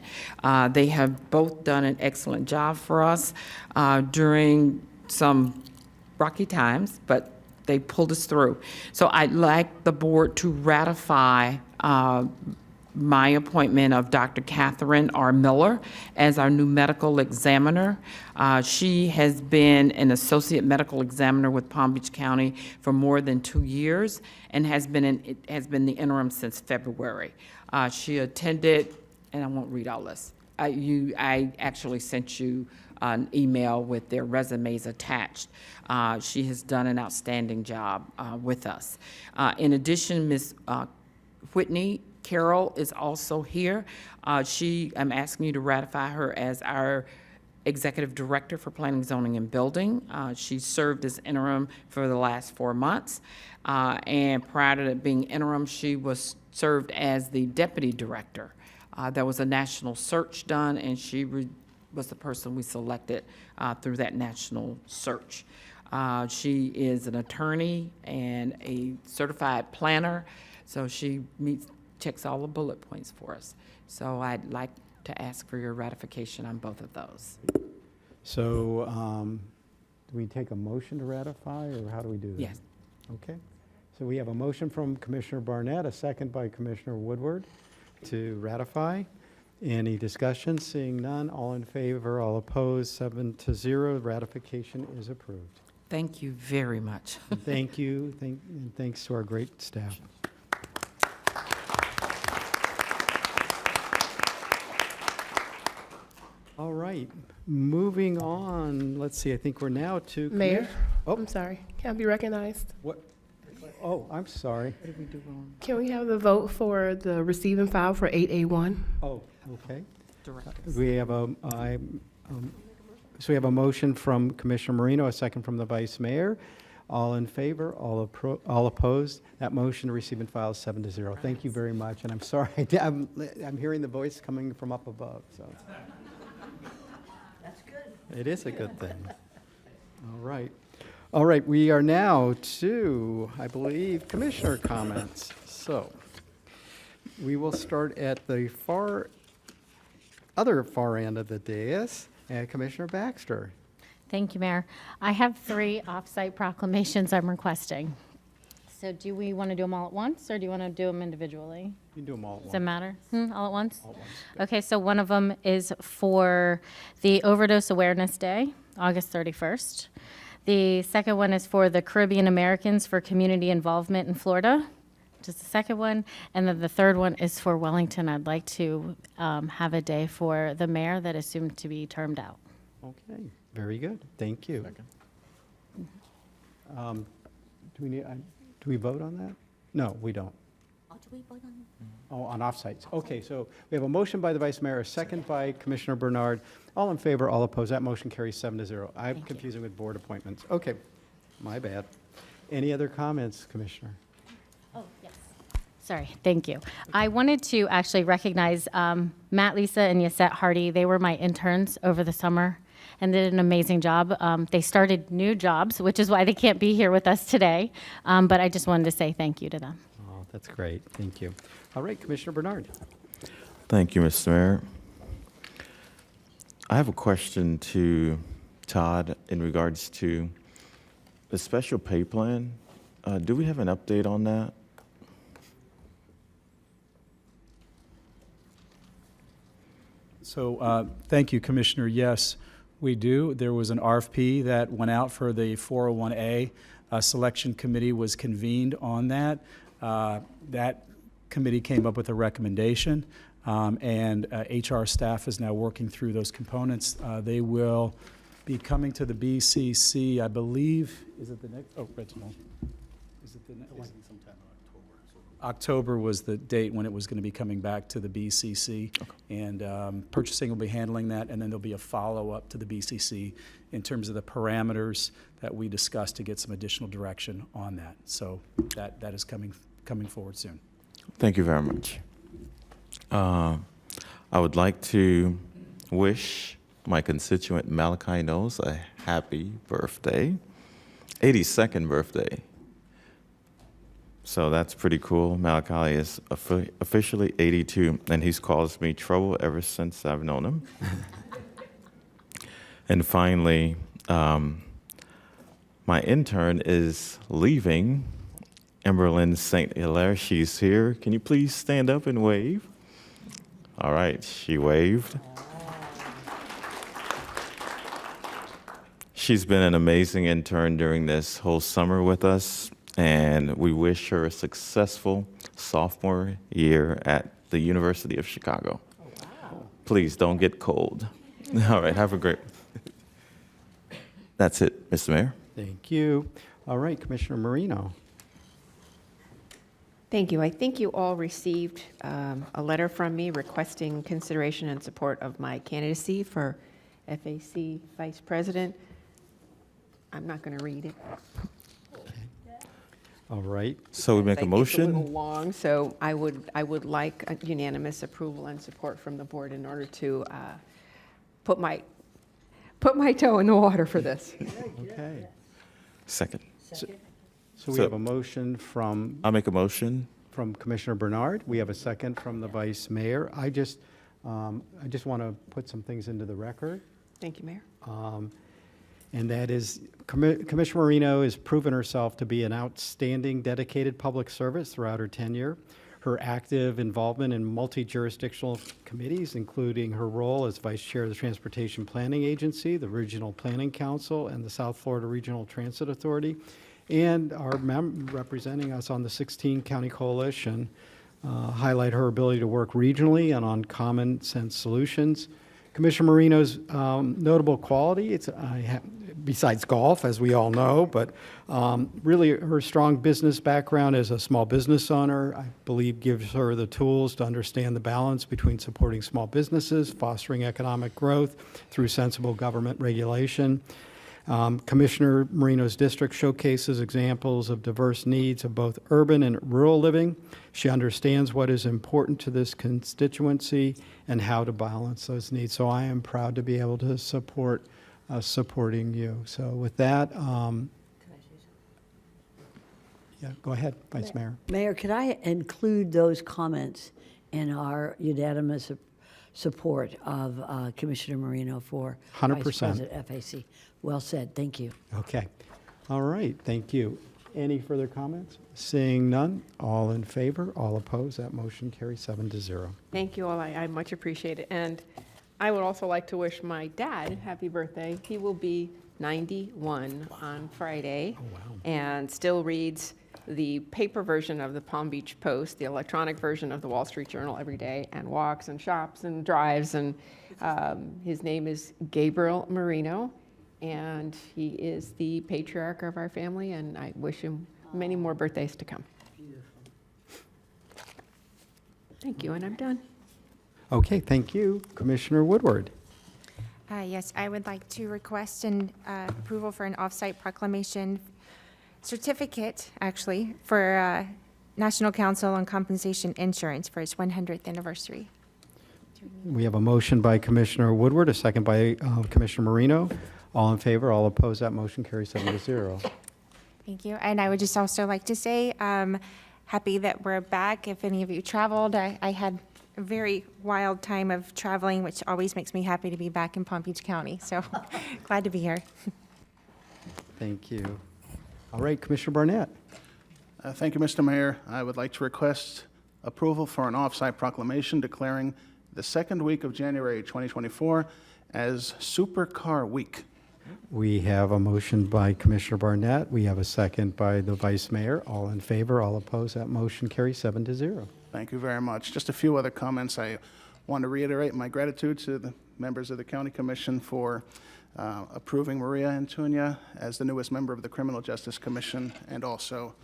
S18: They have both done an excellent job for us during some rocky times, but they pulled us through. So I'd like the board to ratify my appointment of Dr. Catherine R. Miller as our new medical examiner. She has been an associate medical examiner with Palm Beach County for more than 2 years and has been the interim since February. She attended, and I won't read all this. I actually sent you an email with their resumes attached. She has done an outstanding job with us. In addition, Ms. Whitney Carroll is also here. I'm asking you to ratify her as our Executive Director for Planning, Zoning, and Building. She served as interim for the last 4 months. And prior to being interim, she served as the Deputy Director. There was a national search done, and she was the person we selected through that national search. She is an attorney and a certified planner, so she checks all the bullet points for us. So I'd like to ask for your ratification on both of those.
S2: So do we take a motion to ratify, or how do we do that?
S18: Yes.
S2: Okay. So we have a motion from Commissioner Barnett, a second by Commissioner Woodward to ratify. Any discussion? Seeing none, all in favor, all opposed, 7-0. Ratification is approved.
S18: Thank you very much.
S2: Thank you, and thanks to our great staff. All right, moving on, let's see, I think we're now to.
S19: Mayor,
S2: Oh,
S19: I'm sorry. Can I be recognized?
S2: what? Oh, I'm sorry.
S18: What did we do wrong?
S19: Can we have the vote for the receive and file for 8A1?
S2: Oh, okay.
S18: Directors.
S2: We have so we have a motion from Commissioner Marino, a second from the Vice Mayor. All in favor, all opposed. That motion to receive and file is 7-0. Thank you very much, and I'm sorry, I'm hearing the voice coming from up above, so.
S10: That's good.
S2: It is a good thing. All right. All right, we are now to, I believe, commissioner comments. So we will start at the other far end of the dais, Commissioner Baxter.
S8: Thank you, Mayor. I have 3 off-site proclamations I'm requesting. So do we want to do them all at once, or do you want to do them individually?
S2: You can do them all at once.
S8: Does it matter? All at once?
S2: All at once.
S8: Okay, so one of them is for the Overdose Awareness Day, August 31st. The second one is for the Caribbean Americans for Community Involvement in Florida, which is the second one. And then the third one is for Wellington. I'd like to have a day for the mayor that is soon to be termed out.
S2: Okay, very good. Thank you. Do we vote on that? No, we don't.
S15: Oh, do we vote on?
S2: Oh, on off-sites. Okay, so we have a motion by the Vice Mayor, a second by Commissioner Bernard. All in favor, all opposed. That motion carries 7-0. I'm confusing with board appointments. Okay, my bad. Any other comments, Commissioner?
S8: Oh, yes. Sorry, thank you. I wanted to actually recognize Matt, Lisa, and Yasette Hardy. They were my interns over the summer and did an amazing job. They started new jobs, which is why they can't be here with us today. But I just wanted to say thank you to them.
S2: Oh, that's great. Thank you. All right, Commissioner Bernard.
S12: Thank you, Mr. Mayor. I have a question to Todd in regards to the special pay plan. Do we have an update on that?
S21: So thank you, Commissioner. Yes, we do. There was an RFP that went out for the 401A. A selection committee was convened on that. That committee came up with a recommendation, and HR staff is now working through those components. They will be coming to the BCC, I believe, is it the next, oh, Reginald. Is it the next? Sometime in October was the date when it was going to be coming back to the BCC. Okay. And purchasing will be handling that, and then there'll be a follow-up to the BCC in terms of the parameters that we discussed to get some additional direction on that. So that is coming forward soon.
S12: Thank you very much. I would like to wish my constituent Malachi Knowles a happy birthday, 82nd birthday. So that's pretty cool. Malachi is officially 82, and he's caused me trouble ever since I've known him. And finally, my intern is leaving, Emberlyn St. Hilaire. She's here. Can you please stand up and wave? All right, she waved. She's been an amazing intern during this whole summer with us, and we wish her a successful sophomore year at the University of Chicago. Oh, wow. Please don't get cold. All right, have a great. That's it, Mr. Mayor.
S2: Thank you. All right, Commissioner Marino.
S6: Thank you. I think you all received a letter from me requesting consideration and support of my candidacy for FAC Vice President. I'm not going to read it.
S2: All right.
S12: So we make a
S6: It's a little
S12: motion?
S6: long, so I would like a unanimous approval and support from the board in order to put my toe in the water for this.
S2: Okay.
S12: Second.
S2: So we
S12: So-
S2: have a motion from
S12: I'll make a motion.
S2: Commissioner Bernard. We have a second from the Vice Mayor. I just want to put some things into the record.
S6: Thank you, Mayor.
S2: And that is, Commissioner Marino has proven herself to be an outstanding, dedicated public service throughout her tenure. Her active involvement in multi-jurisdictional committees, including her role as Vice Chair of the Transportation Planning Agency, the Regional Planning Council, and the South Florida Regional Transit Authority, and representing us on the 16 County Coalition, highlight her ability to work regionally and on common sense solutions. Commissioner Marino's notable quality, besides golf, as we all know, but really her strong business background as a small business owner, I believe gives her the tools to understand the balance between supporting small businesses, fostering economic growth through sensible government regulation. Commissioner Marino's district showcases examples of diverse needs of both urban and rural living. She understands what is important to this constituency and how to balance those needs. So I am proud to be able to support supporting you. So with that, yeah, go ahead, Vice Mayor.
S10: Mayor, could I include those comments in our unanimous support of Commissioner Marino for
S2: 100%.
S10: Vice President FAC? Well said. Thank you.
S2: Okay. All right. Thank you. Any further comments? Seeing none, all in favor, all opposed, that motion carries 7-0.
S6: Thank you all. I much appreciate it. And I would also like to wish my dad happy birthday. He will be 91 on Friday and still reads the paper version of the Palm Beach Post, the electronic version of the Wall Street Journal every day, and walks and shops and drives. And his name is Gabriel Marino, and he is the patriarch of our family, and I wish him many more birthdays to come. Thank you, and I'm done.
S2: Okay, thank you. Commissioner Woodward.
S4: Yes, I would like to request an approval for an off-site proclamation certificate, actually, for National Council on Compensation Insurance for its 100th anniversary.
S2: We have a motion by Commissioner Woodward, a second by Commissioner Marino. All in favor, all opposed, that motion carries 7-0.
S4: Thank you. And I would just also like to say, happy that we're back. If any of you traveled, I had a very wild time of traveling, which always makes me happy to be back in Palm Beach County. So glad to be here.
S2: Thank you. All right, Commissioner Barnett.
S17: Thank you, Mr. Mayor. I would like to request approval for an off-site proclamation declaring the second week of January 2024 as Supercar Week.
S2: We have a motion by Commissioner Barnett. We have a second by the Vice Mayor. All in favor, all opposed, that motion carries 7-0.
S17: Thank you very much. Just a few other comments. I want to reiterate my gratitude to the members of the County Commission for approving Maria Antunia as the newest member of the Criminal Justice Commission, and also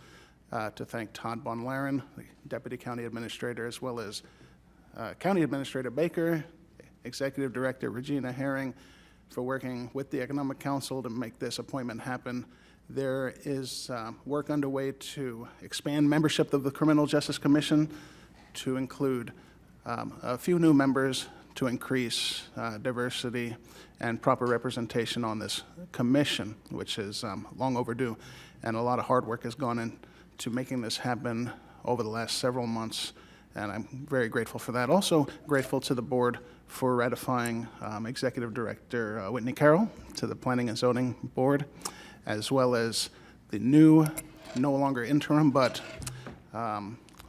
S17: to thank Todd Von Laren, the Deputy County Administrator, as well as County Administrator Baker, Executive Director Regina Herring, for working with the Economic Council to make this appointment happen. There is work underway to expand membership of the Criminal Justice Commission to include a few new members to increase diversity and proper representation on this commission, which is long overdue. And a lot of hard work has gone into making this happen over the last several months, and I'm very grateful for that. Also grateful to the board for ratifying Executive Director Whitney Carroll to the Planning and Zoning Board, as well as the new, no longer interim, but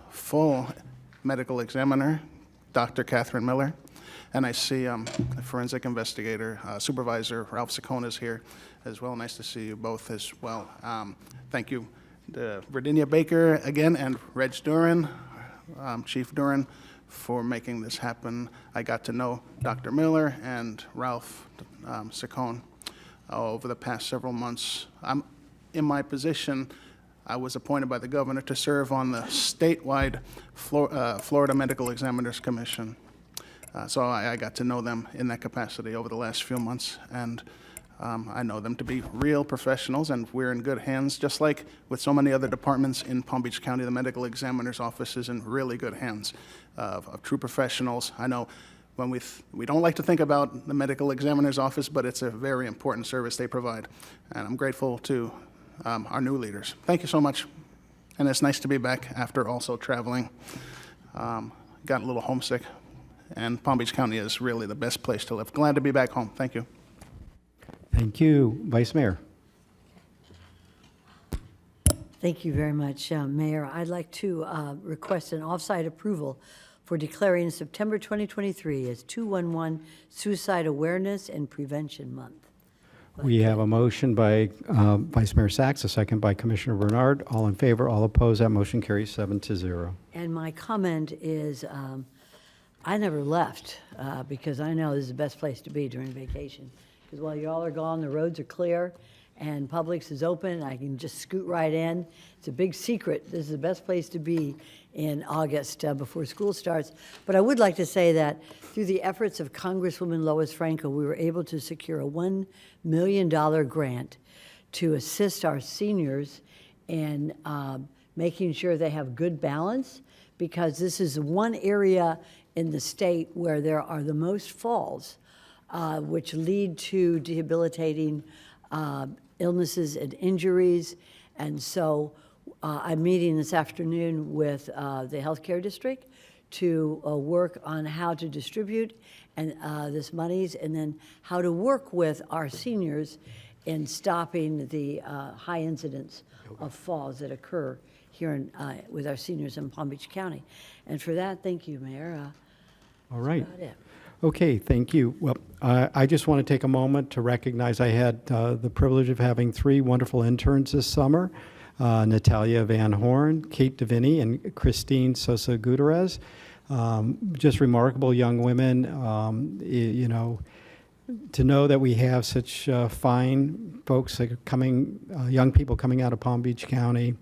S17: full medical examiner, Dr. Catherine Miller. And I see forensic investigator Supervisor Ralph Saccone is here as well. Nice to see you both as well. Thank you to Virginia Baker again, and Reg Duran, Chief Duran, for making this happen. I got to know Dr. Miller and Ralph Saccone over the past several months. In my position, I was appointed by the governor to serve on the statewide Florida Medical Examiners Commission. So I got to know them in that capacity over the last few months, and I know them to be real professionals, and we're in good hands. Just like with so many other departments in Palm Beach County, the medical examiner's office is in really good hands of true professionals. I know when we don't like to think about the medical examiner's office, but it's a very important service they provide, and I'm grateful to our new leaders. Thank you so much, and it's nice to be back after also traveling. Got a little homesick, and Palm Beach County is really the best place to live. Glad to be back home. Thank you.
S2: Thank you, Vice Mayor.
S10: Thank you very much, Mayor. I'd like to request an off-site approval for declaring September 2023 as 211 Suicide Awareness and Prevention Month.
S2: We have a motion by Vice Mayor Sachs, a second by Commissioner Bernard. All in favor, all opposed, that motion carries 7-0.
S10: And my comment is, I never left because I know this is the best place to be during vacation. Because while y'all are gone, the roads are clear and Publix is open. I can just scoot right in. It's a big secret. This is the best place to be in August before school starts. But I would like to say that through the efforts of Congresswoman Lois Franco, we were able to secure a $1 million grant to assist our seniors in making sure they have good balance, because this is one area in the state where there are the most falls, which lead to debilitating illnesses and injuries. And so I'm meeting this afternoon with the healthcare district to work on how to distribute and this monies, and then how to work with our seniors in stopping the high incidence of falls that occur here in, with our seniors in Palm Beach County. And for that, thank you, Mayor.
S2: All right.
S10: That's about it.
S2: Okay, thank you. Well, I just want to take a moment to recognize I had the privilege of having 3 wonderful interns this summer, Natalia Van Horn, Kate DeVinny, and Christine Sosa Gutierrez. Just remarkable young women. You know, to know that we have such fine folks that are coming, young people coming out of Palm Beach County.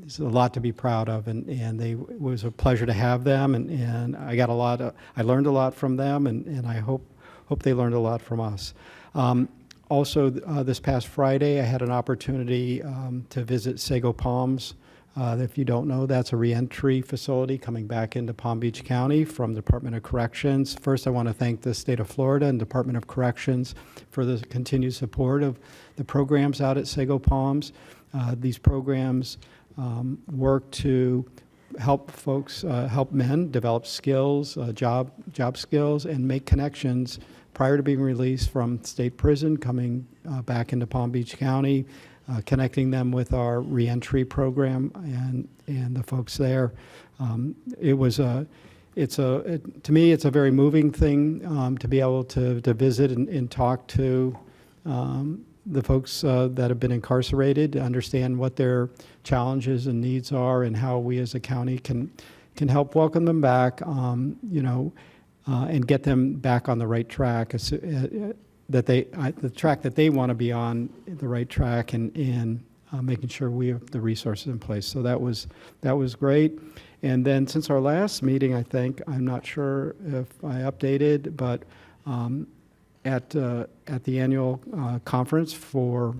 S2: It's a lot to be proud of, and it was a pleasure to have them, and I got I learned a lot from them, and I hope they learned a lot from us. Also, this past Friday, I had an opportunity to visit Sago Palms. If you don't know, that's a reentry facility coming back into Palm Beach County from the Department of Corrections. First, I want to thank the state of Florida and Department of Corrections for the continued support of the programs out at Sago Palms. These programs work to help folks, help men develop skills, job skills, and make connections prior to being released from state prison, coming back into Palm Beach County, connecting them with our reentry program and the folks there. To me, it's a very moving thing to be able to visit and talk to the folks that have been incarcerated, to understand what their challenges and needs are, and how we as a county can help welcome them back, you know, and get them back on the right track, the track that they want to be on, the right track, and making sure we have the resources in place. So that was great. And then since our last meeting, I think, I'm not sure if I updated, but at the annual conference for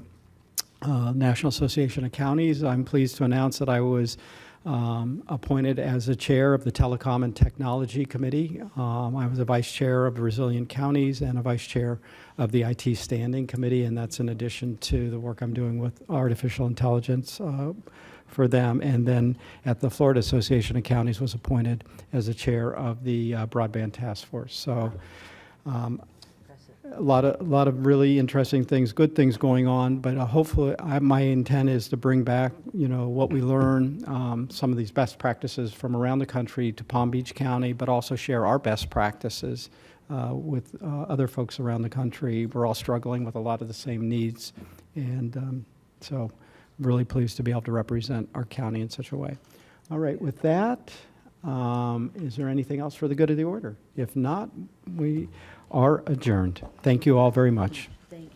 S2: National Association of Counties, I'm pleased to announce that I was appointed as the chair of the Telecom and Technology Committee. I was a vice chair of the Resilient Counties and a vice chair of the IT Standing Committee, and that's in addition to the work I'm doing with artificial intelligence for them. And then at the Florida Association of Counties was appointed as the chair of the Broadband Task Force. So a lot of really interesting things, good things going on, but hopefully my intent is to bring back, you know, what we learn, some of these best practices from around the country to Palm Beach County, but also share our best practices with other folks around the country. We're all struggling with a lot of the same needs, and so I'm really pleased to be able to represent our county in such a way. All right, with that, is there anything else for the good of the order? If not, we are adjourned. Thank you all very much.